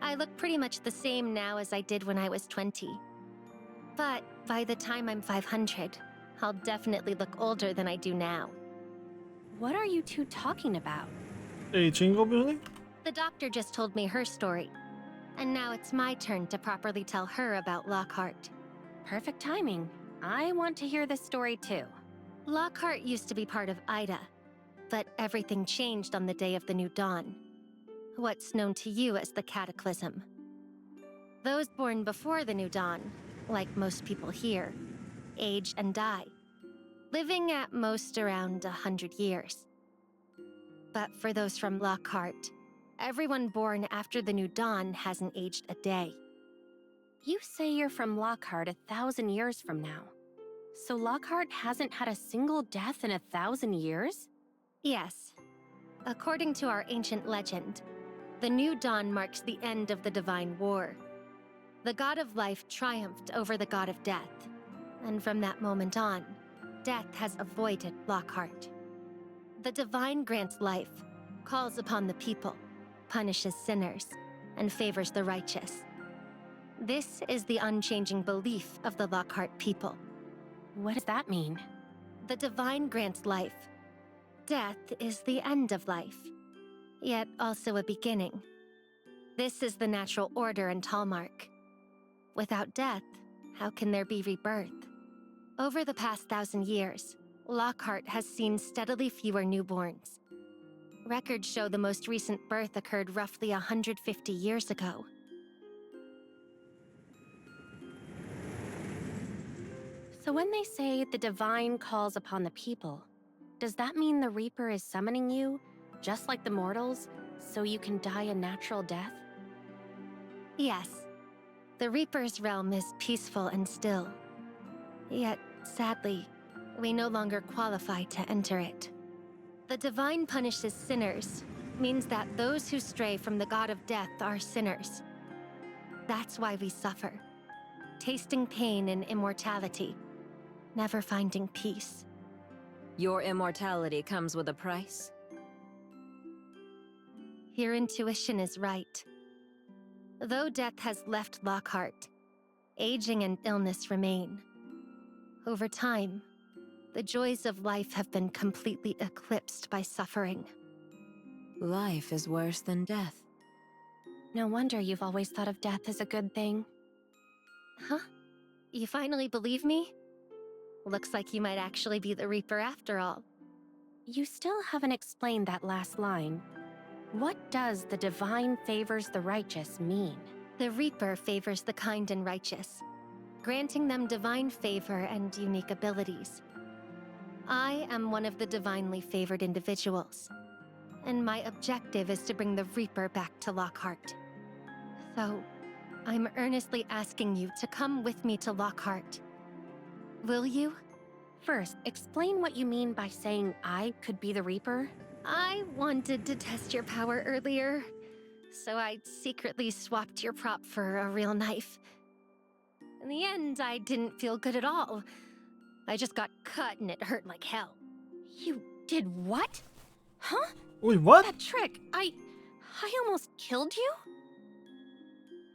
I look pretty much the same now as I did when I was 20. But by the time I'm 500, I'll definitely look older than I do now. What are you two talking about? Aging, obviously? The doctor just told me her story. And now it's my turn to properly tell her about Lockhart. Perfect timing. I want to hear this story too. Lockhart used to be part of Ida, but everything changed on the day of the New Dawn. What's known to you as the Cataclysm. Those born before the New Dawn, like most people here, age and die, living at most around 100 years. But for those from Lockhart, everyone born after the New Dawn hasn't aged a day. You say you're from Lockhart 1,000 years from now. So Lockhart hasn't had a single death in 1,000 years? Yes. According to our ancient legend, the New Dawn marks the end of the Divine War. The God of Life triumphed over the God of Death, and from that moment on, death has avoided Lockhart. The Divine grants life, calls upon the people, punishes sinners, and favors the righteous. This is the unchanging belief of the Lockhart people. What does that mean? The Divine grants life. Death is the end of life, yet also a beginning. This is the natural order in Talmark. Without death, how can there be rebirth? Over the past 1,000 years, Lockhart has seen steadily fewer newborns. Records show the most recent birth occurred roughly 150 years ago. So when they say the Divine calls upon the people, does that mean the Reaper is summoning you, just like the mortals, so you can die a natural death? Yes. The Reaper's realm is peaceful and still. Yet, sadly, we no longer qualify to enter it. The Divine punishes sinners, means that those who stray from the God of Death are sinners. That's why we suffer, tasting pain and immortality, never finding peace. Your immortality comes with a price? Your intuition is right. Though death has left Lockhart, aging and illness remain. Over time, the joys of life have been completely eclipsed by suffering. Life is worse than death. No wonder you've always thought of death as a good thing. Huh? You finally believe me? Looks like you might actually be the Reaper after all. You still haven't explained that last line. What does the Divine favors the righteous mean? The Reaper favors the kind and righteous, granting them divine favor and unique abilities. I am one of the divinely favored individuals, and my objective is to bring the Reaper back to Lockhart. So, I'm earnestly asking you to come with me to Lockhart. Will you? First, explain what you mean by saying I could be the Reaper. I wanted to test your power earlier, so I secretly swapped your prop for a real knife. In the end, I didn't feel good at all. I just got cut and it hurt like hell. You did what? Huh? Wait, what? That trick, I almost killed you?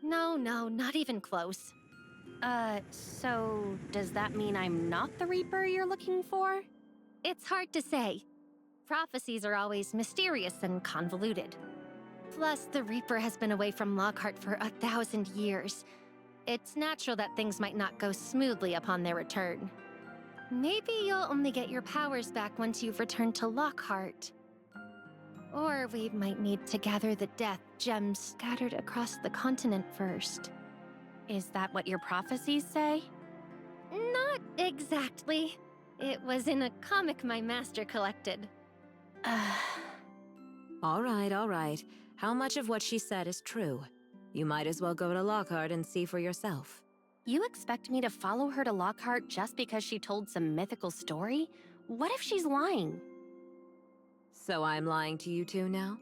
No, not even close. So does that mean I'm not the Reaper you're looking for? It's hard to say. Prophecies are always mysterious and convoluted. Plus, the Reaper has been away from Lockhart for 1,000 years. It's natural that things might not go smoothly upon their return. Maybe you'll only get your powers back once you've returned to Lockhart. Or we might need to gather the death gems scattered across the continent first. Is that what your prophecies say? Not exactly. It was in a comic my master collected. All right. How much of what she said is true? You might as well go to Lockhart and see for yourself. You expect me to follow her to Lockhart just because she told some mythical story? What if she's lying? So I'm lying to you two now?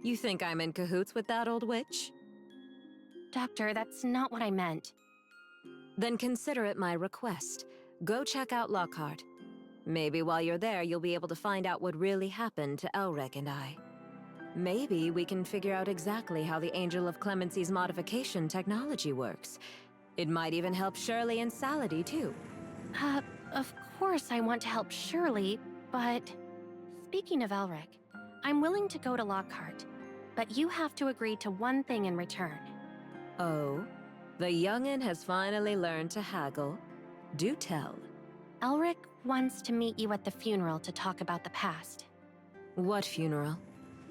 You think I'm in cahoots with that old witch? Doctor, that's not what I meant. Then consider it my request. Go check out Lockhart. Maybe while you're there, you'll be able to find out what really happened to Elric and I. Maybe we can figure out exactly how the Angel of Clemency's modification technology works. It might even help Shirley and Salady, too. Of course I want to help Shirley, but... Speaking of Elric, I'm willing to go to Lockhart, but you have to agree to one thing in return. Oh? The youngin' has finally learned to haggle. Do tell. Elric wants to meet you at the funeral to talk about the past. What funeral?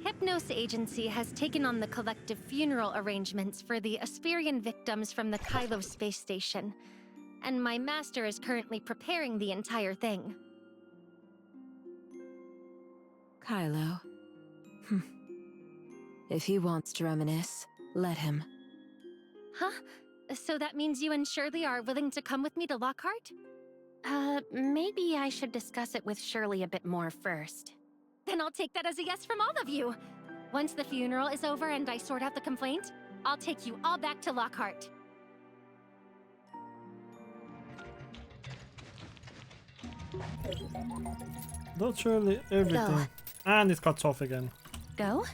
Hypnos Agency has taken on the collective funeral arrangements for the Asperian victims from the Kylo space station, and my master is currently preparing the entire thing. Kylo. If he wants to reminisce, let him. Huh? So that means you and Shirley are willing to come with me to Lockhart? Maybe I should discuss it with Shirley a bit more first. Then I'll take that as a yes from all of you. Once the funeral is over and I sort out the complaint, I'll take you all back to Lockhart. That's surely everything. Go. And it cuts off again. Go?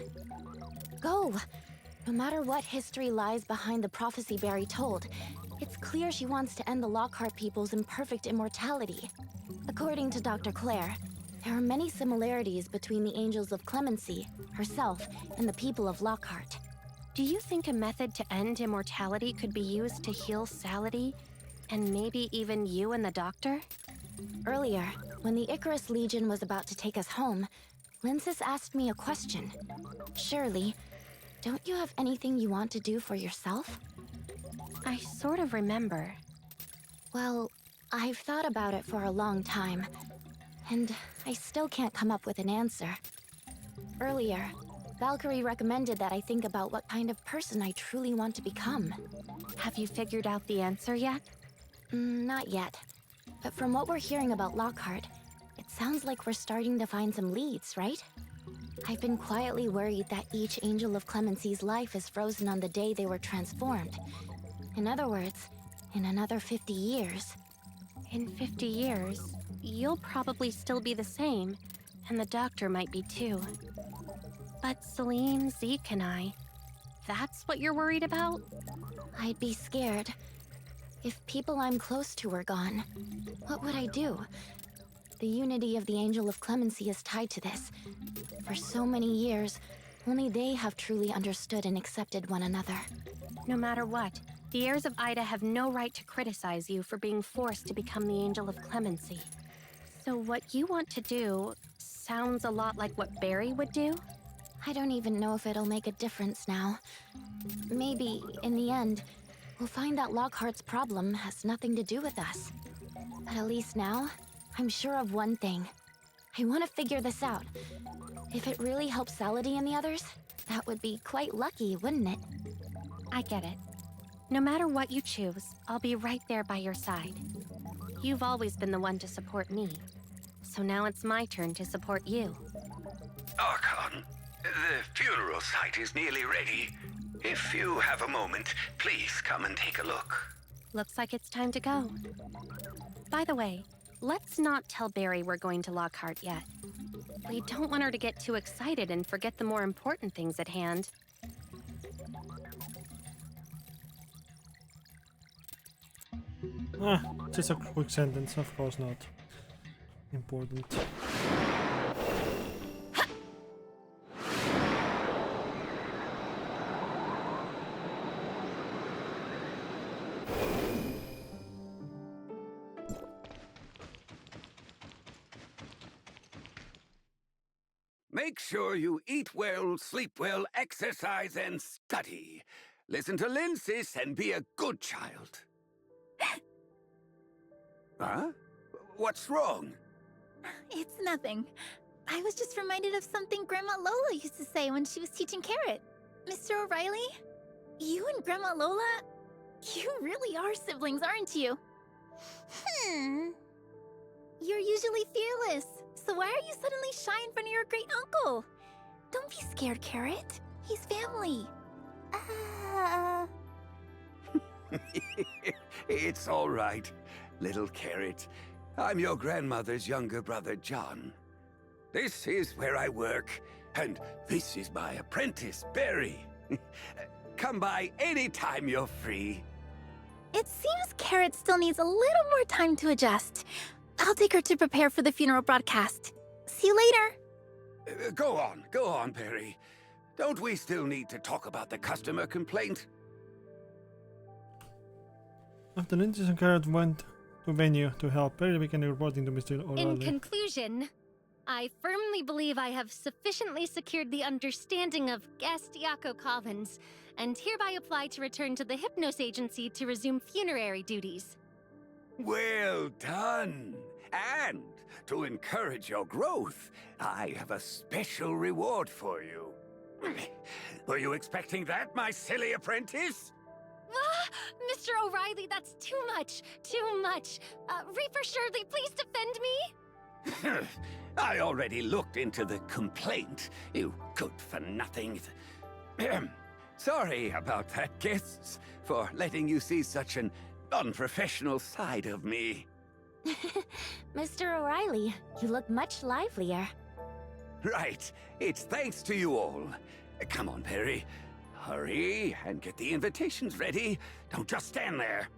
Go! No matter what history lies behind the prophecy Barry told, it's clear she wants to end the Lockhart people's imperfect immortality. According to Dr. Claire, there are many similarities between the Angels of Clemency, herself, and the people of Lockhart. Do you think a method to end immortality could be used to heal Salady, and maybe even you and the doctor? Earlier, when the Icarus Legion was about to take us home, Linsis asked me a question. Shirley, don't you have anything you want to do for yourself? I sort of remember. Well, I've thought about it for a long time, and I still can't come up with an answer. Earlier, Valkyrie recommended that I think about what kind of person I truly want to become. Have you figured out the answer yet? Not yet. But from what we're hearing about Lockhart, it sounds like we're starting to find some leads, right? I've been quietly worried that each Angel of Clemency's life is frozen on the day they were transformed. In other words, in another 50 years. In 50 years, you'll probably still be the same, and the doctor might be too. But Celine, Zeke, and I, that's what you're worried about? I'd be scared. If people I'm close to were gone, what would I do? The unity of the Angel of Clemency is tied to this. For so many years, only they have truly understood and accepted one another. No matter what, the heirs of Ida have no right to criticize you for being forced to become the Angel of Clemency. So what you want to do sounds a lot like what Barry would do? I don't even know if it'll make a difference now. Maybe, in the end, we'll find that Lockhart's problem has nothing to do with us. But at least now, I'm sure of one thing. I want to figure this out. If it really helps Salady and the others, that would be quite lucky, wouldn't it? I get it. No matter what you choose, I'll be right there by your side. You've always been the one to support me. So now it's my turn to support you. Archon, the funeral site is nearly ready. If you have a moment, please come and take a look. Looks like it's time to go. By the way, let's not tell Barry we're going to Lockhart yet. We don't want her to get too excited and forget the more important things at hand. Just a quick sentence, of course not. Important. Make sure you eat well, sleep well, exercise, and study. Listen to Lindsys and be a good child. Huh? What's wrong? It's nothing. I was just reminded of something Grandma Lola used to say when she was teaching Carrot. Mr. O'Reilly, you and Grandma Lola, you really are siblings, aren't you? You're usually fearless, so why are you suddenly shy in front of your great uncle? Don't be scared, Carrot. He's family. It's all right, little Carrot. I'm your grandmother's younger brother, John. This is where I work, and this is my apprentice, Barry. Come by anytime you're free. It seems Carrot still needs a little more time to adjust. I'll take her to prepare for the funeral broadcast. See you later. Go on, Barry. Don't we still need to talk about the customer complaint? After Lindsay and Carrot went to venue to help, Perry began reporting to Mr. O'Reilly. In conclusion, I firmly believe I have sufficiently secured the understanding of guest Yako Collins, and hereby apply to return to the Hypnos Agency to resume funerary duties. Well done! And to encourage your growth, I have a special reward for you. Were you expecting that, my silly apprentice? Ah, Mr. O'Reilly, that's too much! Too much! Reaper Shirley, please defend me! I already looked into the complaint, you good-for-nothing. Sorry about that, guests, for letting you see such an unprofessional side of me. Mr. O'Reilly, you look much livelier. Right, it's thanks to you all. Come on, Perry. Hurry and get the invitations ready. Don't just stand there.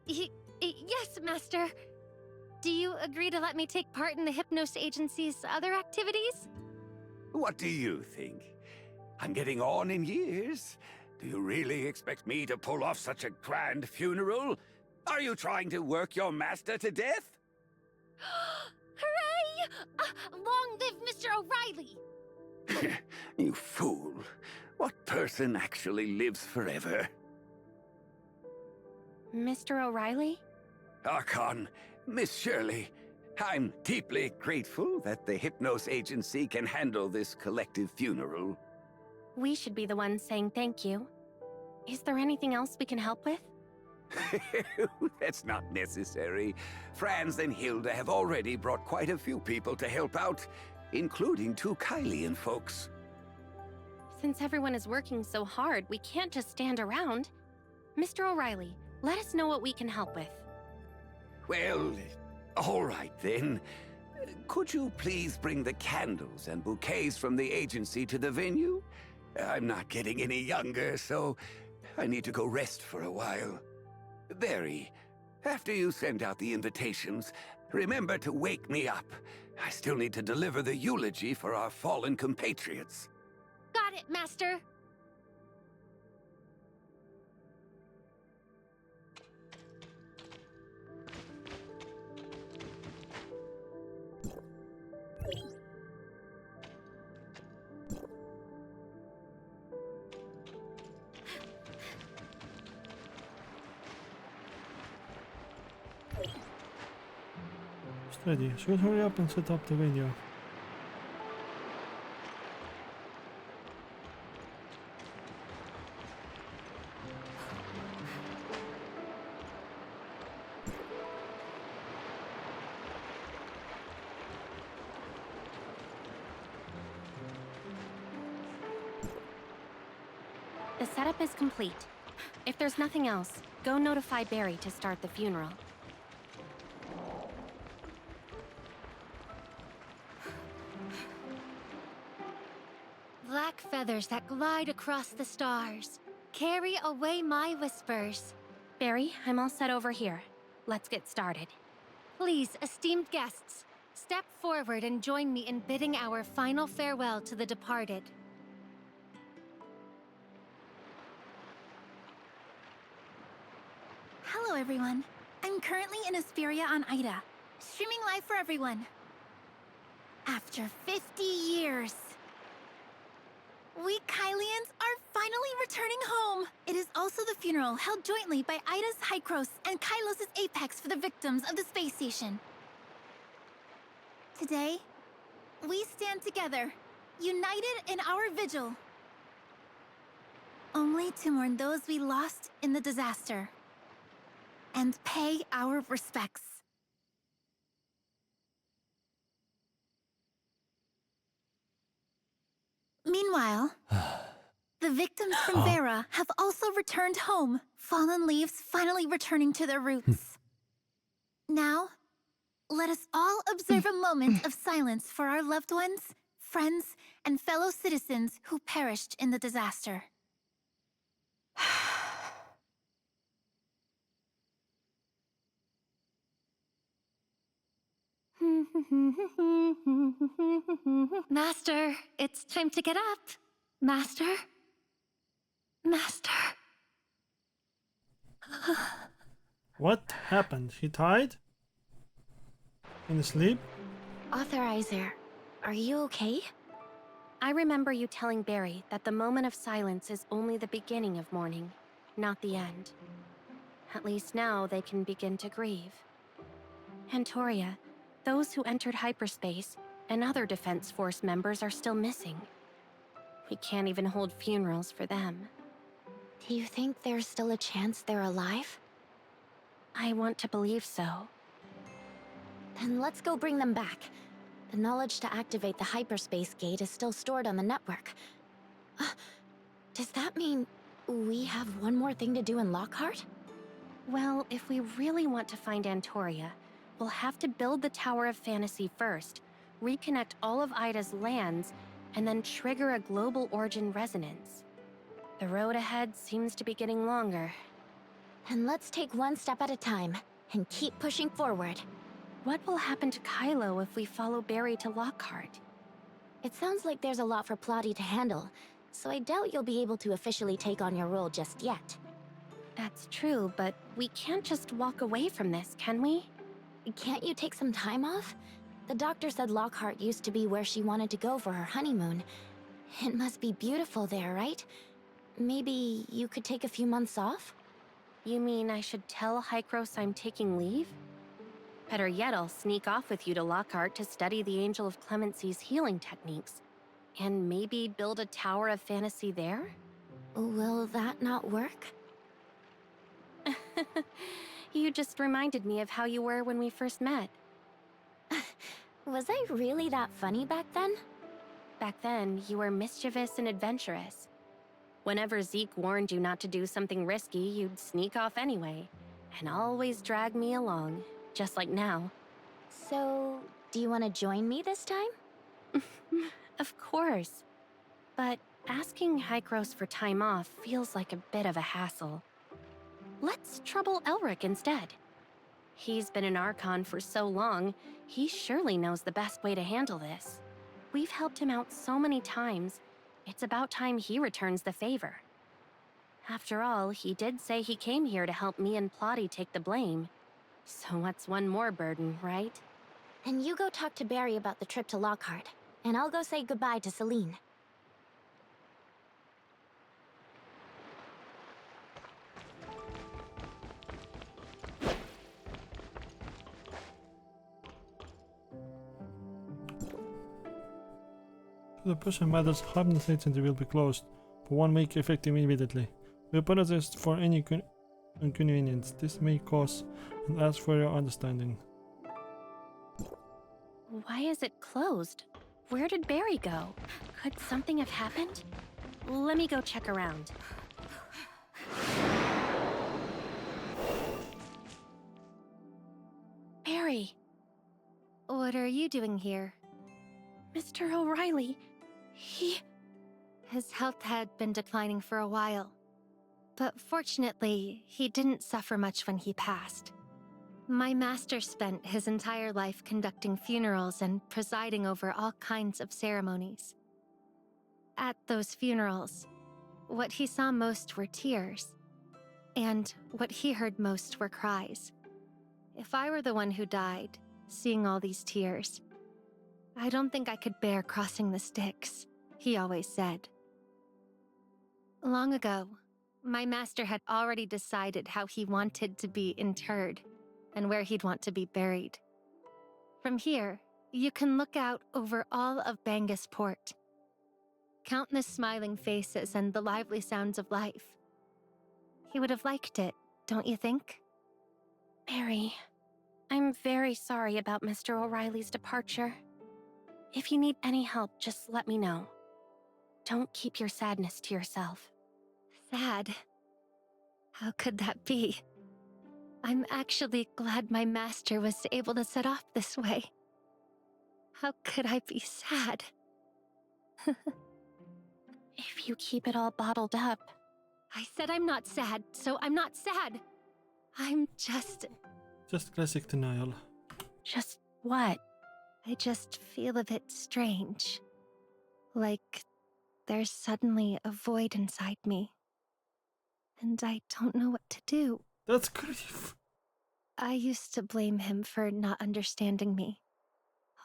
Yes, Master. Do you agree to let me take part in the Hypnos Agency's other activities? What do you think? I'm getting on in years. Do you really expect me to pull off such a grand funeral? Are you trying to work your master to death? Hooray! Long live Mr. O'Reilly! You fool. What person actually lives forever? Mr. O'Reilly? Archon, Miss Shirley, I'm deeply grateful that the Hypnos Agency can handle this collective funeral. We should be the ones saying thank you. Is there anything else we can help with? That's not necessary. Franz and Hilda have already brought quite a few people to help out, including 2 Kylian folks. Since everyone is working so hard, we can't just stand around. Mr. O'Reilly, let us know what we can help with. Well, all right then. Could you please bring the candles and bouquets from the agency to the venue? I'm not getting any younger, so I need to go rest for a while. Barry, after you send out the invitations, remember to wake me up. I still need to deliver the eulogy for our fallen compatriots. Got it, Master. Ready. Should hurry up and set up the venue. The setup is complete. If there's nothing else, go notify Barry to start the funeral. Black feathers that glide across the stars, carry away my whispers. Barry, I'm all set over here. Let's get started. Please, esteemed guests, step forward and join me in bidding our final farewell to the departed. Hello, everyone. I'm currently in Asperia on Ida, streaming live for everyone. After 50 years, we Kylians are finally returning home. It is also the funeral held jointly by Ida's Hykros and Kylos' Apex for the victims of the space station. Today, we stand together, united in our vigil, only to mourn those we lost in the disaster and pay our respects. Meanwhile, the victims from Vera have also returned home, fallen leaves finally returning to their roots. Now, let us all observe a moment of silence for our loved ones, friends, and fellow citizens who perished in the disaster. Master, it's time to get up. Master? Master? What happened? He died? In his sleep? Authorizer, are you okay? I remember you telling Barry that the moment of silence is only the beginning of mourning, not the end. At least now they can begin to grieve. Antoria, those who entered hyperspace and other Defense Force members are still missing. We can't even hold funerals for them. Do you think there's still a chance they're alive? I want to believe so. Then let's go bring them back. The knowledge to activate the hyperspace gate is still stored on the network. Does that mean we have one more thing to do in Lockhart? Well, if we really want to find Antoria, we'll have to build the Tower of Fantasy first, reconnect all of Ida's lands, and then trigger a global origin resonance. The road ahead seems to be getting longer. And let's take one step at a time, and keep pushing forward. What will happen to Kylo if we follow Barry to Lockhart? It sounds like there's a lot for Plotty to handle, so I doubt you'll be able to officially take on your role just yet. That's true, but we can't just walk away from this, can we? Can't you take some time off? The doctor said Lockhart used to be where she wanted to go for her honeymoon. It must be beautiful there, right? Maybe you could take a few months off? You mean I should tell Hykros I'm taking leave? Better yet, I'll sneak off with you to Lockhart to study the Angel of Clemency's healing techniques. And maybe build a Tower of Fantasy there? Will that not work? You just reminded me of how you were when we first met. Was I really that funny back then? Back then, you were mischievous and adventurous. Whenever Zeke warned you not to do something risky, you'd sneak off anyway. And always drag me along, just like now. So, do you want to join me this time? Of course. But asking Hykros for time off feels like a bit of a hassle. Let's trouble Elric instead. He's been an Archon for so long, he surely knows the best way to handle this. We've helped him out so many times, it's about time he returns the favor. After all, he did say he came here to help me and Plotty take the blame. So what's one more burden, right? And you go talk to Barry about the trip to Lockhart, and I'll go say goodbye to Celine. The person matters Harmless Center will be closed for 1 week effective immediately. We apologize for any inconvenience this may cause and ask for your understanding. Why is it closed? Where did Barry go? Could something have happened? Let me go check around. Barry! What are you doing here? Mr. O'Reilly, His health had been declining for a while. But fortunately, he didn't suffer much when he passed. My master spent his entire life conducting funerals and presiding over all kinds of ceremonies. At those funerals, what he saw most were tears, and what he heard most were cries. If I were the one who died, seeing all these tears, I don't think I could bear crossing the Styx, he always said. Long ago, my master had already decided how he wanted to be interred and where he'd want to be buried. From here, you can look out over all of Bangus Port. Countless smiling faces and the lively sounds of life. He would have liked it, don't you think? Barry, I'm very sorry about Mr. O'Reilly's departure. If you need any help, just let me know. Don't keep your sadness to yourself. Sad? How could that be? I'm actually glad my master was able to set off this way. How could I be sad? If you keep it all bottled up... I said I'm not sad, so I'm not sad. I'm just... Just classic denial. Just what? I just feel a bit strange. Like there's suddenly a void inside me. And I don't know what to do. That's grief. I used to blame him for not understanding me.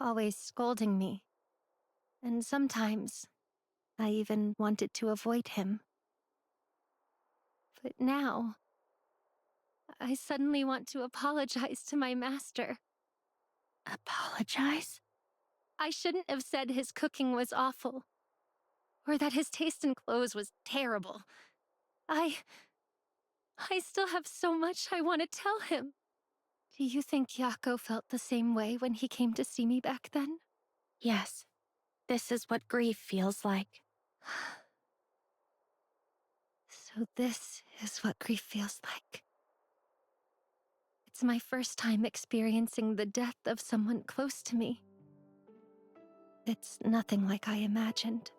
Always scolding me. And sometimes, I even wanted to avoid him. But now, I suddenly want to apologize to my master. Apologize? I shouldn't have said his cooking was awful. Or that his taste in clothes was terrible. I still have so much I want to tell him. Do you think Yako felt the same way when he came to see me back then? Yes. This is what grief feels like. So this is what grief feels like. It's my first time experiencing the death of someone close to me. It's nothing like I imagined.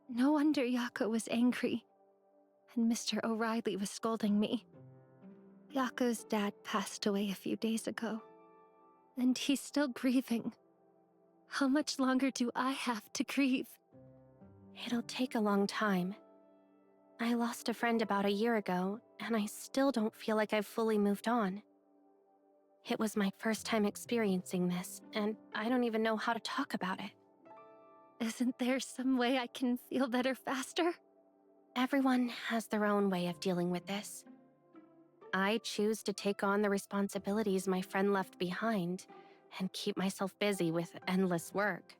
No wonder Yako was angry, and Mr. O'Reilly was scolding me. Yako's dad passed away a few days ago, and he's still grieving. How much longer do I have to grieve? It'll take a long time. I lost a friend about a year ago, and I still don't feel like I've fully moved on. It was my first time experiencing this, and I don't even know how to talk about it. Isn't there some way I can feel better faster? Everyone has their own way of dealing with this. I choose to take on the responsibilities my friend left behind and keep myself busy with endless work.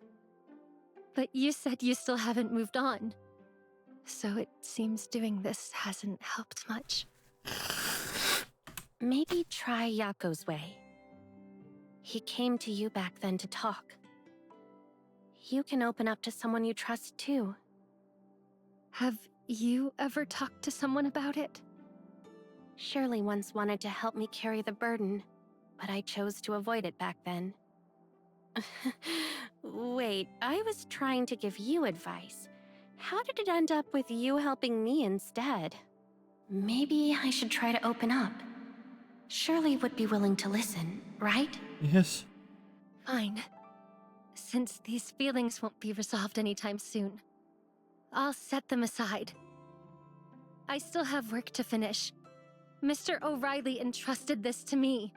But you said you still haven't moved on. So it seems doing this hasn't helped much. Maybe try Yako's way. He came to you back then to talk. You can open up to someone you trust too. Have you ever talked to someone about it? Shirley once wanted to help me carry the burden, but I chose to avoid it back then. Wait, I was trying to give you advice. How did it end up with you helping me instead? Maybe I should try to open up. Shirley would be willing to listen, right? Yes. Fine. Since these feelings won't be resolved anytime soon, I'll set them aside. I still have work to finish. Mr. O'Reilly entrusted this to me.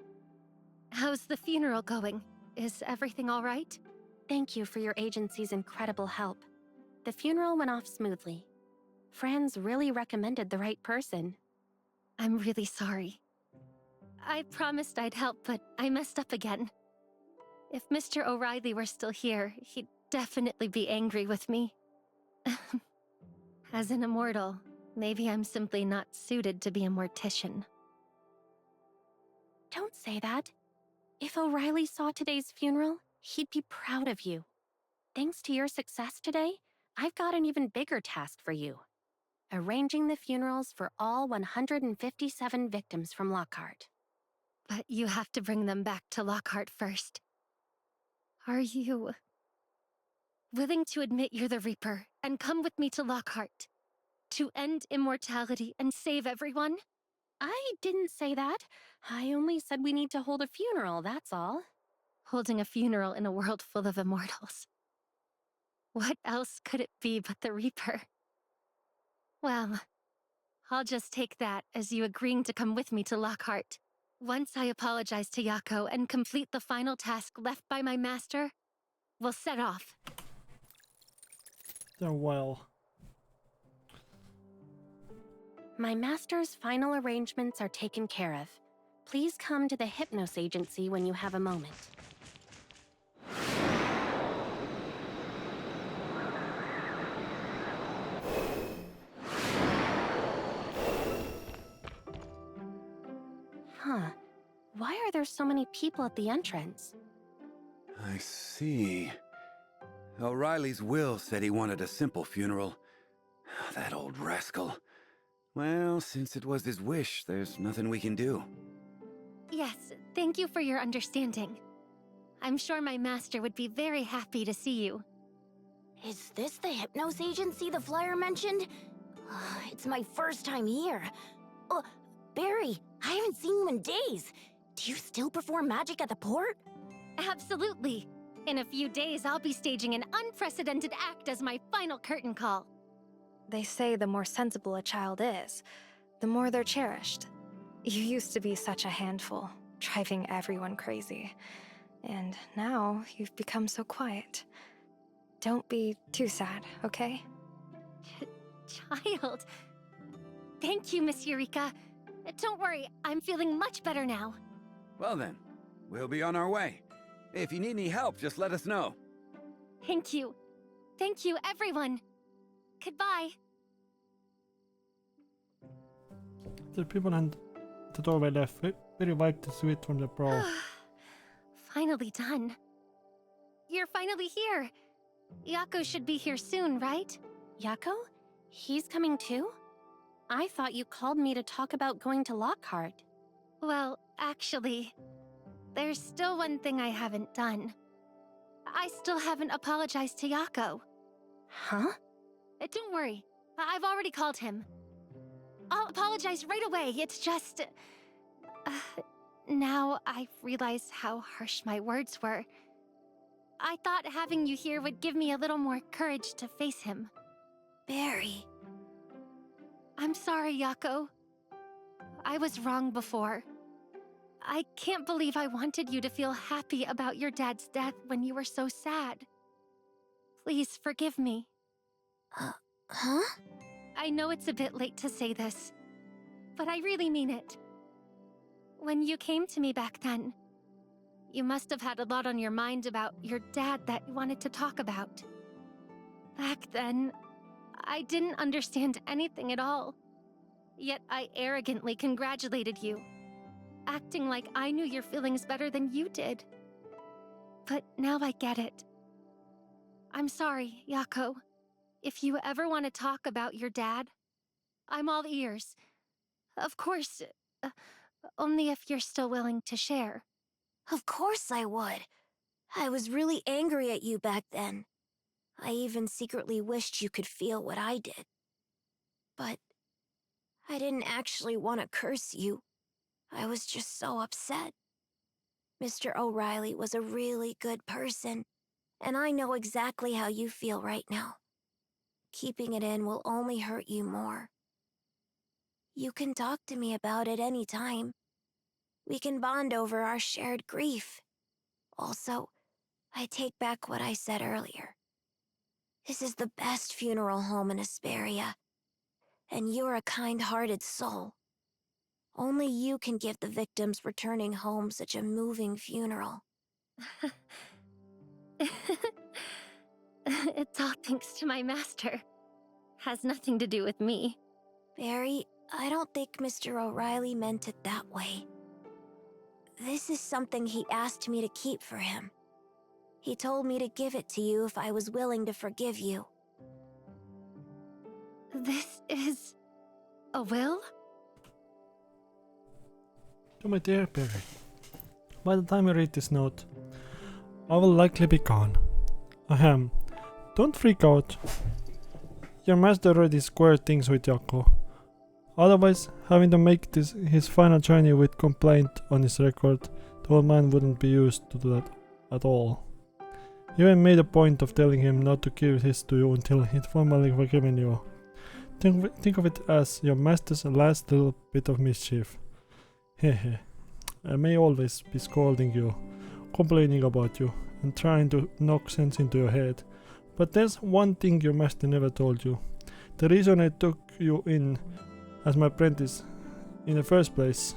How's the funeral going? Is everything all right? Thank you for your agency's incredible help. The funeral went off smoothly. Franz really recommended the right person. I'm really sorry. I promised I'd help, but I messed up again. If Mr. O'Reilly were still here, he'd definitely be angry with me. As an immortal, maybe I'm simply not suited to be a mortician. Don't say that. If O'Reilly saw today's funeral, he'd be proud of you. Thanks to your success today, I've got an even bigger task for you. Arranging the funerals for all 157 victims from Lockhart. But you have to bring them back to Lockhart first. Are you willing to admit you're the Reaper and come with me to Lockhart? To end immortality and save everyone? I didn't say that. I only said we need to hold a funeral, that's all. Holding a funeral in a world full of immortals. What else could it be but the Reaper? Well, I'll just take that as you agreeing to come with me to Lockhart. Once I apologize to Yako and complete the final task left by my master, we'll set off. Well. My master's final arrangements are taken care of. Please come to the Hypnos Agency when you have a moment. Huh. Why are there so many people at the entrance? I see. O'Reilly's will said he wanted a simple funeral. That old rascal. Well, since it was his wish, there's nothing we can do. Yes, thank you for your understanding. I'm sure my master would be very happy to see you. Is this the Hypnos Agency the flyer mentioned? It's my first time here. Oh, Barry, I haven't seen you in days. Do you still perform magic at the port? Absolutely. In a few days, I'll be staging an unprecedented act as my final curtain call. They say the more sensible a child is, the more they're cherished. You used to be such a handful, driving everyone crazy. And now you've become so quiet. Don't be too sad, okay? Child. Thank you, Miss Eureka. Don't worry, I'm feeling much better now. Well then, we'll be on our way. If you need any help, just let us know. Thank you. Thank you, everyone. Goodbye. The people and the doorway left. Very wiped the sweat from the brow. Finally done. You're finally here. Yako should be here soon, right? Yako? He's coming too? I thought you called me to talk about going to Lockhart. Well, actually, there's still one thing I haven't done. I still haven't apologized to Yako. Huh? Don't worry. I've already called him. I'll apologize right away. It's just... now I realize how harsh my words were. I thought having you here would give me a little more courage to face him. Barry. I'm sorry, Yako. I was wrong before. I can't believe I wanted you to feel happy about your dad's death when you were so sad. Please forgive me. Huh? I know it's a bit late to say this, but I really mean it. When you came to me back then, you must have had a lot on your mind about your dad that you wanted to talk about. Back then, I didn't understand anything at all. Yet I arrogantly congratulated you, acting like I knew your feelings better than you did. But now I get it. I'm sorry, Yako. If you ever want to talk about your dad, I'm all ears. Of course, only if you're still willing to share. Of course I would. I was really angry at you back then. I even secretly wished you could feel what I did. But I didn't actually want to curse you. I was just so upset. Mr. O'Reilly was a really good person, and I know exactly how you feel right now. Keeping it in will only hurt you more. You can talk to me about it any time. We can bond over our shared grief. Also, I take back what I said earlier. This is the best funeral home in Asperia, and you're a kind-hearted soul. Only you can give the victims returning home such a moving funeral. It's all thanks to my master. Has nothing to do with me. Barry, I don't think Mr. O'Reilly meant it that way. This is something he asked me to keep for him. He told me to give it to you if I was willing to forgive you. This is... a will? To my dear Perry, by the time you read this note, I will likely be gone. Ahem. Don't freak out. Your master already squared things with Yako. Otherwise, having to make this his final journey with complaint on his record, the old man wouldn't be used to that at all. You even made a point of telling him not to give his to you until he'd formally forgiven you. Think of it as your master's last little bit of mischief. Hehe. I may always be scolding you, complaining about you, and trying to knock sense into your head. But there's one thing your master never told you. The reason I took you in as my apprentice in the first place.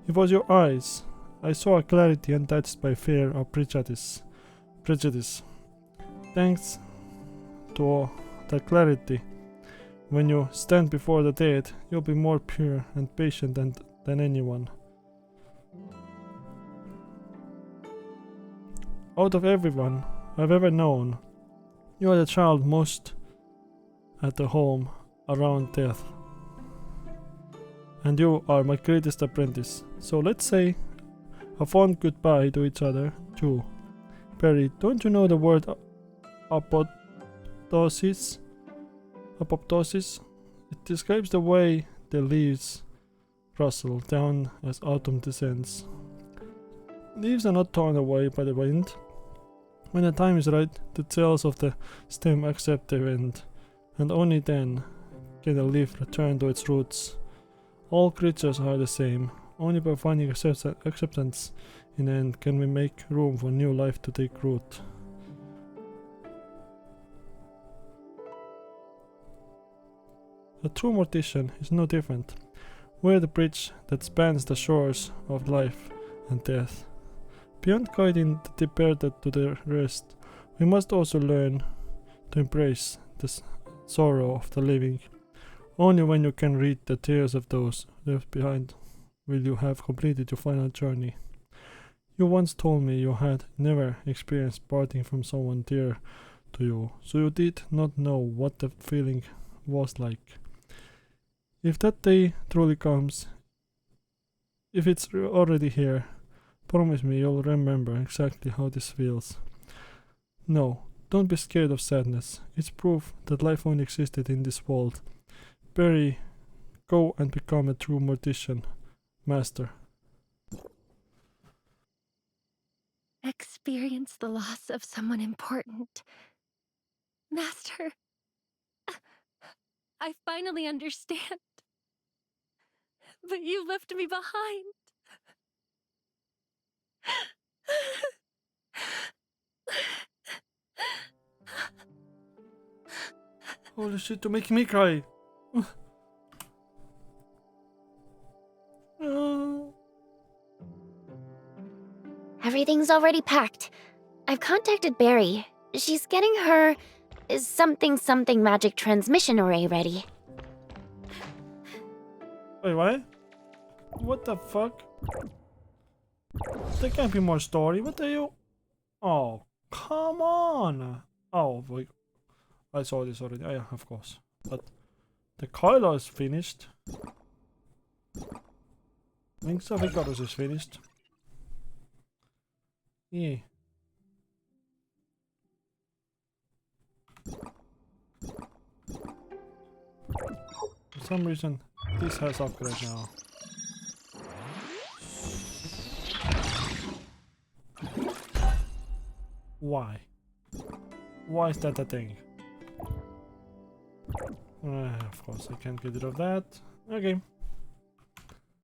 It was your eyes. I saw a clarity untouched by fear or prejudice. Thanks to that clarity, when you stand before the dead, you'll be more pure and patient than anyone. Out of everyone I've ever known, you are the child most at the home around death. And you are my greatest apprentice. So let's say a fond goodbye to each other, too. Barry, don't you know the word apoptosis? Apoptosis? It describes the way the leaves rustle down as autumn descends. Leaves are not torn away by the wind. When the time is right, the cells of the stem accept their end, and only then can the leaf return to its roots. All creatures are the same. Only by finding acceptance in the end can we make room for new life to take root. A true mortician is no different. We're the bridge that spans the shores of life and death. Beyond guiding the departed to their rest, we must also learn to embrace the sorrow of the living. Only when you can read the tears of those left behind will you have completed your final journey. You once told me you had never experienced parting from someone dear to you, so you did not know what the feeling was like. If that day truly comes, if it's already here, promise me you'll remember exactly how this feels. No, don't be scared of sadness. It's proof that life only existed in this world. Barry, go and become a true mortician, master. Experience the loss of someone important. Master, I finally understand. But you left me behind. Holy shit, you're making me cry. Everything's already packed. I've contacted Barry. She's getting her something magic transmission array ready. Wait, what? What the fuck? There can't be more story. What are you? Oh, come on. Oh, wait. I saw this already. Oh, yeah, of course. But the Kylo is finished. Wings of Icarus is finished. Yeah. For some reason, this has upgrade now. Why? Why is that a thing? Of course, I can't get rid of that. Okay.